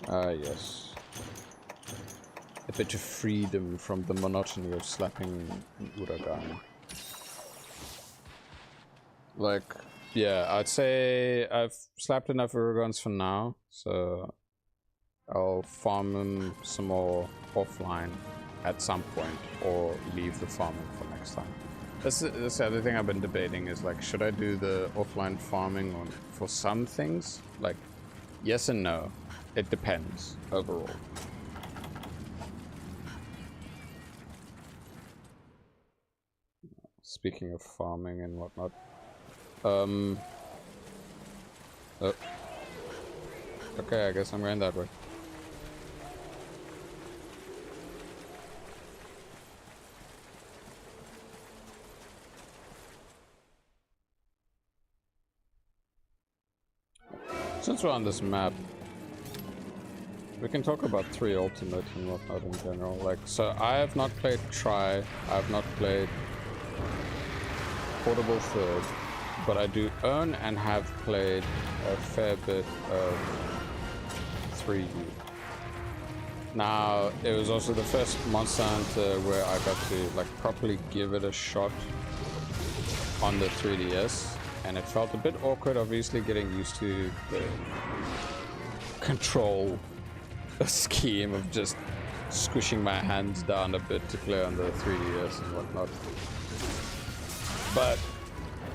Ah, yes. A bit of freedom from the monotony of slapping Uragan. Like, yeah, I'd say I've slapped enough Uragans for now, so I'll farm them some more offline at some point, or leave the farming for next time. That's the other thing I've been debating is like, should I do the offline farming on for some things? Like, yes and no. It depends overall. Speaking of farming and whatnot, oh. Okay, I guess I'm going that way. Since we're on this map, we can talk about 3 Ultimate and whatnot in general. Like, so I have not played Try, I have not played Portable Third, but I do own and have played a fair bit of 3U. Now, it was also the first Monster Hunter where I got to like properly give it a shot on the 3DS, and it felt a bit awkward, obviously, getting used to the control scheme of just squishing my hands down a bit to play on the 3DS and whatnot. But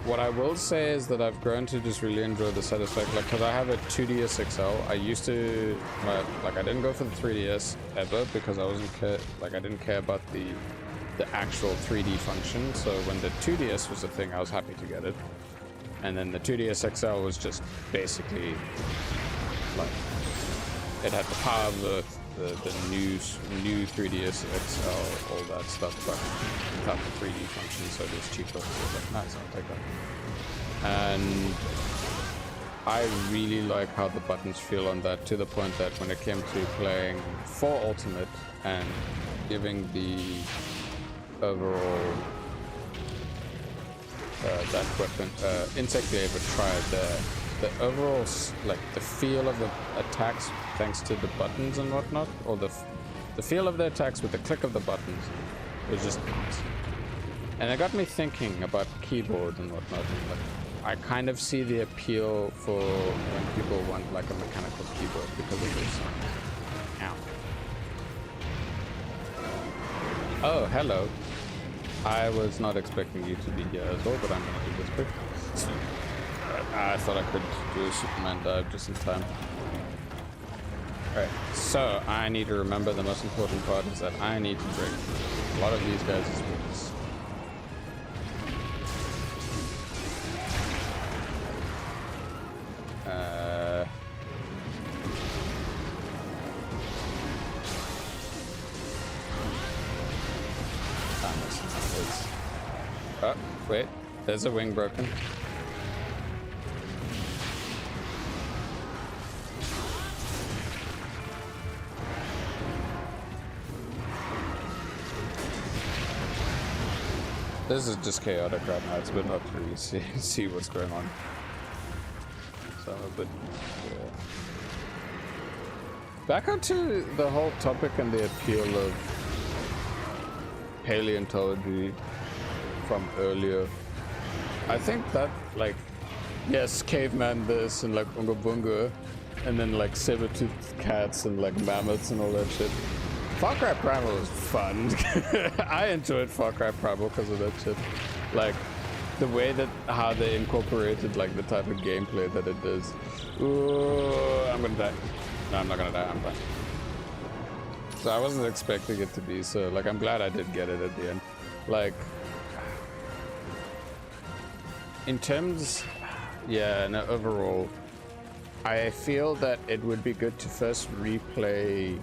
what I will say is that I've grown to just really enjoy the satisfaction, like, because I have a 2DS XL. I used to, like, I didn't go for the 3DS ever because I didn't care about the actual 3D function. So when the 2DS was a thing, I was happy to get it. And then the 2DS XL was just basically like, it had the power of the new 3DS XL, all that stuff, but without the 3D function, so it was cheaper. So I was like, nice, I'll take that. And I really like how the buttons feel on that, to the point that when it came to playing for Ultimate and giving the overall that weapon insect glaive a try, the overall like the feel of the attacks thanks to the buttons and whatnot, or the feel of the attacks with the click of the buttons was just nice. And it got me thinking about keyboards and whatnot, and like, I kind of see the appeal for when people want like a mechanical keyboard because of this. Ow. Oh, hello. I was not expecting you to be here as well, but I'm gonna do this quick. I thought I could do a Superman dive just in time. Alright, so I need to remember the most important part is that I need to break a lot of these guys' wings. Oh, wait, there's a wing broken. This is just chaotic right now. It's a bit hard to really see what's going on. So I'm a bit... Yeah. Back onto the whole topic and the appeal of paleontology from earlier. I think that, like, yes, caveman this and like Unga Bunga, and then like saber-toothed cats and like mammoths and all that shit. Far Cry Primal was fun. I enjoyed Far Cry Primal because of that shit. Like, the way that how they incorporated like the type of gameplay that it does. Ooh, I'm gonna die. No, I'm not gonna die, I'm fine. So I wasn't expecting it to be so, like, I'm glad I did get it at the end. Like, in terms, yeah, no, overall, I feel that it would be good to first replay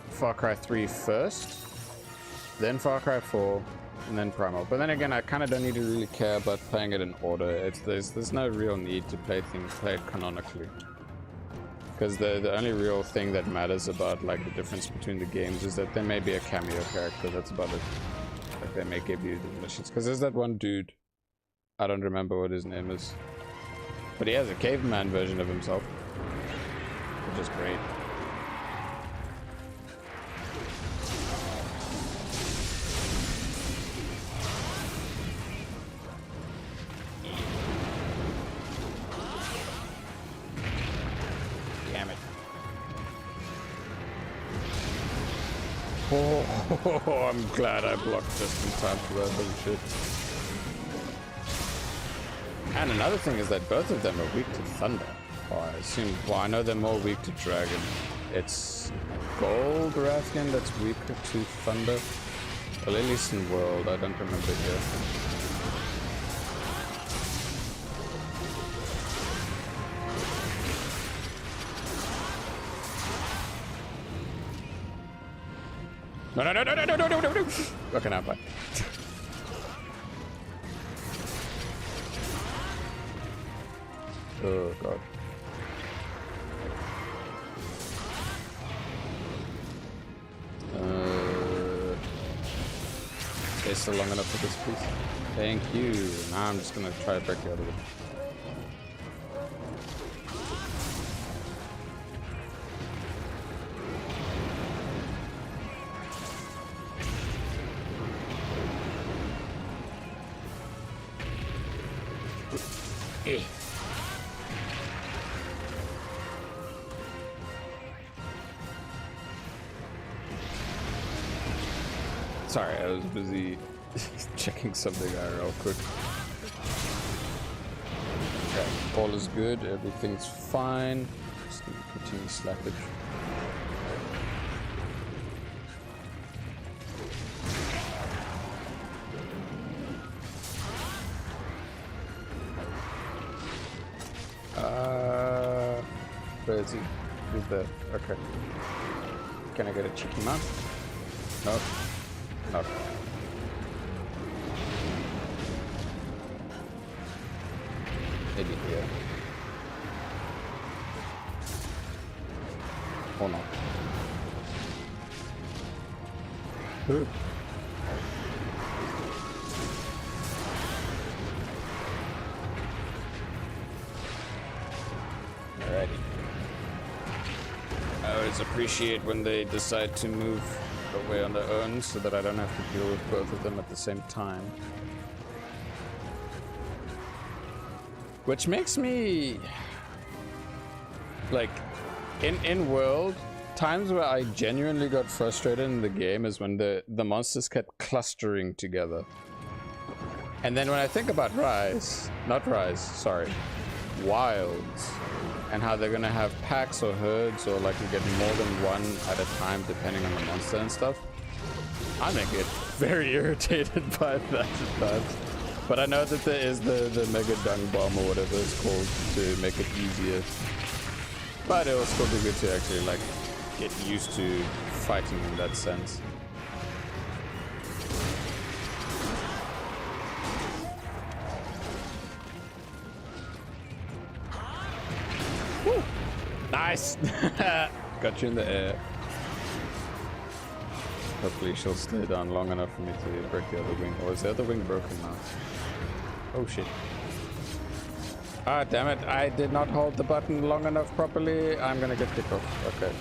Far Cry 3 first, then Far Cry 4, and then Primal. But then again, I kind of don't need to really care about playing it in order. There's no real need to play it canonically, because the only real thing that matters about like the difference between the games is that there may be a cameo character. That's about it. Like, they may give you the missions, because there's that one dude, I don't remember what his name is, but he has a caveman version of himself, which is great. Oh, I'm glad I blocked just in time for that little shit. And another thing is that both of them are weak to thunder. Or I assume, well, I know they're more weak to dragon. It's Gold Rathian that's weaker to thunder. Well, at least in World, I don't remember here. No. Okay, now bye. Oh god. Stay still long enough for this, please. Thank you. Now I'm just gonna try to break the other one. Sorry, I was busy checking something out real quick. Okay, all is good, everything's fine. Just need to continue slappage. Where is he? He's there. Okay. Can I get a cheeky mount? No. No. Maybe here. Or not. Ooh. Alrighty. I always appreciate when they decide to move away on their own so that I don't have to deal with both of them at the same time. Which makes me like in world times where I genuinely got frustrated in the game is when the monsters kept clustering together. And then when I think about Wilds, and how they're gonna have packs or herds, or like you get more than one at a time depending on the monster and stuff, I may get very irritated by that at times. But I know that there is the Mega Dung Bomb or whatever it's called to make it easier. But it will still be good to actually like get used to fighting in that sense. Woo! Nice! Got you in the air. Hopefully she'll stay down long enough for me to break the other wing. Or is the other wing broken now? Oh shit. Ah, damn it. I did not hold the button long enough properly. I'm gonna get kicked off. Okay.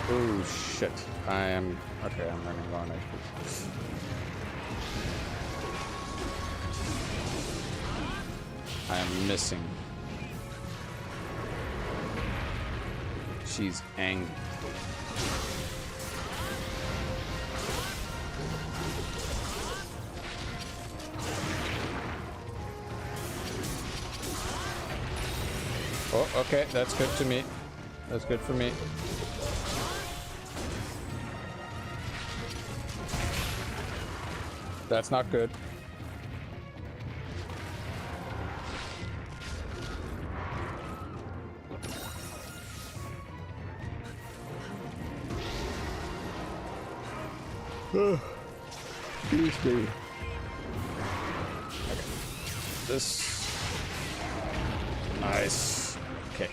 Oh shit. I'm running low on HP. I am missing. She's angry. Oh, okay, that's good to me. That's good for me. That's not good. Excuse me. Okay. This. Nice. Okay.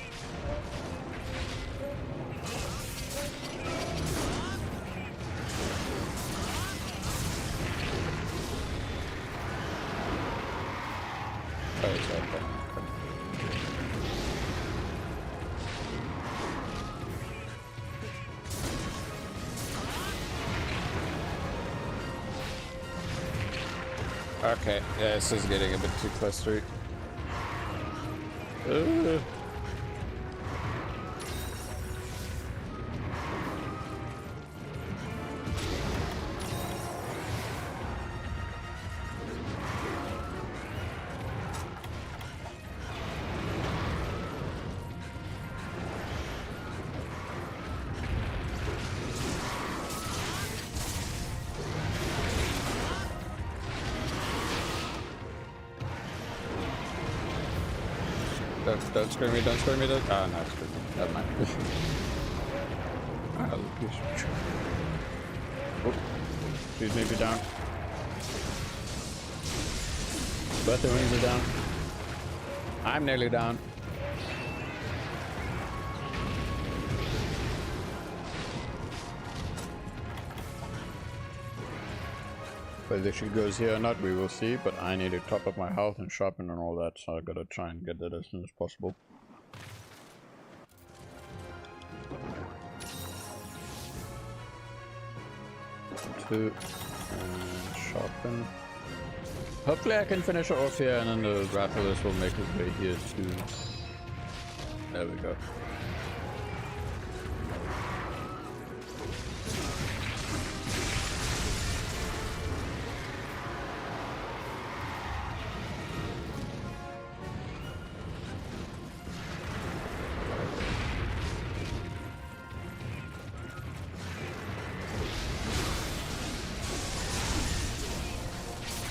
Oh, it's okay. Okay, yeah, this is getting a bit too clustery. Don't screw me, don't screw me, don't. Oh, no, screw me. Never mind. Oh, please maybe down. Both the wings are down. I'm nearly down. Whether she goes here or not, we will see, but I need to top up my health and sharpen and all that, so I gotta try and get that as soon as possible. Two, and sharpen. Hopefully I can finish it off here and then the Rathalos will make his way here too. There we go.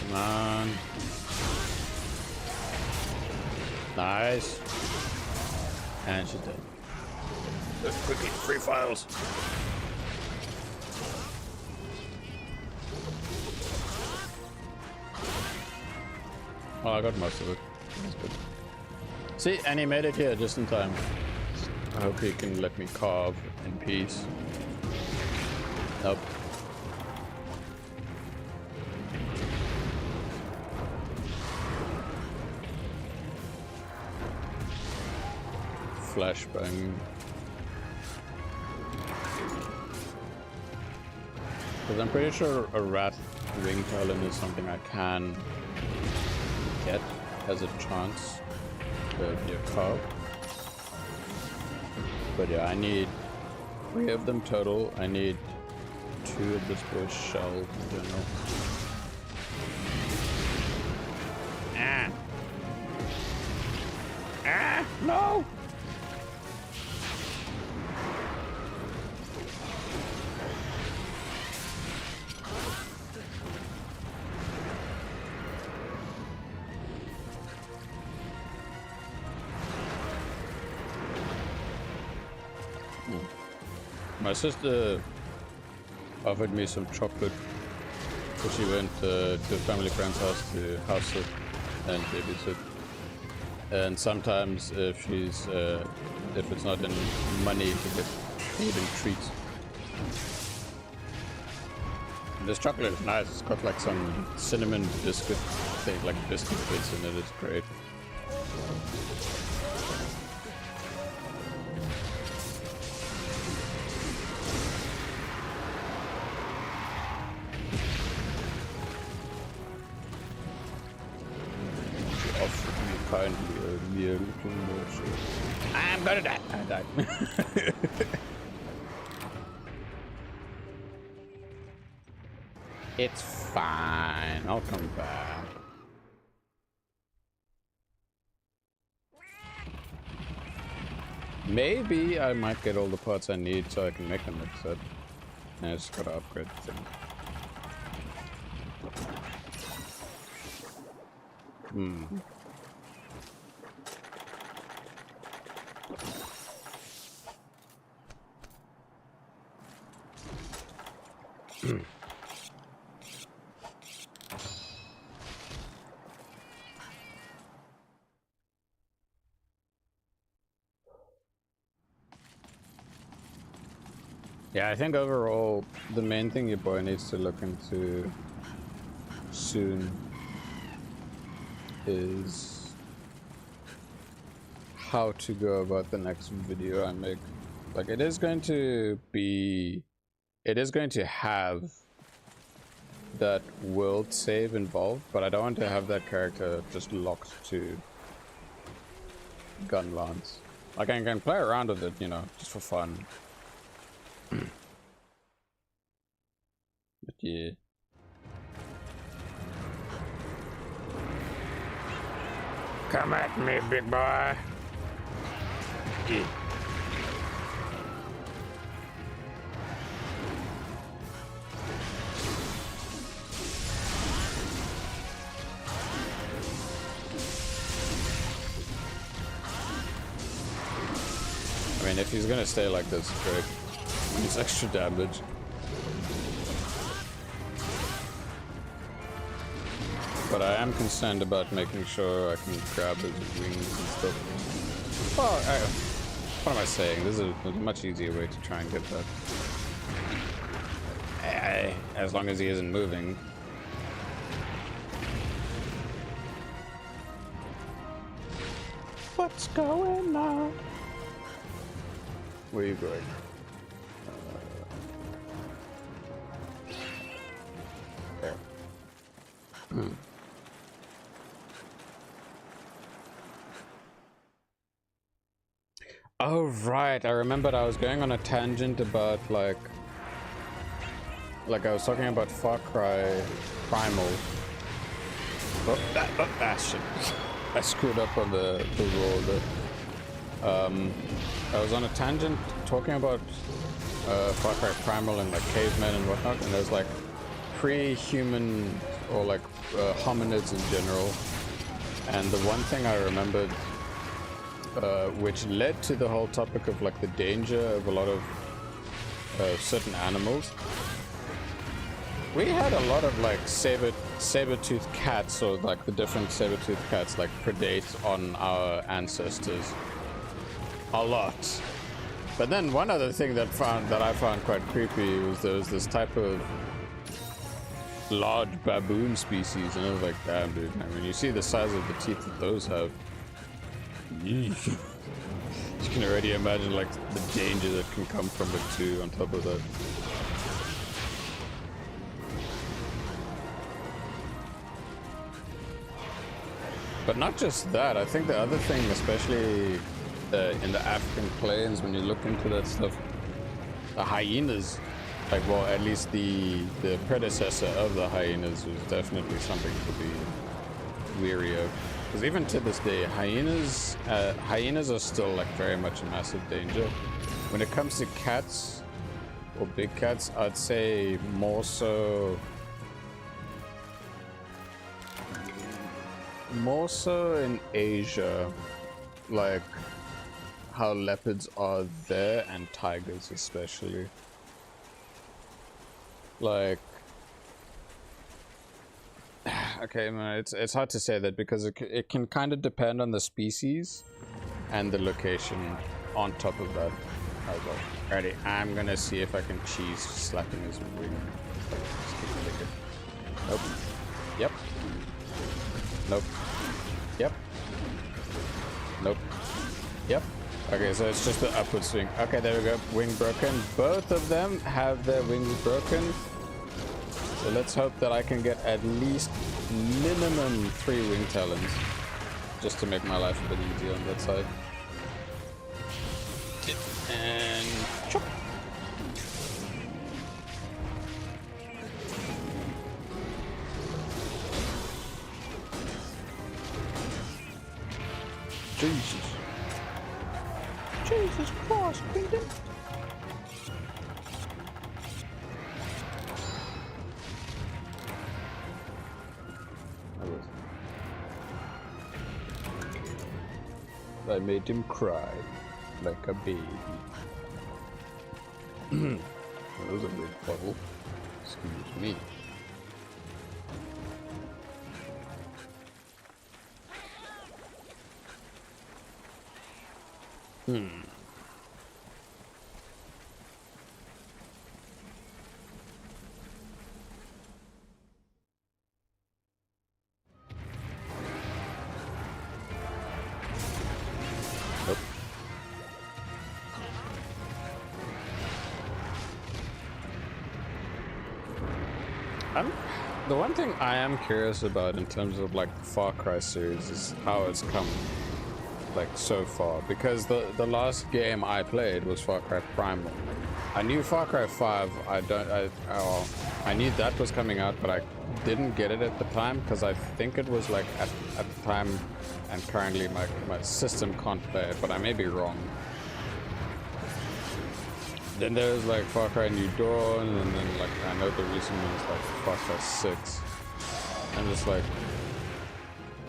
Come on. Nice. And she's dead. Let's quickly free files. Well, I got most of it. That's good. See, and he made it here just in time. I hope he can let me carve in peace. Nope. Flashbang. Because I'm pretty sure a rat ring talon is something I can get as a chance to be a carve. But yeah, I need 3 of them total. I need 2 of this boy's shell in general. Ah! Ah! No! My sister offered me some chocolate because she went to a family friend's house to house sit and babysit. And sometimes if she's if it's not in money to get food and treats. And this chocolate is nice. It's got like some cinnamon biscuit thing, like biscuit bits in it. It's great. I'm gonna die. I died. It's fine. I'll come back. Maybe I might get all the parts I need so I can make them next set. I just gotta upgrade the thing. Yeah, I think overall the main thing your boy needs to look into soon is how to go about the next video I make. Like, it is going to have that world save involved, but I don't want to have that character just locked to gun lance. Like, I can play around with it, you know, just for fun. But yeah. Come at me, big boy. Yeah. I mean, if he's gonna stay like this, great. It's extra damage. But I am concerned about making sure I can grab his wings and stuff. Oh, what am I saying? This is a much easier way to try and get that. As long as he isn't moving. What's going on? Where are you going? There. Oh right, I remembered I was going on a tangent about like I was talking about Far Cry Primal. Shit. I screwed up on the roll there. I was on a tangent talking about Far Cry Primal and like cavemen and whatnot, and there's like pre-human or like hominids in general. And the one thing I remembered, which led to the whole topic of like the danger of a lot of certain animals. We had a lot of like saber-toothed cats, or like the different saber-toothed cats like predate on our ancestors a lot. But then one other thing that I found quite creepy was there was this type of large baboon species, and I was like, damn dude, I mean, you see the size of the teeth that those have. You can already imagine like the danger that can come from it too on top of that. But not just that, I think the other thing, especially in the African plains, when you look into that stuff, the hyenas, like, well, at least the predecessor of the hyenas was definitely something to be weary of. Because even to this day, hyenas are still like very much a massive danger. When it comes to cats, or big cats, I'd say more so in Asia, like how leopards are there, and tigers especially. Like, okay, man, it's hard to say that because it can kind of depend on the species and the location on top of that as well. Alrighty, I'm gonna see if I can cheese slapping his wing. Just keep it. Nope. Yep. Nope. Yep. Nope. Yep. Okay, so it's just the upward swing. Okay, there we go. Wing broken. Both of them have their wings broken. So let's hope that I can get at least minimum 3 wing talons, just to make my life a bit easier on that side. And chop. Jesus Christ, Queenton. I made him cry like a baby. That was a big bubble. Excuse me. The one thing I am curious about in terms of like the Far Cry series is how it's come like so far, because the last game I played was Far Cry Primal. I knew Far Cry 5, I knew that was coming out, but I didn't get it at the time because I think it was like at the time, and currently my system can't play it, but I may be wrong. Then there's like Far Cry New Dawn, and then like I know the recent one is like Far Cry 6. I'm just like,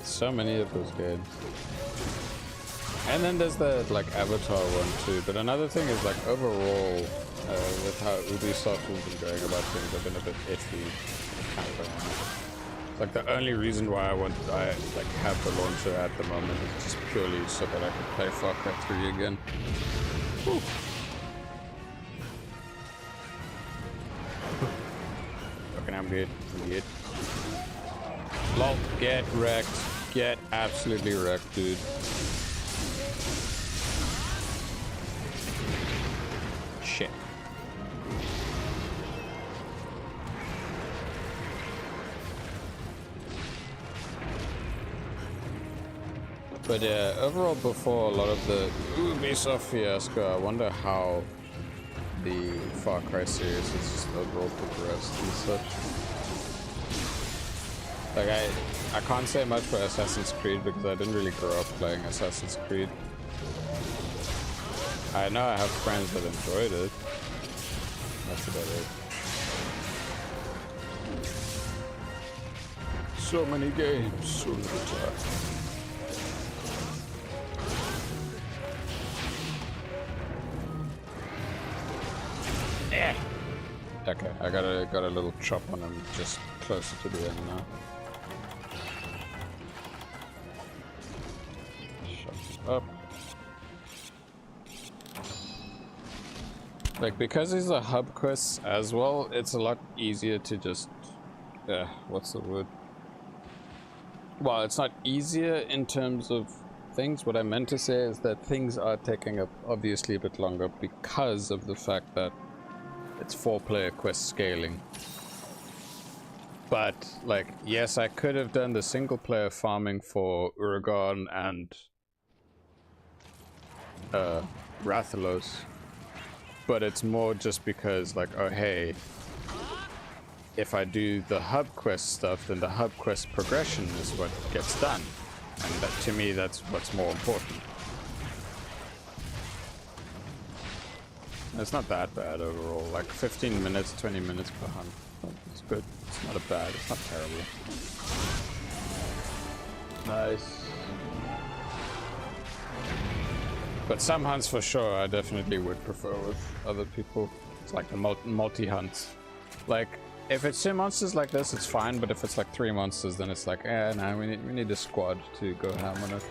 so many of those games. And then there's the like Avatar one too. But another thing is like overall, with how Ubisoft has been going about things, I've been a bit iffy. Kind of like the only reason why I like have the launcher at the moment is just purely so that I can play Far Cry 3 again. Whew. Okay, I'm good. I'm good. Lol, get wrecked. Get absolutely wrecked, dude. Shit. But yeah, overall, before a lot of the Ubisoft fiasco, I wonder how the Far Cry series has just overall progressed and such. Like, I can't say much for Assassin's Creed because I didn't really grow up playing Assassin's Creed. I know I have friends that enjoyed it. That's about it. So many games, so little time. Okay, I got a little chop on him just closer to the end now. Shut up. Like, because these are hub quests as well, it's a lot easier to just what's the word? Well, it's not easier in terms of things. What I meant to say is that things are taking up obviously a bit longer because of the fact that it's 4-player quest scaling. But, like, yes, I could have done the single-player farming for Uragan and Rathalos, but it's more just because, like, oh hey, if I do the hub quest stuff, then the hub quest progression is what gets done, and that, to me, that's what's more important. It's not that bad overall, like 15 minutes, 20 minutes per hunt. It's good. It's not bad. It's not terrible. Nice. But some hunts for sure I definitely would prefer with other people. It's like the multi-hunts. Like, if it's 2 monsters like this, it's fine, but if it's like 3 monsters, then it's like, nah, we need a squad to go ham on it.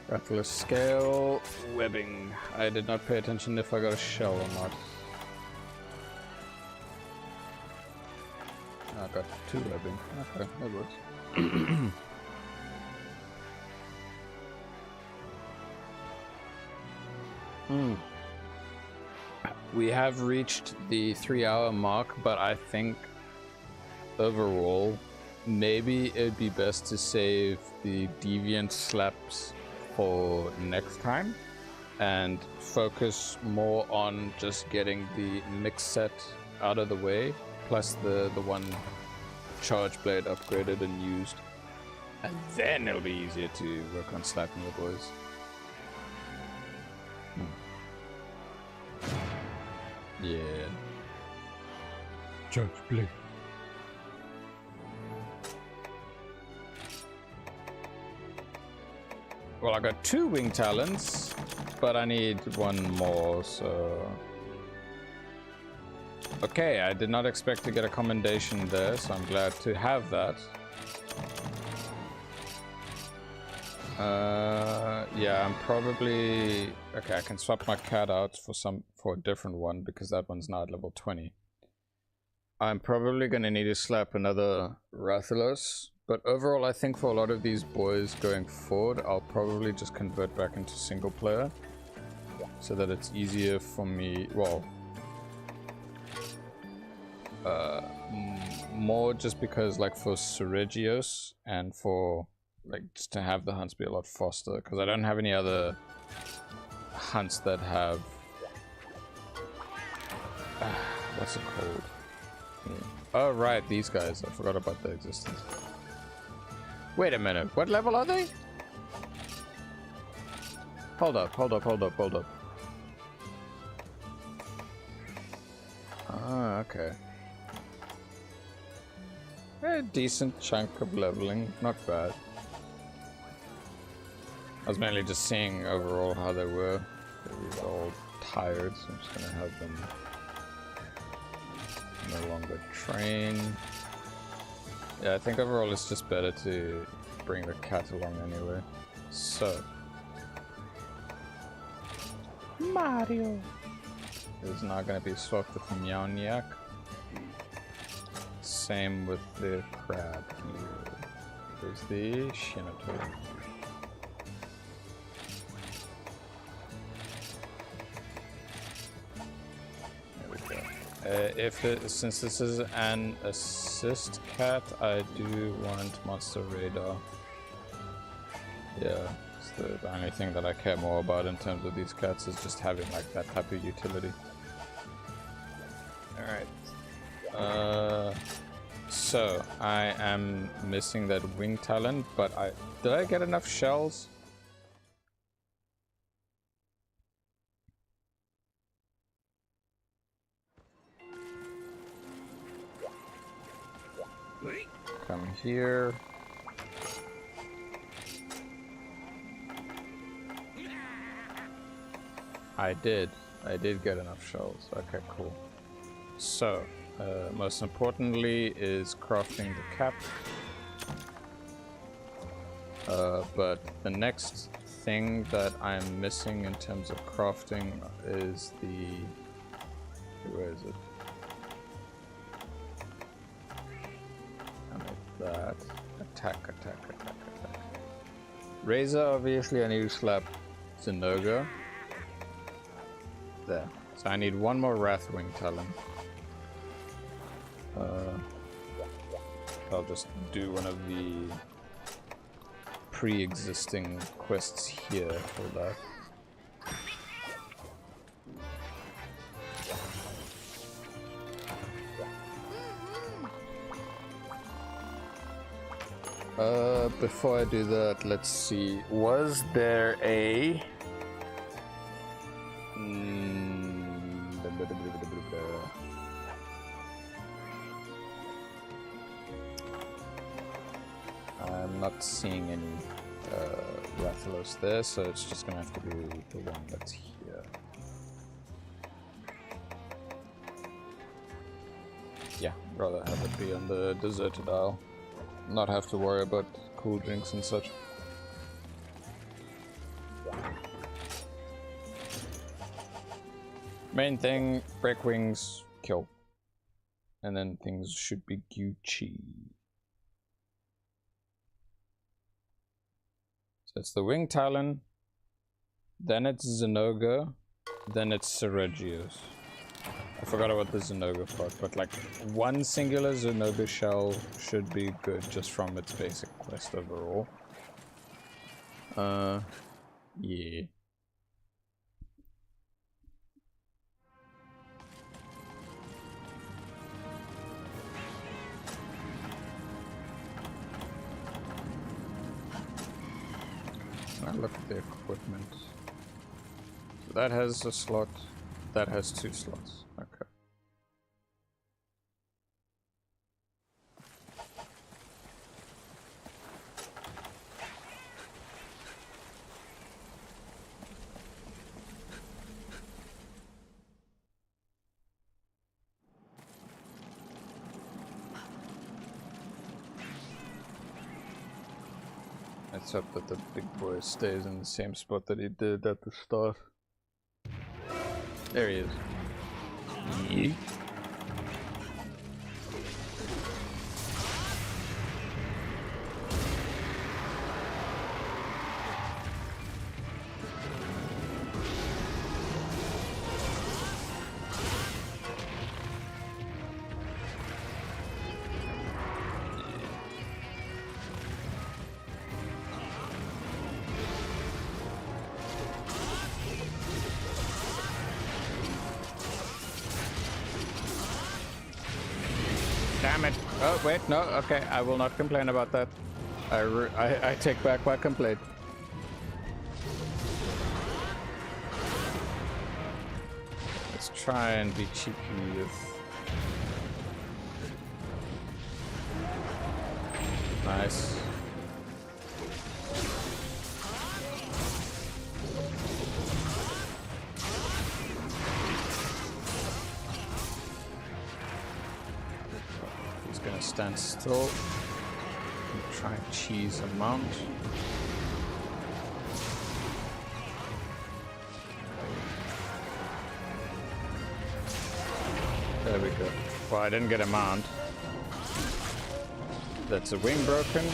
Rathalos scale, webbing. I did not pay attention if I got a shell or not. I got 2 webbing. Okay, that works. We have reached the 3-hour mark, but I think overall, maybe it'd be best to save the deviant slaps for next time and focus more on just getting the mix set out of the way, plus the one chargeblade upgraded and used, and then it'll be easier to work on slapping the boys. Yeah. Chargeblade. Well, I got 2 wing talons, but I need 1 more, so... Okay, I did not expect to get a commendation there, so I'm glad to have that. Yeah, I'm probably... Okay, I can swap my cat out for a different one, because that one's now at level 20. I'm probably gonna need to slap another Rathalos. But overall, I think for a lot of these boys going forward, I'll probably just convert back into single player so that it's easier for me, well, more just because, like, for Seregios and for, like, just to have the hunts be a lot faster, because I don't have any other hunts that have, what's it called? Oh, right, these guys, I forgot about their existence. Wait a minute, what level are they? Hold up. Ah, okay. A decent chunk of leveling, not bad. I was mainly just seeing overall how they were. They were all tired, so I'm just gonna have them no longer train. Yeah, I think overall it's just better to bring the cat along anyway. So, Mario is now going to be swapped with Meowniac. Same with the crab here. There's the Shinoto. There we go. Since this is an assist cat, I do want monster radar. Yeah, it's the only thing that I care more about in terms of these cats is just having like that type of utility. Alright. So I am missing that wing talon, but did I get enough shells? Come here. I did get enough shells. Okay, cool. So, most importantly is crafting the cap. But the next thing that I'm missing in terms of crafting is where is it? That attack. Razor, obviously I need to slap Zenoga. There. So I need one more Wrathwing Talon. I'll just do one of the pre-existing quests here for that. Before I do that, let's see. Was there a... I'm not seeing any Rathalos there, so it's just gonna have to be the one that's here. Yeah, rather have it be on the deserted isle. Not have to worry about cool drinks and such. Main thing, break wings, kill. And then things should be Gucci. So it's the Wing Talon, then it's Zenoga, then it's Seregios. I forgot about the Zenoga part, but like one singular Zenoga shell should be good just from its basic quest overall. Yeah. Now look at the equipment. So that has a slot, that has 2 slots. Okay. Let's hope that the big boy stays in the same spot that he did at the start. There he is. Yeet. Damn it. Oh, wait, no, okay, I will not complain about that. I take back my complaint. Let's try and be cheeky with... Nice. Stand still and try and cheese a mount. There we go. Well, I didn't get a mount. That's a wing broken.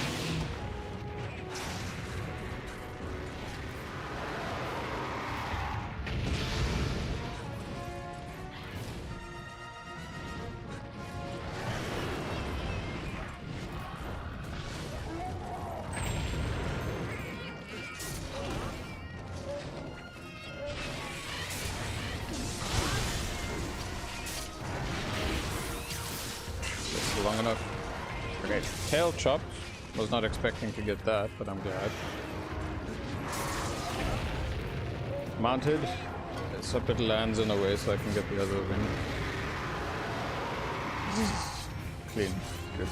long enough. Okay, tail chopped. Was not expecting to get that, but I'm glad. Mounted. Let's hope it lands in a way so I can get the other wing. Clean. Good.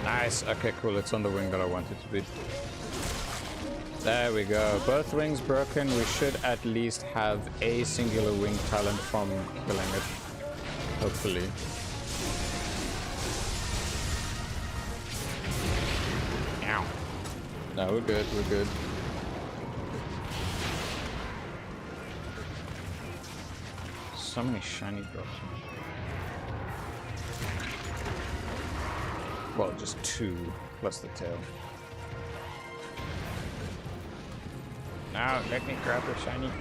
Nice. Okay, cool. It's on the wing that I want it to be. There we go. Both wings broken. We should at least have a singular wing talent from killing it. Hopefully. Ow. No, we're good. We're good. So many shiny drops. Well, just 2 plus the tail. Now, let me grab the shiny.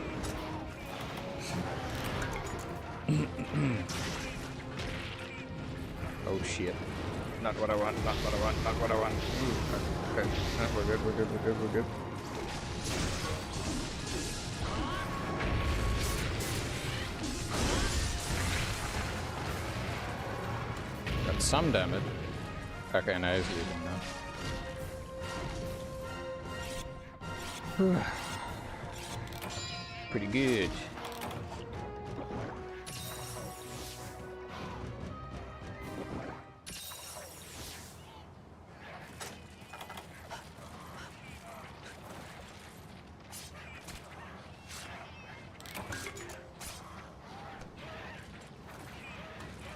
Oh shit. Not what I want, not what I want, not what I want. Ooh, okay. No, we're good, we're good, we're good, we're good. Got some damage. Okay, now he's leaving now. Pretty good.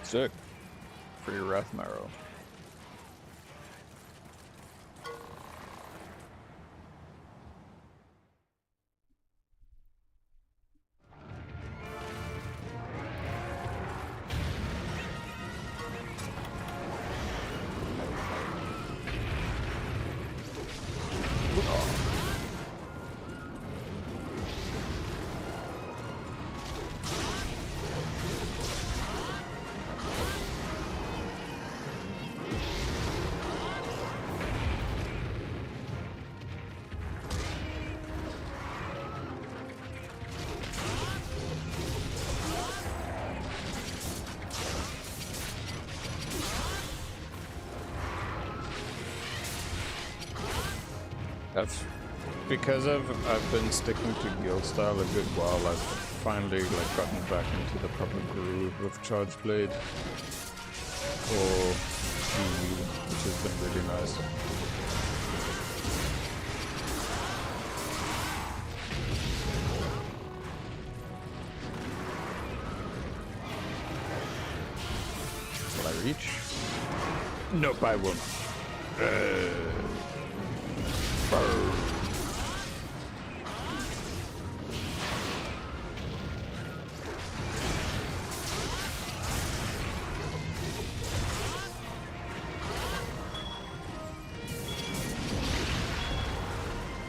Sick. Free Wrath Marrow. That's because I've been sticking to guild style a good while. I've finally gotten back into the proper groove with chargeblade or MHGU, which has been really nice. Will I reach? Nope, I won't.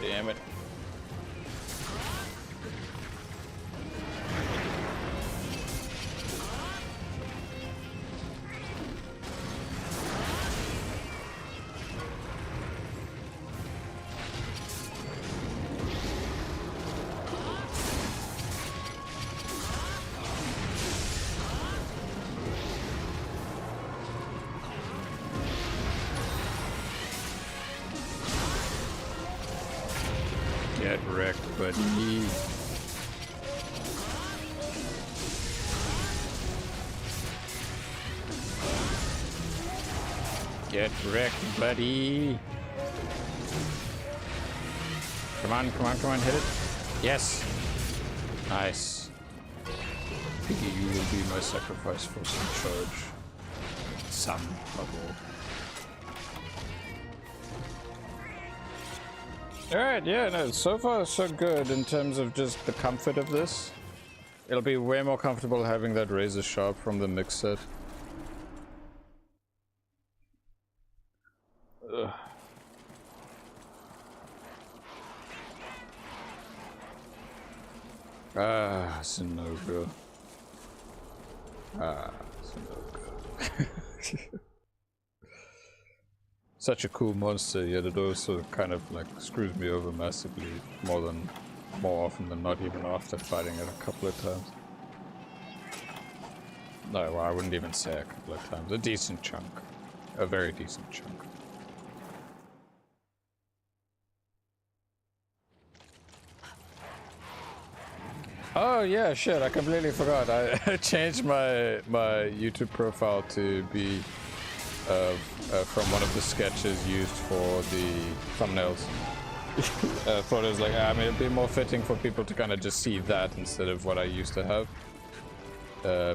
Damn it. Get wrecked, buddy. Get wrecked, buddy. Come on, come on, come on, hit it. Yes. Nice. Piggy, you will be my sacrifice for some charge. Some bubble. Alright, yeah, no, so far so good in terms of just the comfort of this. It'll be way more comfortable having that razor sharp from the mix set. Ugh. Ah, Sunogo. Ah, Sunogo. such a cool monster, yet it also kind of like screws me over massively more often than not, even after fighting it a couple of times. No, well, I wouldn't even say a couple of times. A decent chunk. A very decent chunk. Oh yeah, shit, I completely forgot. I changed my YouTube profile to be from one of the sketches used for the thumbnails. I thought it was like, I mean, it'd be more fitting for people to kind of just see that instead of what I used to have.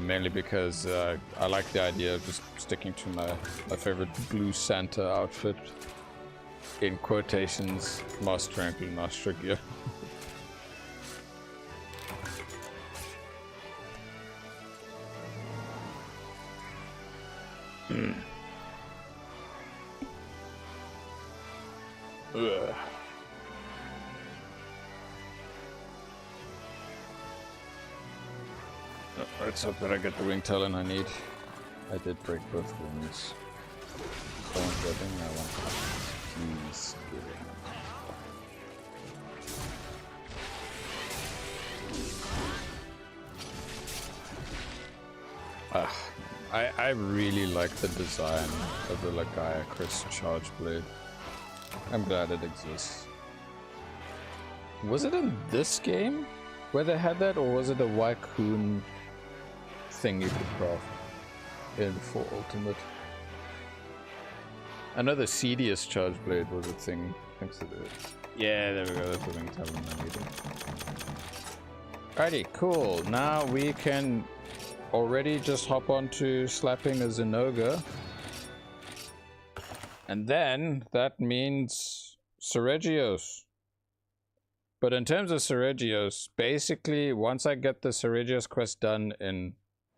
Mainly because I like the idea of just sticking to my favorite blue Santa outfit. In quotations, Master Ankle, Master Gear. Ugh. Let's hope that I get the wing talon I need. I did break both wings. Bone webbing, I want please give it. I really like the design of the Chris chargeblade. I'm glad it exists. Was it in this game where they had that, or was it a Wycoon thing you could craft in for Ultimate? I know the Cedius chargeblade was a thing. Thanks to the... Yeah, there we go. That's the wing talon I needed. Alrighty, cool. Now we can already just hop on to slapping a Zinogre. And then that means Seregios. But in terms of Seregios, basically once I get the Seregios quest done in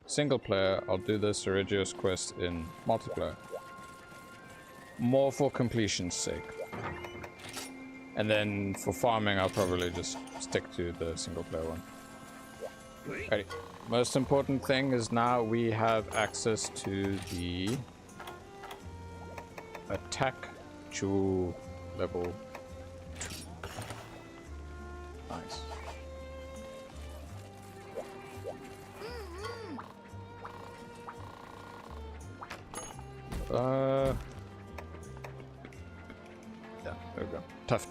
single player, I'll do the Seregios quest in multiplayer. More for completion's sake. And then for farming, I'll probably just stick to the single player one. Alrighty. Most important thing is now we have access to the attack jewel level 2. Nice. Yeah, there we go. Tough.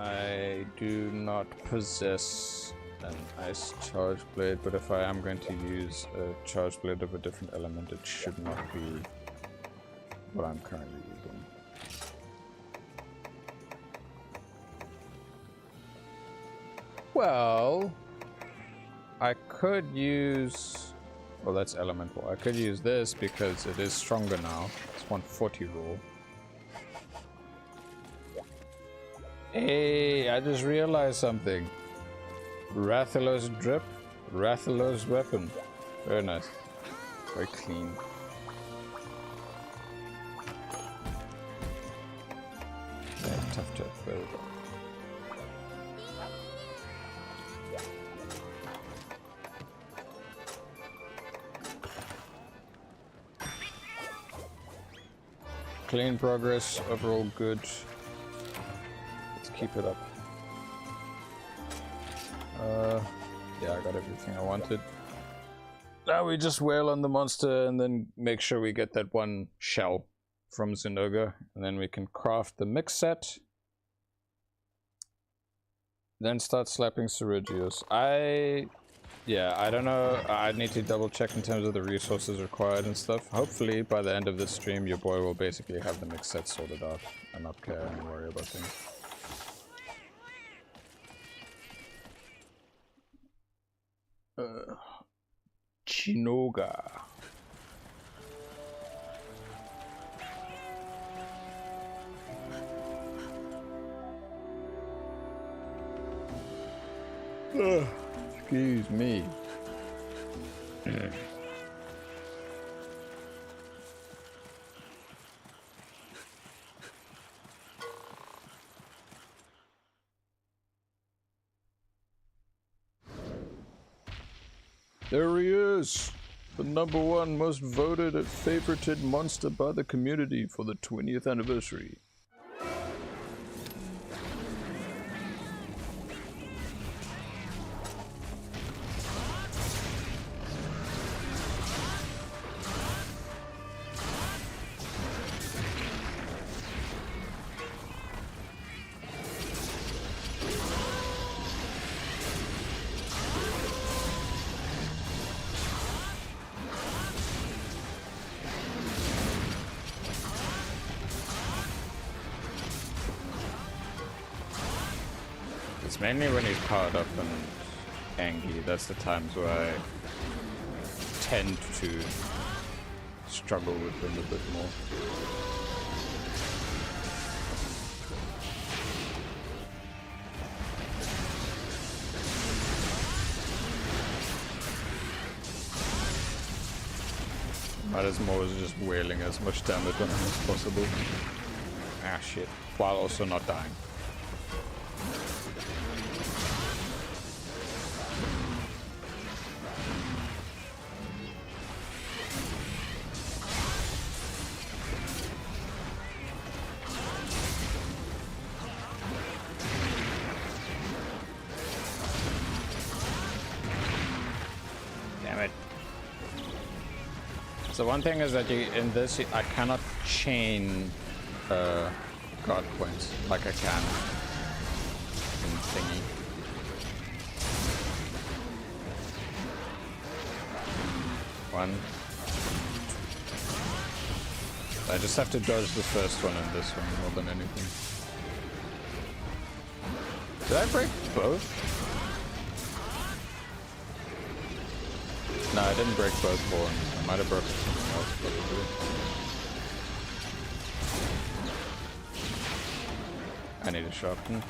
I do not possess an ice charge blade, but if I am going to use a charge blade of a different element, it should not be what I'm currently using. Well, I could use... Well, that's elemental. I could use this because it is stronger now. It's 140 roll. Hey, I just realized something. Rathalos drip, Rathalos weapon. Very nice. Very clean. Yeah, tough. There we go. Clean progress, overall good. Let's keep it up. Yeah, I got everything I wanted. Now we just wail on the monster and then make sure we get that one shell from Zinogre, and then we can craft the mix set. Then start slapping Seregios. Yeah, I don't know. I need to double check in terms of the resources required and stuff. Hopefully, by the end of this stream, your boy will basically have the mix set sorted out and not care and worry about things. Chinoga. Excuse me. There he is. The #1 most voted and favorited monster by the community for the 20th anniversary. It's mainly when he's powered up and angry, that's the times where I tend to struggle with him a bit more. Might as well as just wailing as much damage on him as possible. Ah shit, while also not dying. So one thing is that in this I cannot chain guard points like I can in thingy. One. I just have to dodge the first one and this one more than anything. Did I break both? No, I didn't break both horns. I might have broken something else, probably. I need a sharpen.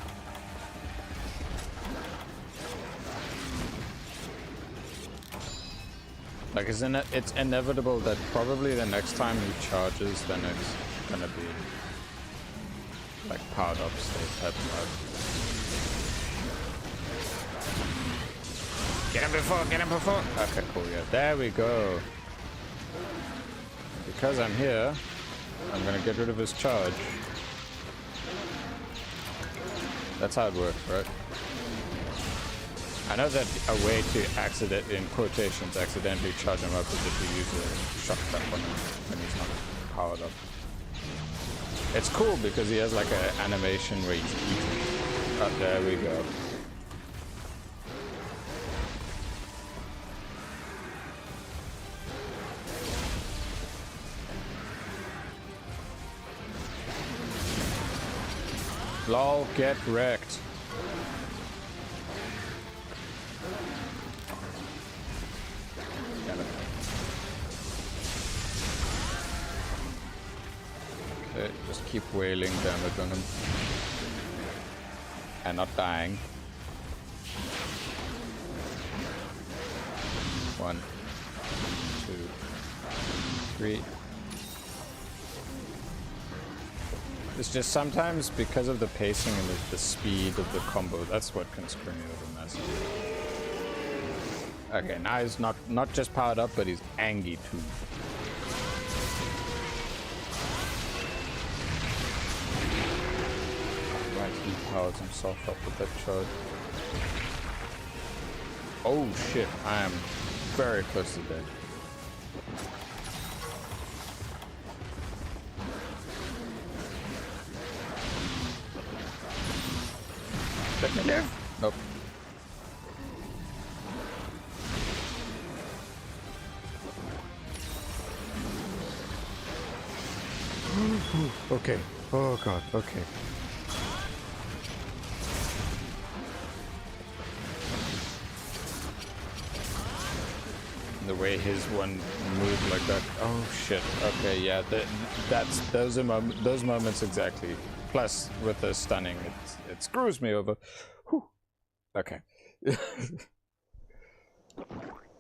Like, it's inevitable that probably the next time he charges, then it's gonna be like powered up state type mode. Get him before, get him before! Okay, cool, yeah. There we go. Because I'm here, I'm gonna get rid of his charge. That's how it works, right? I know that a way to in quotations, accidentally charge him up is if you use a shock trap on him when he's not powered up. It's cool because he has like an animation where he's eating. Oh, there we go. Lol, get wrecked. Okay, just keep wailing damage on him. And not dying. 1, 2, 3. It's just sometimes because of the pacing and the speed of the combo, that's what can screw me over massively. Okay, now he's not just powered up, but he's angry too. Right, he powers himself up with that charge. Oh shit, I am very close to dead. Let me live! Nope. Okay. Oh god, okay. The way his one moved like that. Oh shit. Okay, yeah. That's those moments exactly. Plus, with the stunning, it screws me over. Whew. Okay.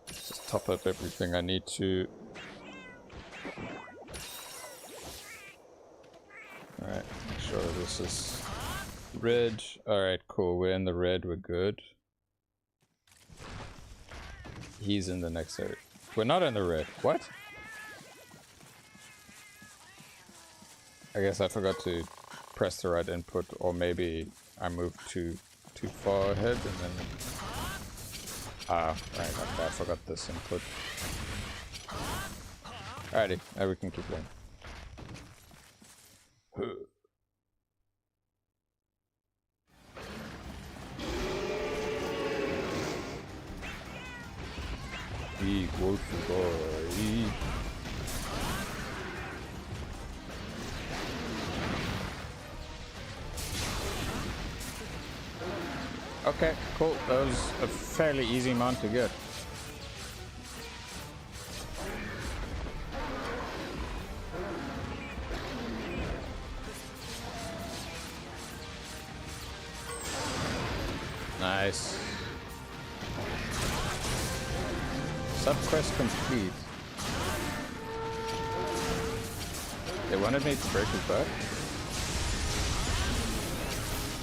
Just top up everything I need to. Alright, make sure this is red. Alright, cool. We're in the red. We're good. He's in the next area. We're not in the red. What? I guess I forgot to press the right input, or maybe I moved too far ahead and then... Ah, right, okay, I forgot this input. Alrighty, now we can keep going. Equals to boy. Okay, cool. That was a fairly easy mount to get. Nice. Subquest complete. They wanted me to break his back.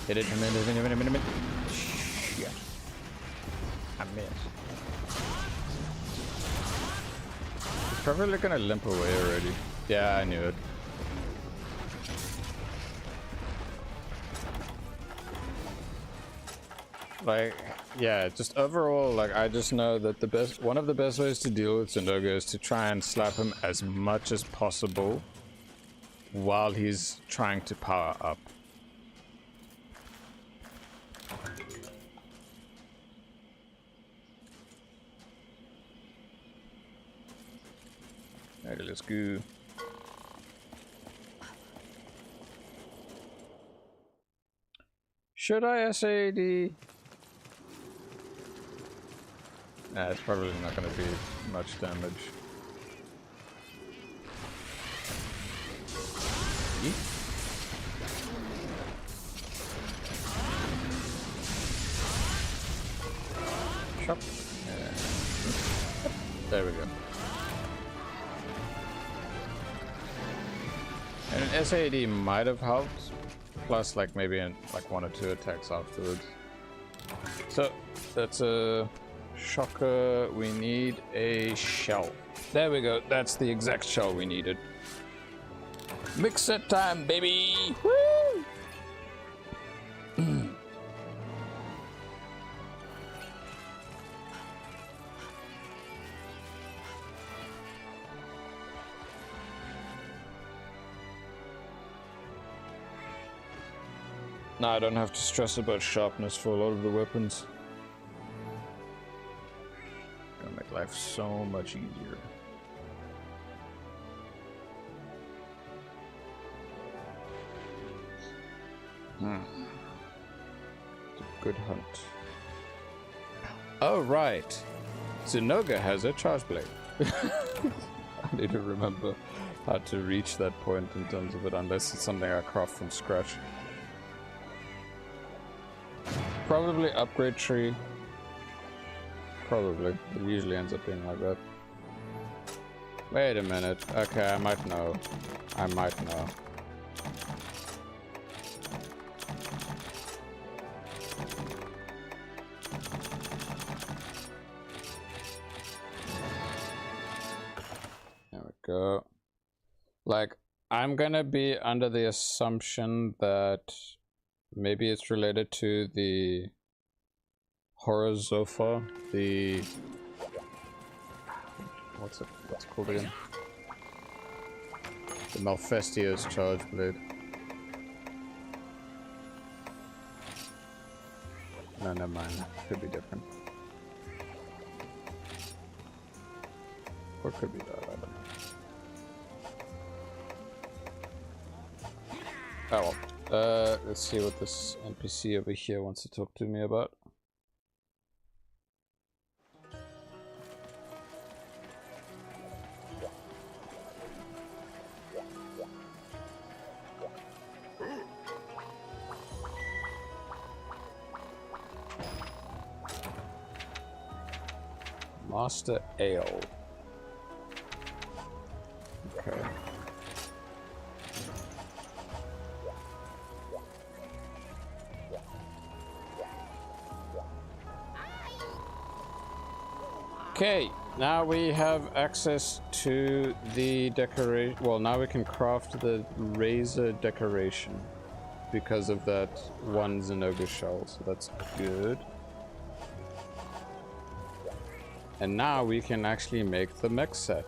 Hit it, hit it. Shit. I missed. He's probably gonna limp away already. Yeah, I knew it. Like, yeah, just overall, like, I just know that one of the best ways to deal with Zindoga is to try and slap him as much as possible while he's trying to power up. Alright, let's go. Should I SAD? Nah, it's probably not going to be much damage. Shop. There we go. And an SAD might have helped, plus like maybe like 1 or 2 attacks afterwards. So that's a shocker. We need a shell. There we go. That's the exact shell we needed. Mix set time, baby! Woo! Now I don't have to stress about sharpness for a lot of the weapons. Gonna make life so much easier. It's a good hunt. Oh right, Zindoga has a chargeblade. I need to remember how to reach that point in terms of it, unless it's something I craft from scratch. Probably upgrade tree. Probably. It usually ends up being like that. Wait a minute. Okay, I might know. I might know. There we go. Like, I'm gonna be under the assumption that maybe it's related to the Horror Zofa, the... What's it called again? The Malfestio's chargeblade. No, never mind. Could be different. Or could be that, I don't know. Oh well. Let's see what this NPC over here wants to talk to me about. Master Ale. Okay. Okay, Now we have access to the decoration. Well, now we can craft the razor decoration because of that one Zinogre shell, so that's good. And now we can actually make the mech set.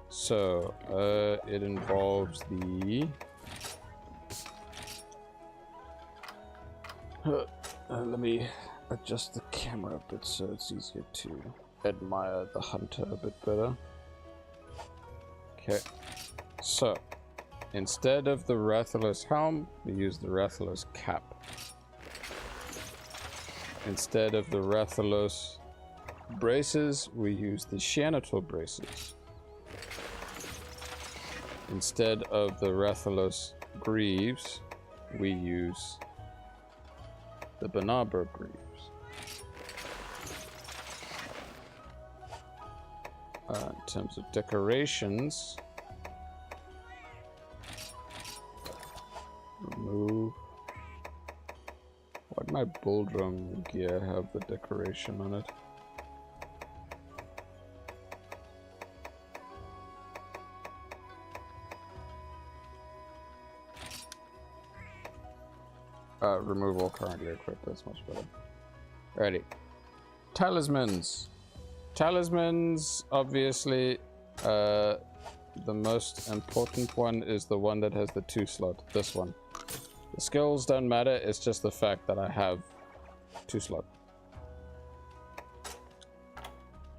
So, it involves the... let me adjust the camera a bit so it's easier to admire the hunter a bit better. Okay, so instead of the Rathalos helm, we use the Rathalos cap. Instead of the Rathalos braces, we use the Shianator braces. Instead of the Rathalos greaves, we use the Banabra greaves. In terms of decorations, remove. Why'd my bull drum gear have the decoration on it? Remove all currently equipped, that's much better. Alrighty. Talismans. Talismans, obviously, the most important one is the one that has the 2 slot, this one. The skills don't matter, it's just the fact that I have 2 slot.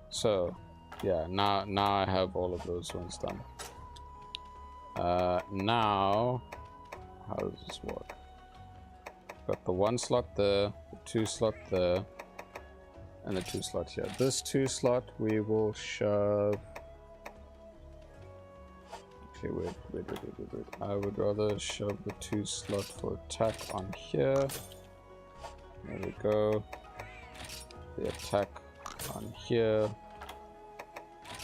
So, yeah, now I have all of those ones done. Now, how does this work? Got the 1 slot there, the 2 slot there, and the 2 slot here. This 2 slot we will shove. Okay, wait. I would rather shove the 2 slot for attack on here. There we go. The attack on here.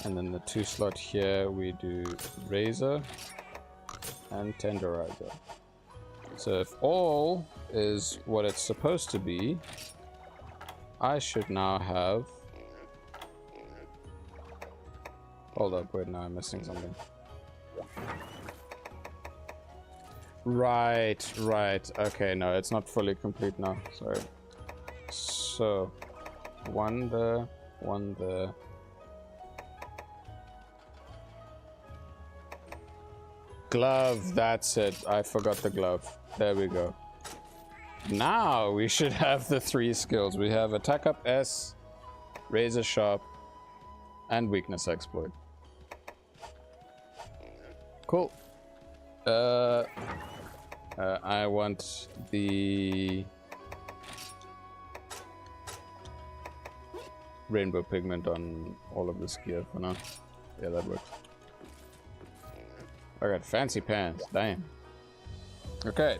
And then the 2 slot here we do razor and tenderizer. So if all is what it's supposed to be, I should now have... Hold up, wait, no, I'm missing something. Right. Okay, no, it's not fully complete now, sorry. So, 1 there, 1 there. Glove, that's it. I forgot the glove. There we go. Now we should have the 3 skills. We have attack up S, razor sharp, and weakness exploit. Cool. I want the rainbow pigment on all of this gear for now. Yeah, that works. I got fancy pants, damn. Okay.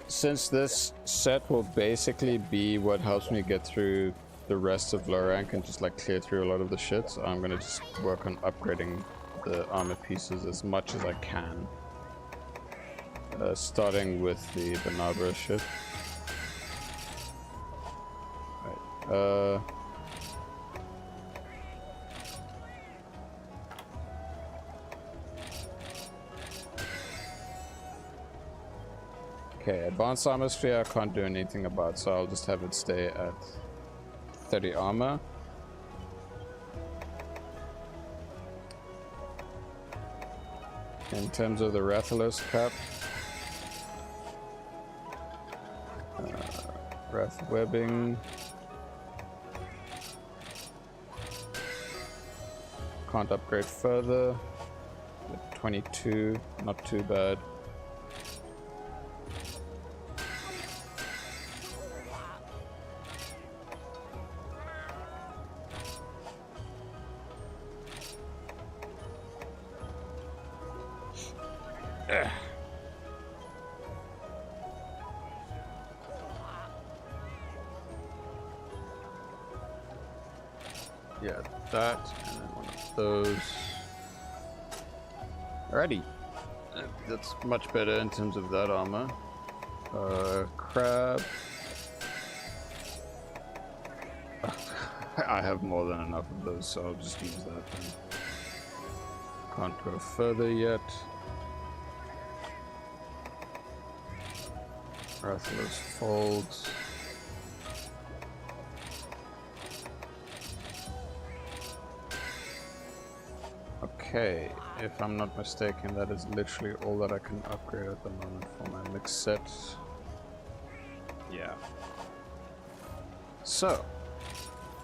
Since this set will basically be what helps me get through the rest of low rank and just like clear through a lot of the shit, so I'm gonna just work on upgrading the armor pieces as much as I can. Starting with the Banabra shit. Right. Okay, advanced armor sphere I can't do anything about, so I'll just have it stay at 30 armor. In terms of the Rathalos cap, Wrath webbing, can't upgrade further. 22, not too bad. Yeah, that, and then one of those. Alrighty. That's much better in terms of that armor. Crab. I have more than enough of those, so I'll just use that then. Can't go further yet. Rathalos folds. Okay, if I'm not mistaken, that is literally all that I can upgrade at the moment for my mix set. Yeah. So,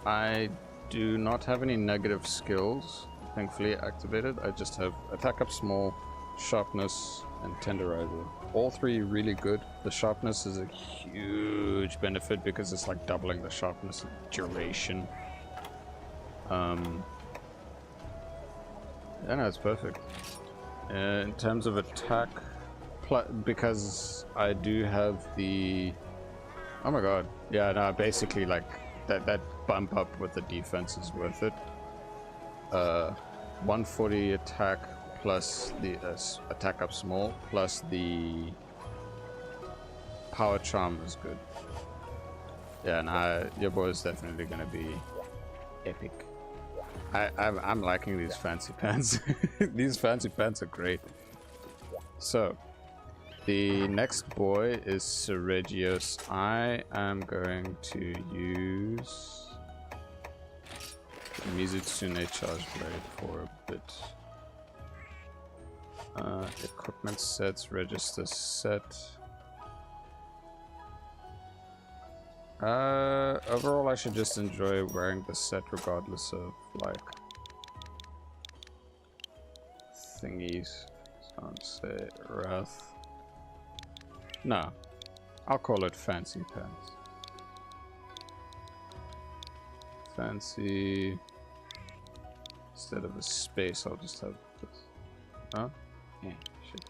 I do not have any negative skills, thankfully activated. I just have attack up small, sharpness, and tenderizer. All three really good. The sharpness is a huge benefit because it's like doubling the sharpness duration. Yeah, no, it's perfect. In terms of attack, because I do have the... Oh my god. Yeah, no, basically like that bump up with the defense is worth it. 140 attack plus the attack up small plus the power charm is good. Yeah, and your boy is definitely gonna be epic. I'm liking these fancy pants. These fancy pants are great. So, the next boy is Seregios. I am going to use Mizutsune Chargeblade for a bit. Equipment sets, register set. Overall, I should just enjoy wearing the set regardless of, like, thingies. So I'll say Wrath. No, I'll call it Fancy Pants. Fancy. Instead of a space, I'll just have this. Huh? Yeah, shit.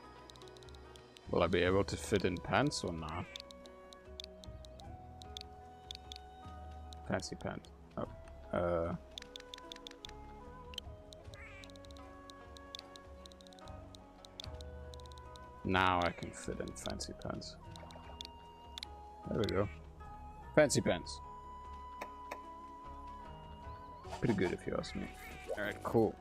Will I be able to fit in pants or not? Fancy pants. Oh. Now I can fit in fancy pants. There we go. Fancy pants. Pretty good if you ask me. Alright, cool.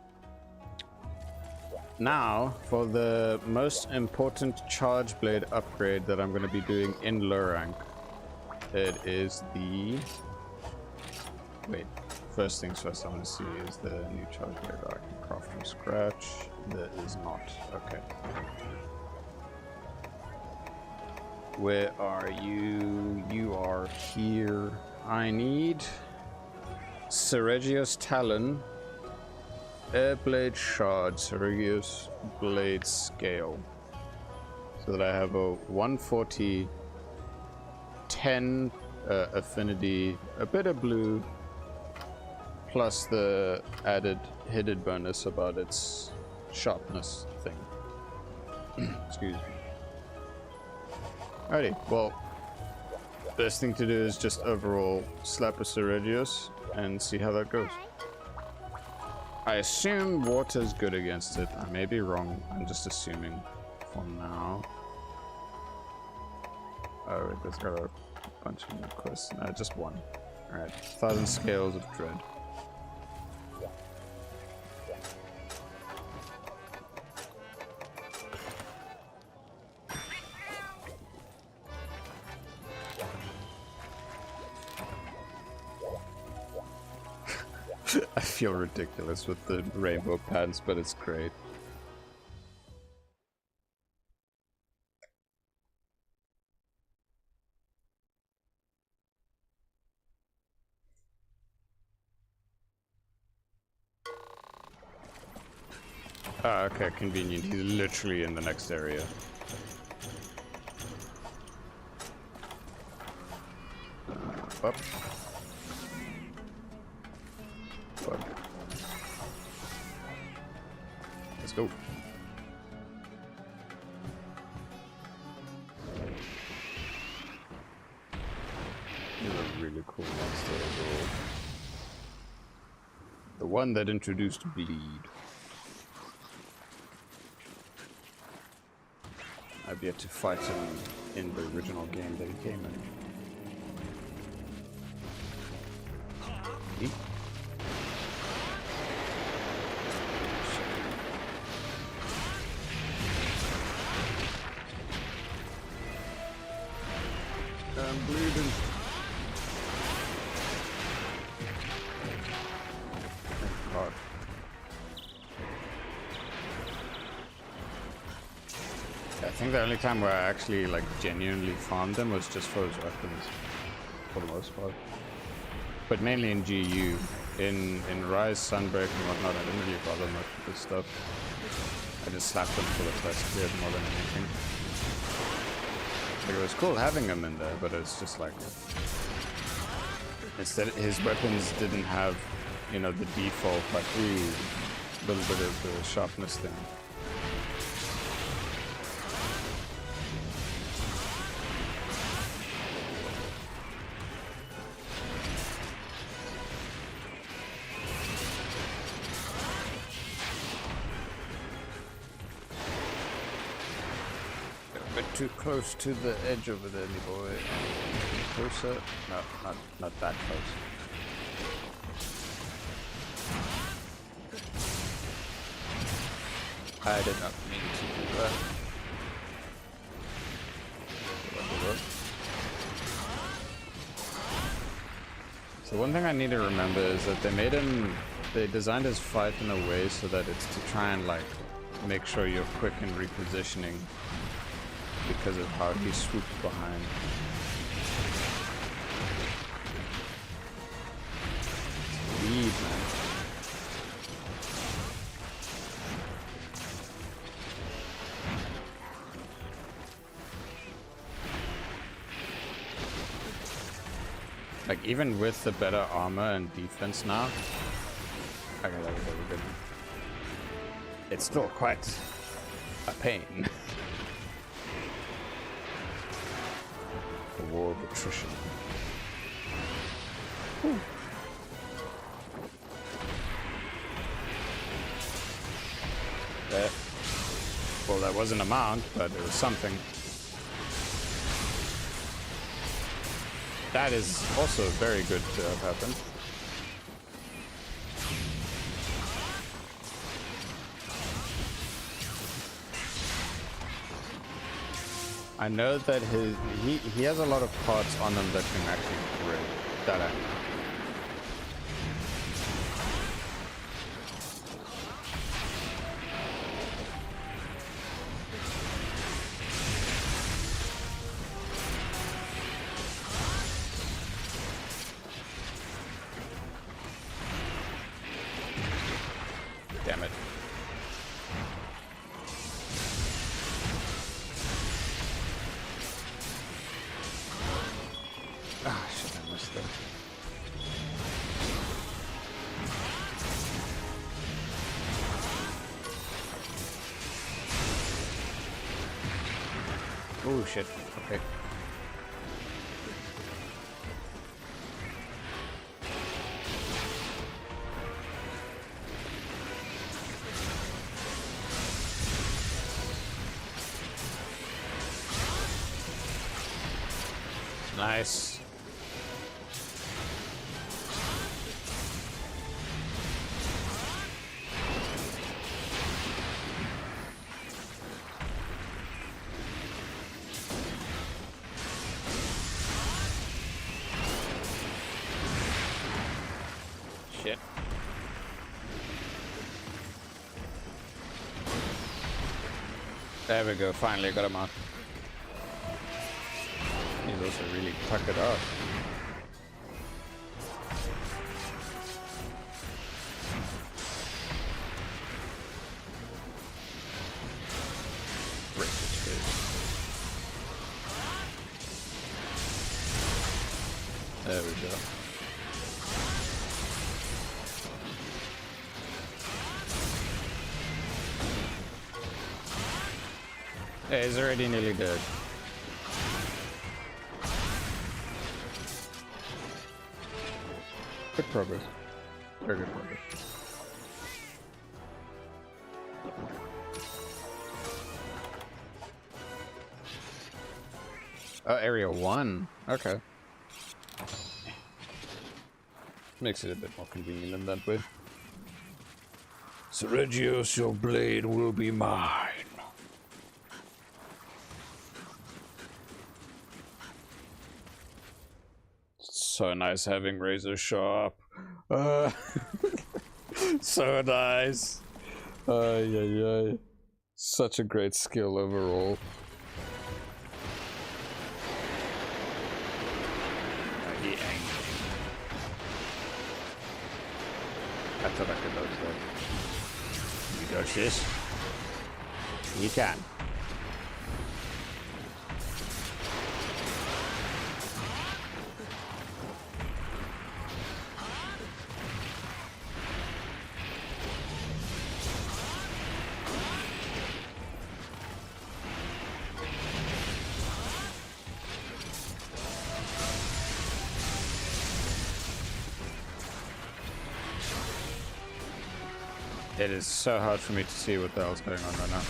Now, for the most important chargeblade upgrade that I'm going to be doing in low rank. It is the... Wait, first things first I want to see is the new chargeblade that I can craft from scratch. There is not. Okay. Where are you? You are here. I need Seregios Talon, Airblade Shard, Seregios Blade Scale. So that I have a 140, 10 affinity, a bit of blue, plus the added hidden bonus about its sharpness thing. Excuse me. Alrighty, well, best thing to do is just overall slap a Seregios and see how that goes. I assume water's good against it. I may be wrong. I'm just assuming for now. Oh, wait, there's got a bunch of new quests. No, just one. Alright, 1,000 Scales of Dread. I feel ridiculous with the rainbow pants, but it's great. Ah, okay, convenient. He's literally in the next area. Up. Let's go. He's a really cool monster overall. The one that introduced Bleed. I've yet to fight him in the original game that he came in. think the only time where I actually like genuinely farmed them was just for his weapons, for the most part. But mainly in GU, in Rise, Sunbreak, and whatnot, I didn't really bother much with this stuff. I just slapped them for the quest cleared more than anything. Like, it was cool having him in there, but it's just like instead his weapons didn't have, you know, the default like little bit of the sharpness thing. Too close to the edge over there, me boy. Closer? No, not that close. I did not mean to do that. So one thing I need to remember is that they designed his fight in a way so that it's to try and like make sure you're quick in repositioning, because of how he swooped behind. Speed, man. Like, even with the better armor and defense now, okay, that was really good. It's still quite a pain. War of attrition. Well, that wasn't a mount, but it was something. That is also very good to have happened. I know that he has a lot of parts on him that can actually break. That I know. Damn it. Ah, shit, I missed that. Oh, shit. Okay. Nice. Shit. There we go, finally got him out. He's also really puckered up. There we go. Yeah, he's already nearly dead. Good progress. Very good progress. Oh, area 1. Okay. Makes it a bit more convenient in that way. Sergius, your blade will be mine. So nice having razor sharp. So nice. Such a great skill overall. I thought I could dodge that. You dodge this? You can. It is so hard for me to see what the hell's going on right now.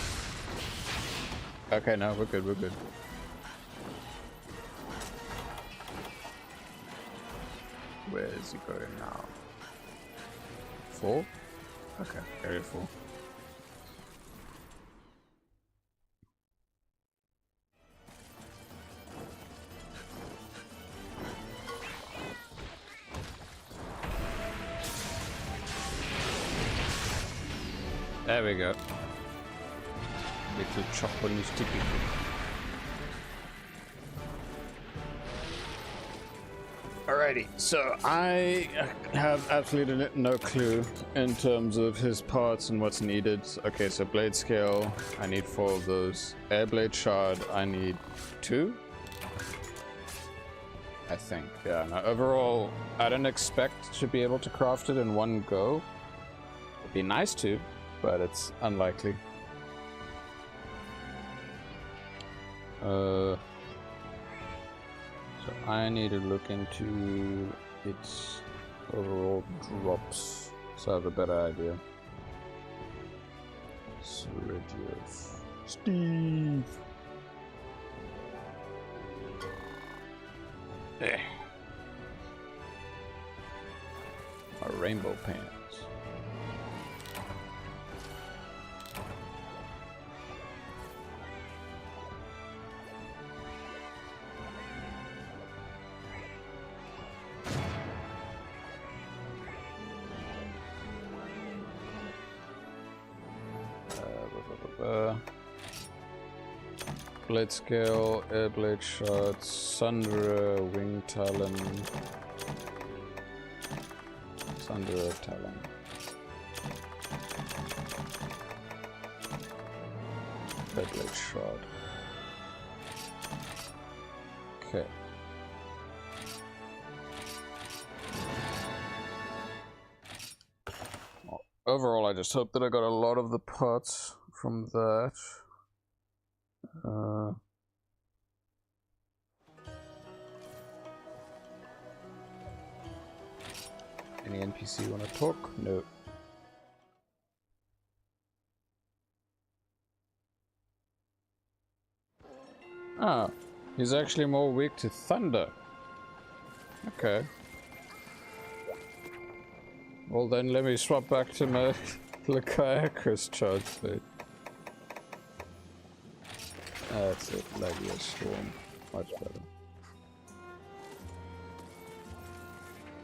Okay, no, we're good, we're good. Where is he going now? 4? Okay, area 4. There we go. Little chop on his tippy. Alrighty, so I have absolutely no clue in terms of his parts and what's needed. Okay, so blade scale, I need 4 of those. Air blade shard, I need 2. I think, yeah. Now overall, I don't expect to be able to craft it in one go. It'd be nice to, but it's unlikely. So I need to look into its overall drops so I have a better idea. Sergius. Steve! A rainbow pants. Blade scale, air blade shots, Sundra, wing talon, Sundra talon. Air blade shot. Okay. Well, overall, I just hope that I got a lot of the parts from that. Any NPC want to talk? No. Ah, he's actually more weak to thunder. Okay. Well then let me swap back to my Lakiakris chargeblade. That's it, Lagia Storm. Much better.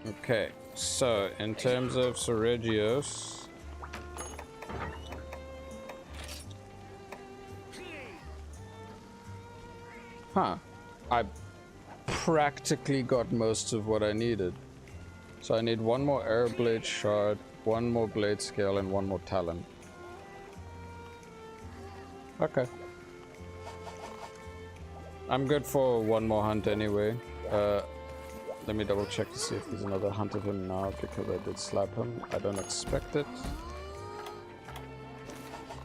Okay, so in terms of Sergius, I practically got most of what I needed. So I need 1 more air blade shard, 1 more blade scale, and 1 more talon. Okay. I'm good for 1 more hunt anyway. Let me double check to see if there's another hunt of him now, because I did slap him. I don't expect it.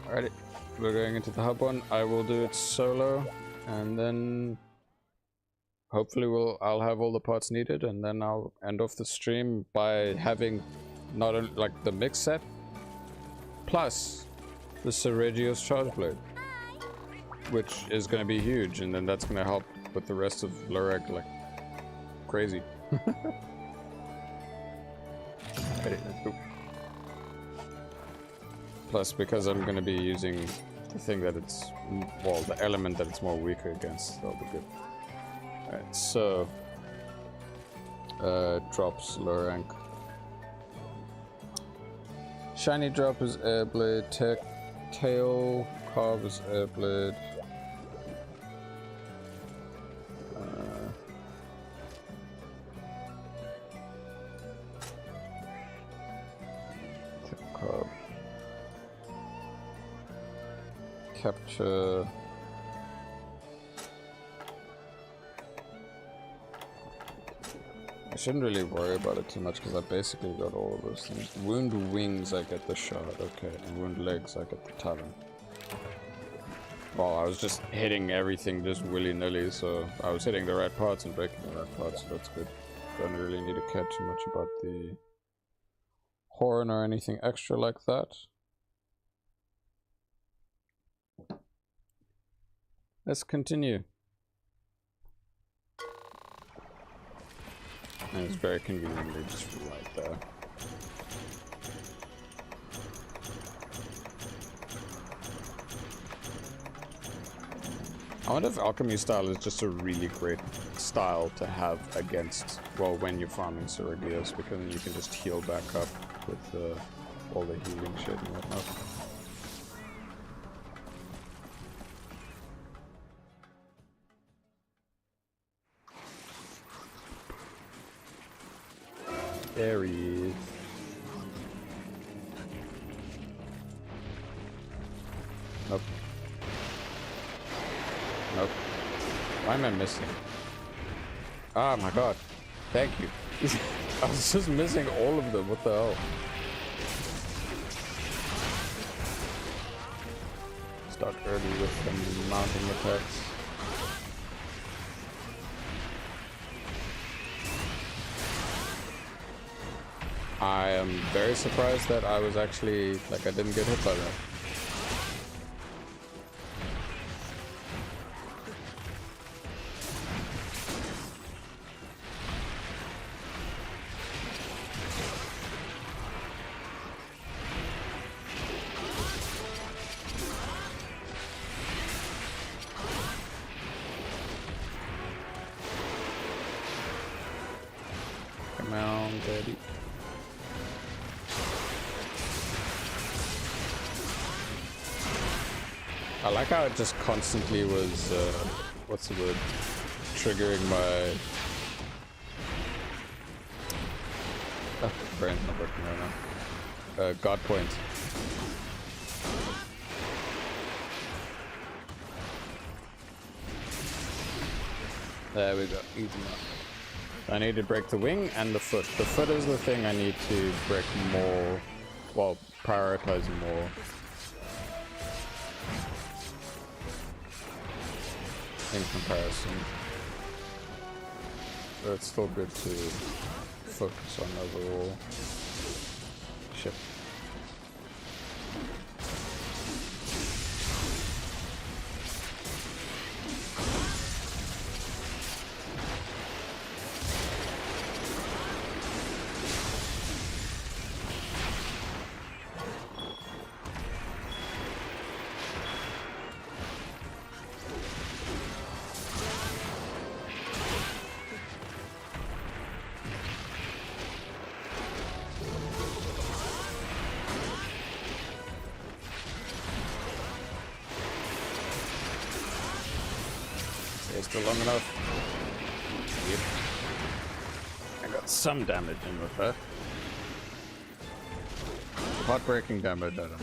Alrighty, we're going into the hub one. I will do it solo, and then hopefully I'll have all the parts needed, and then I'll end off the stream by having not only like the mix set, plus the Sergius chargeblade, which is going to be huge, and then that's going to help with the rest of Lurag like crazy. Ready, let's go. Plus, because I'm going to be using the thing that it's, well, the element that it's more weaker against, that'll be good. Alright, so drops low rank. Shiny drop is airblade, tail carve is airblade. capture. I shouldn't really worry about it too much because I basically got all of those things. Wound wings, I get the shard, okay. And wound legs, I get the talon. Well, I was just hitting everything just willy-nilly, so I was hitting the right parts and breaking the right parts, so that's good. Don't really need to care too much about the horn or anything extra like that. Let's continue. And it's very conveniently just right there. I wonder if alchemy style is just a really great style to have against, well, when you're farming Saragios, because then you can just heal back up with all the healing shit and whatnot. There he is. Nope. Nope. Why am I missing? Oh my god. Thank you. I was just missing all of them. What the hell? Start early with some mounting attacks. I am very surprised that I was actually, like, I didn't get hit by that. Come on, daddy. I like how it just constantly was, what's the word, triggering my... Oh, brain's not working right now. God point. There we go, easy enough. I need to break the wing and the foot. The foot is the thing I need to break more, well, prioritize more. In comparison, but it's still good to focus on overall ship. Still long enough. Yep. I got some damage in with her. Heartbreaking damage, I don't know.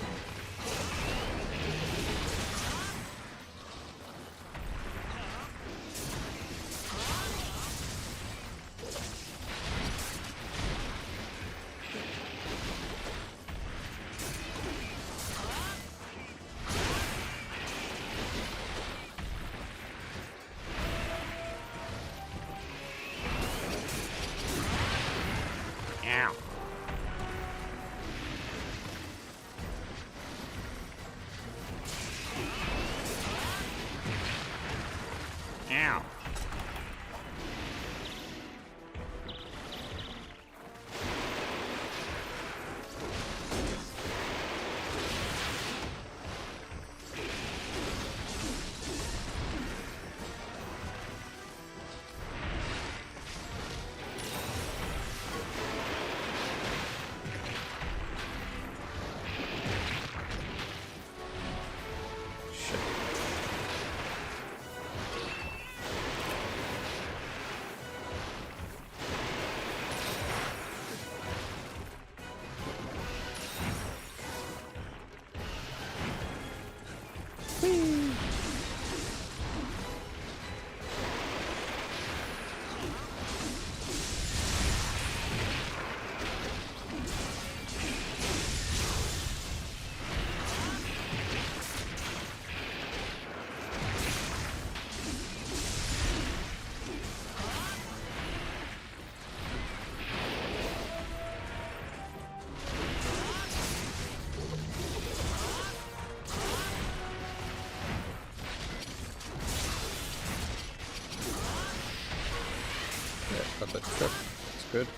Got that trip. It's good.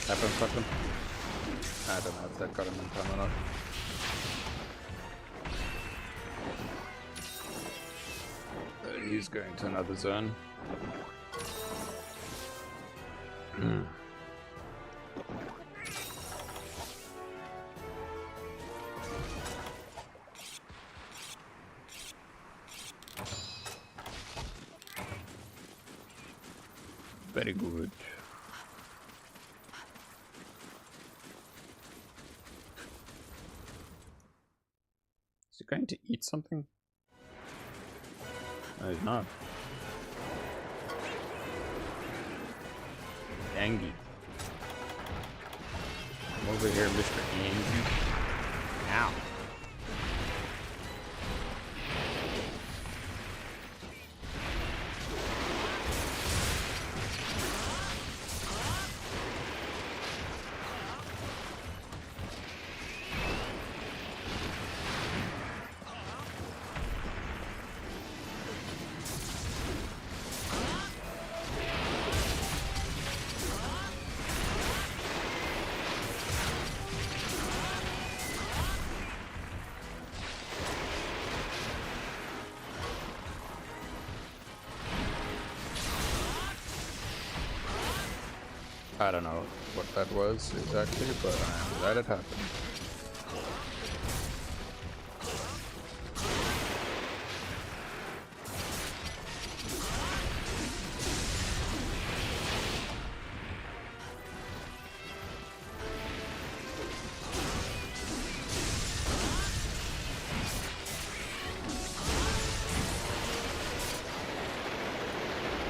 Tap him, fuck him. I don't know if that got him in time or not. He's going to another zone. Very good. Is he going to eat something? No, he's not. Angie. Come over here, Mr. Angie. Ow. I don't know what that was exactly, but I'm glad it happened.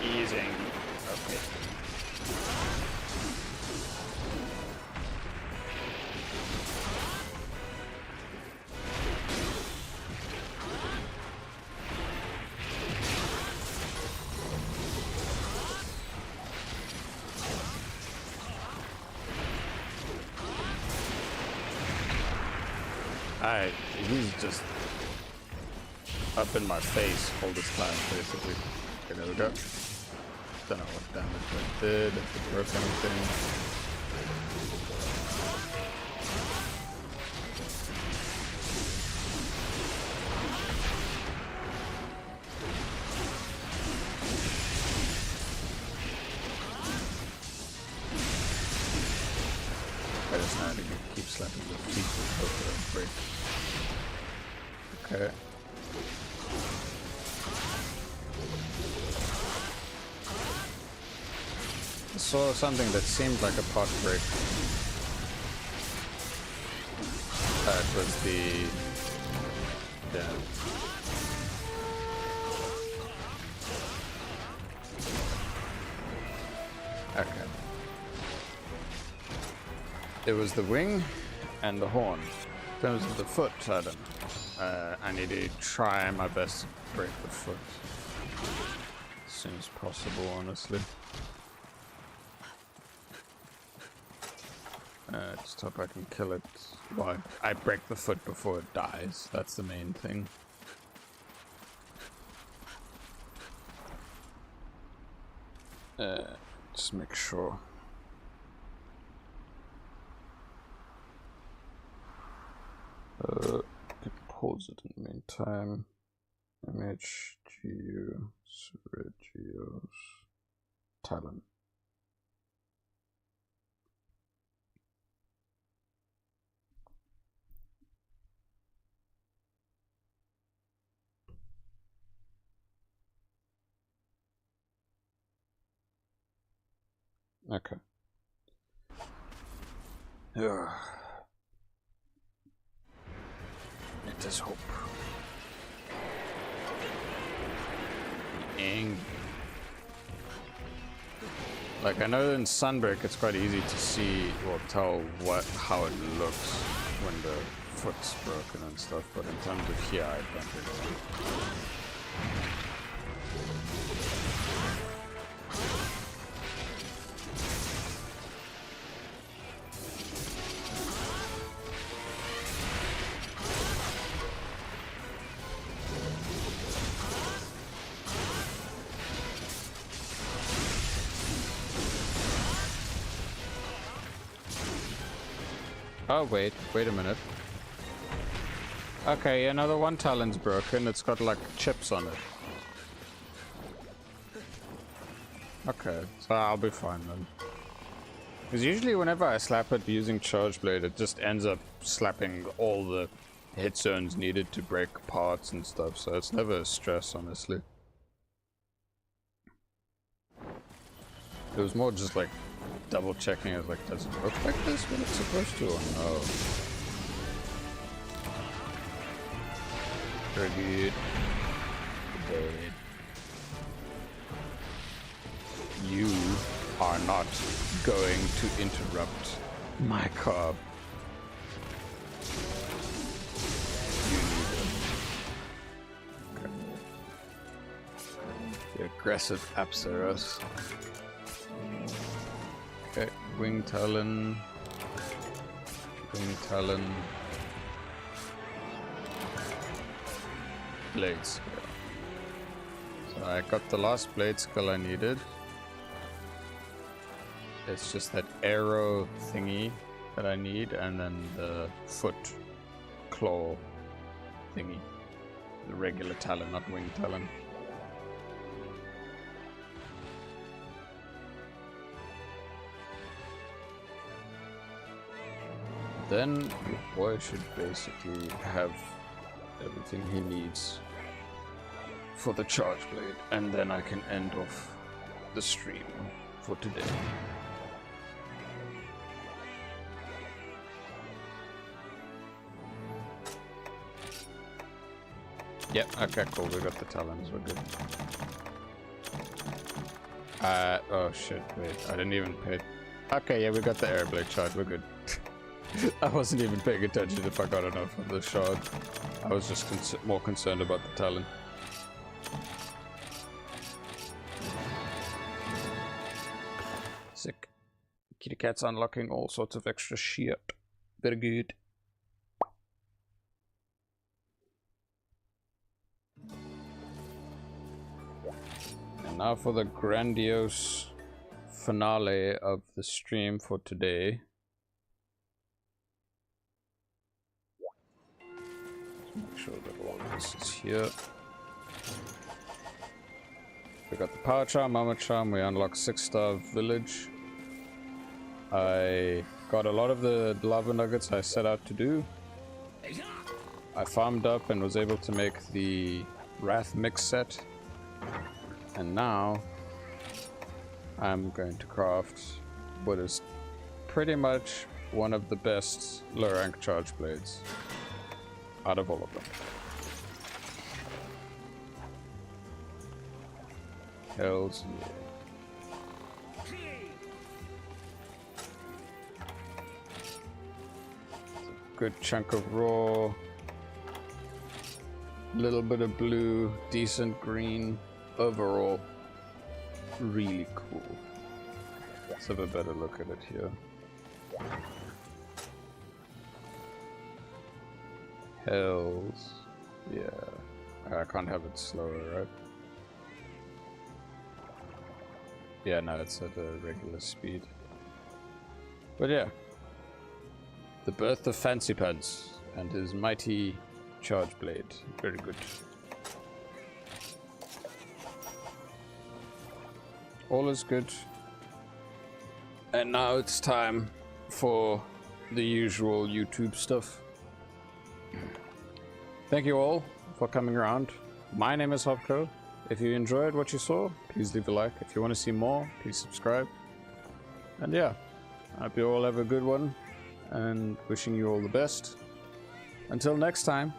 Easy. Okay. He's just up in my face all this time, basically. Okay, there we go. Don't know what damage I did, if it broke anything. I just had to keep slapping the feet with hope that I break. Okay. I saw something that seemed like a pot break. That was the... yeah. Okay. It was the wing and the horn. In terms of the foot, I don't know. I need to try my best to break the foot. As soon as possible, honestly. Just hope I can kill it. Well, I break the foot before it dies. That's the main thing. Just make sure. Can pause it in the meantime. MHGU, Sergio's Talon. Okay. Let us hope. Like, I know in Sunbreak it's quite easy to see or tell how it looks when the foot's broken and stuff, but in terms of here, I don't really know. Oh, wait a minute. Okay, yeah, no, the one talon's broken. It's got like chips on it. Okay, so I'll be fine then. Because usually whenever I slap it using chargeblade, it just ends up slapping all the hit zones needed to break parts and stuff, so it's never a stress, honestly. It was more just like double checking. I was like, does it look like this when it's supposed to, or no? Very good. Dead. You are not going to interrupt my carve. You need it. Okay. The aggressive Apsaros. Okay, wing talon. Wing talon. Blade skill. So I got the last blade skill I needed. It's just that arrow thingy that I need, and then the foot claw thingy. The regular talon, not wing talon. Then your boy should basically have everything he needs for the charge blade, and then I can end off the stream for today. Yep, okay, cool, we got the talons, we're good. Oh shit, wait, I didn't even pay. Okay, yeah, we got the air blade shard, we're good. I wasn't even paying attention if I got enough of the shard. I was just more concerned about the talon. Sick. Kitty Cat's unlocking all sorts of extra shit. Very good. And now for the grandiose finale of the stream for today. Make sure that all of this is here. We got the power charm, mama charm, we unlocked 6-star village. I got a lot of the lava nuggets I set out to do. I farmed up and was able to make the wrath mix set. And now I'm going to craft what is pretty much one of the best low rank charge blades out of all of them. Hells yeah. Good chunk of raw, little bit of blue, decent green, overall really cool. Let's have a better look at it here. Hells yeah. I can't have it slower, right? Yeah, no, it's at a regular speed. But yeah. The birth of Fancy Pants and his mighty charge blade. Very good. All is good. And now it's time for the usual YouTube stuff. Thank you all for coming around. My name is Hopco. If you enjoyed what you saw, please leave a like. If you want to see more, please subscribe. And yeah, I hope you all have a good one, and wishing you all the best. Until next time.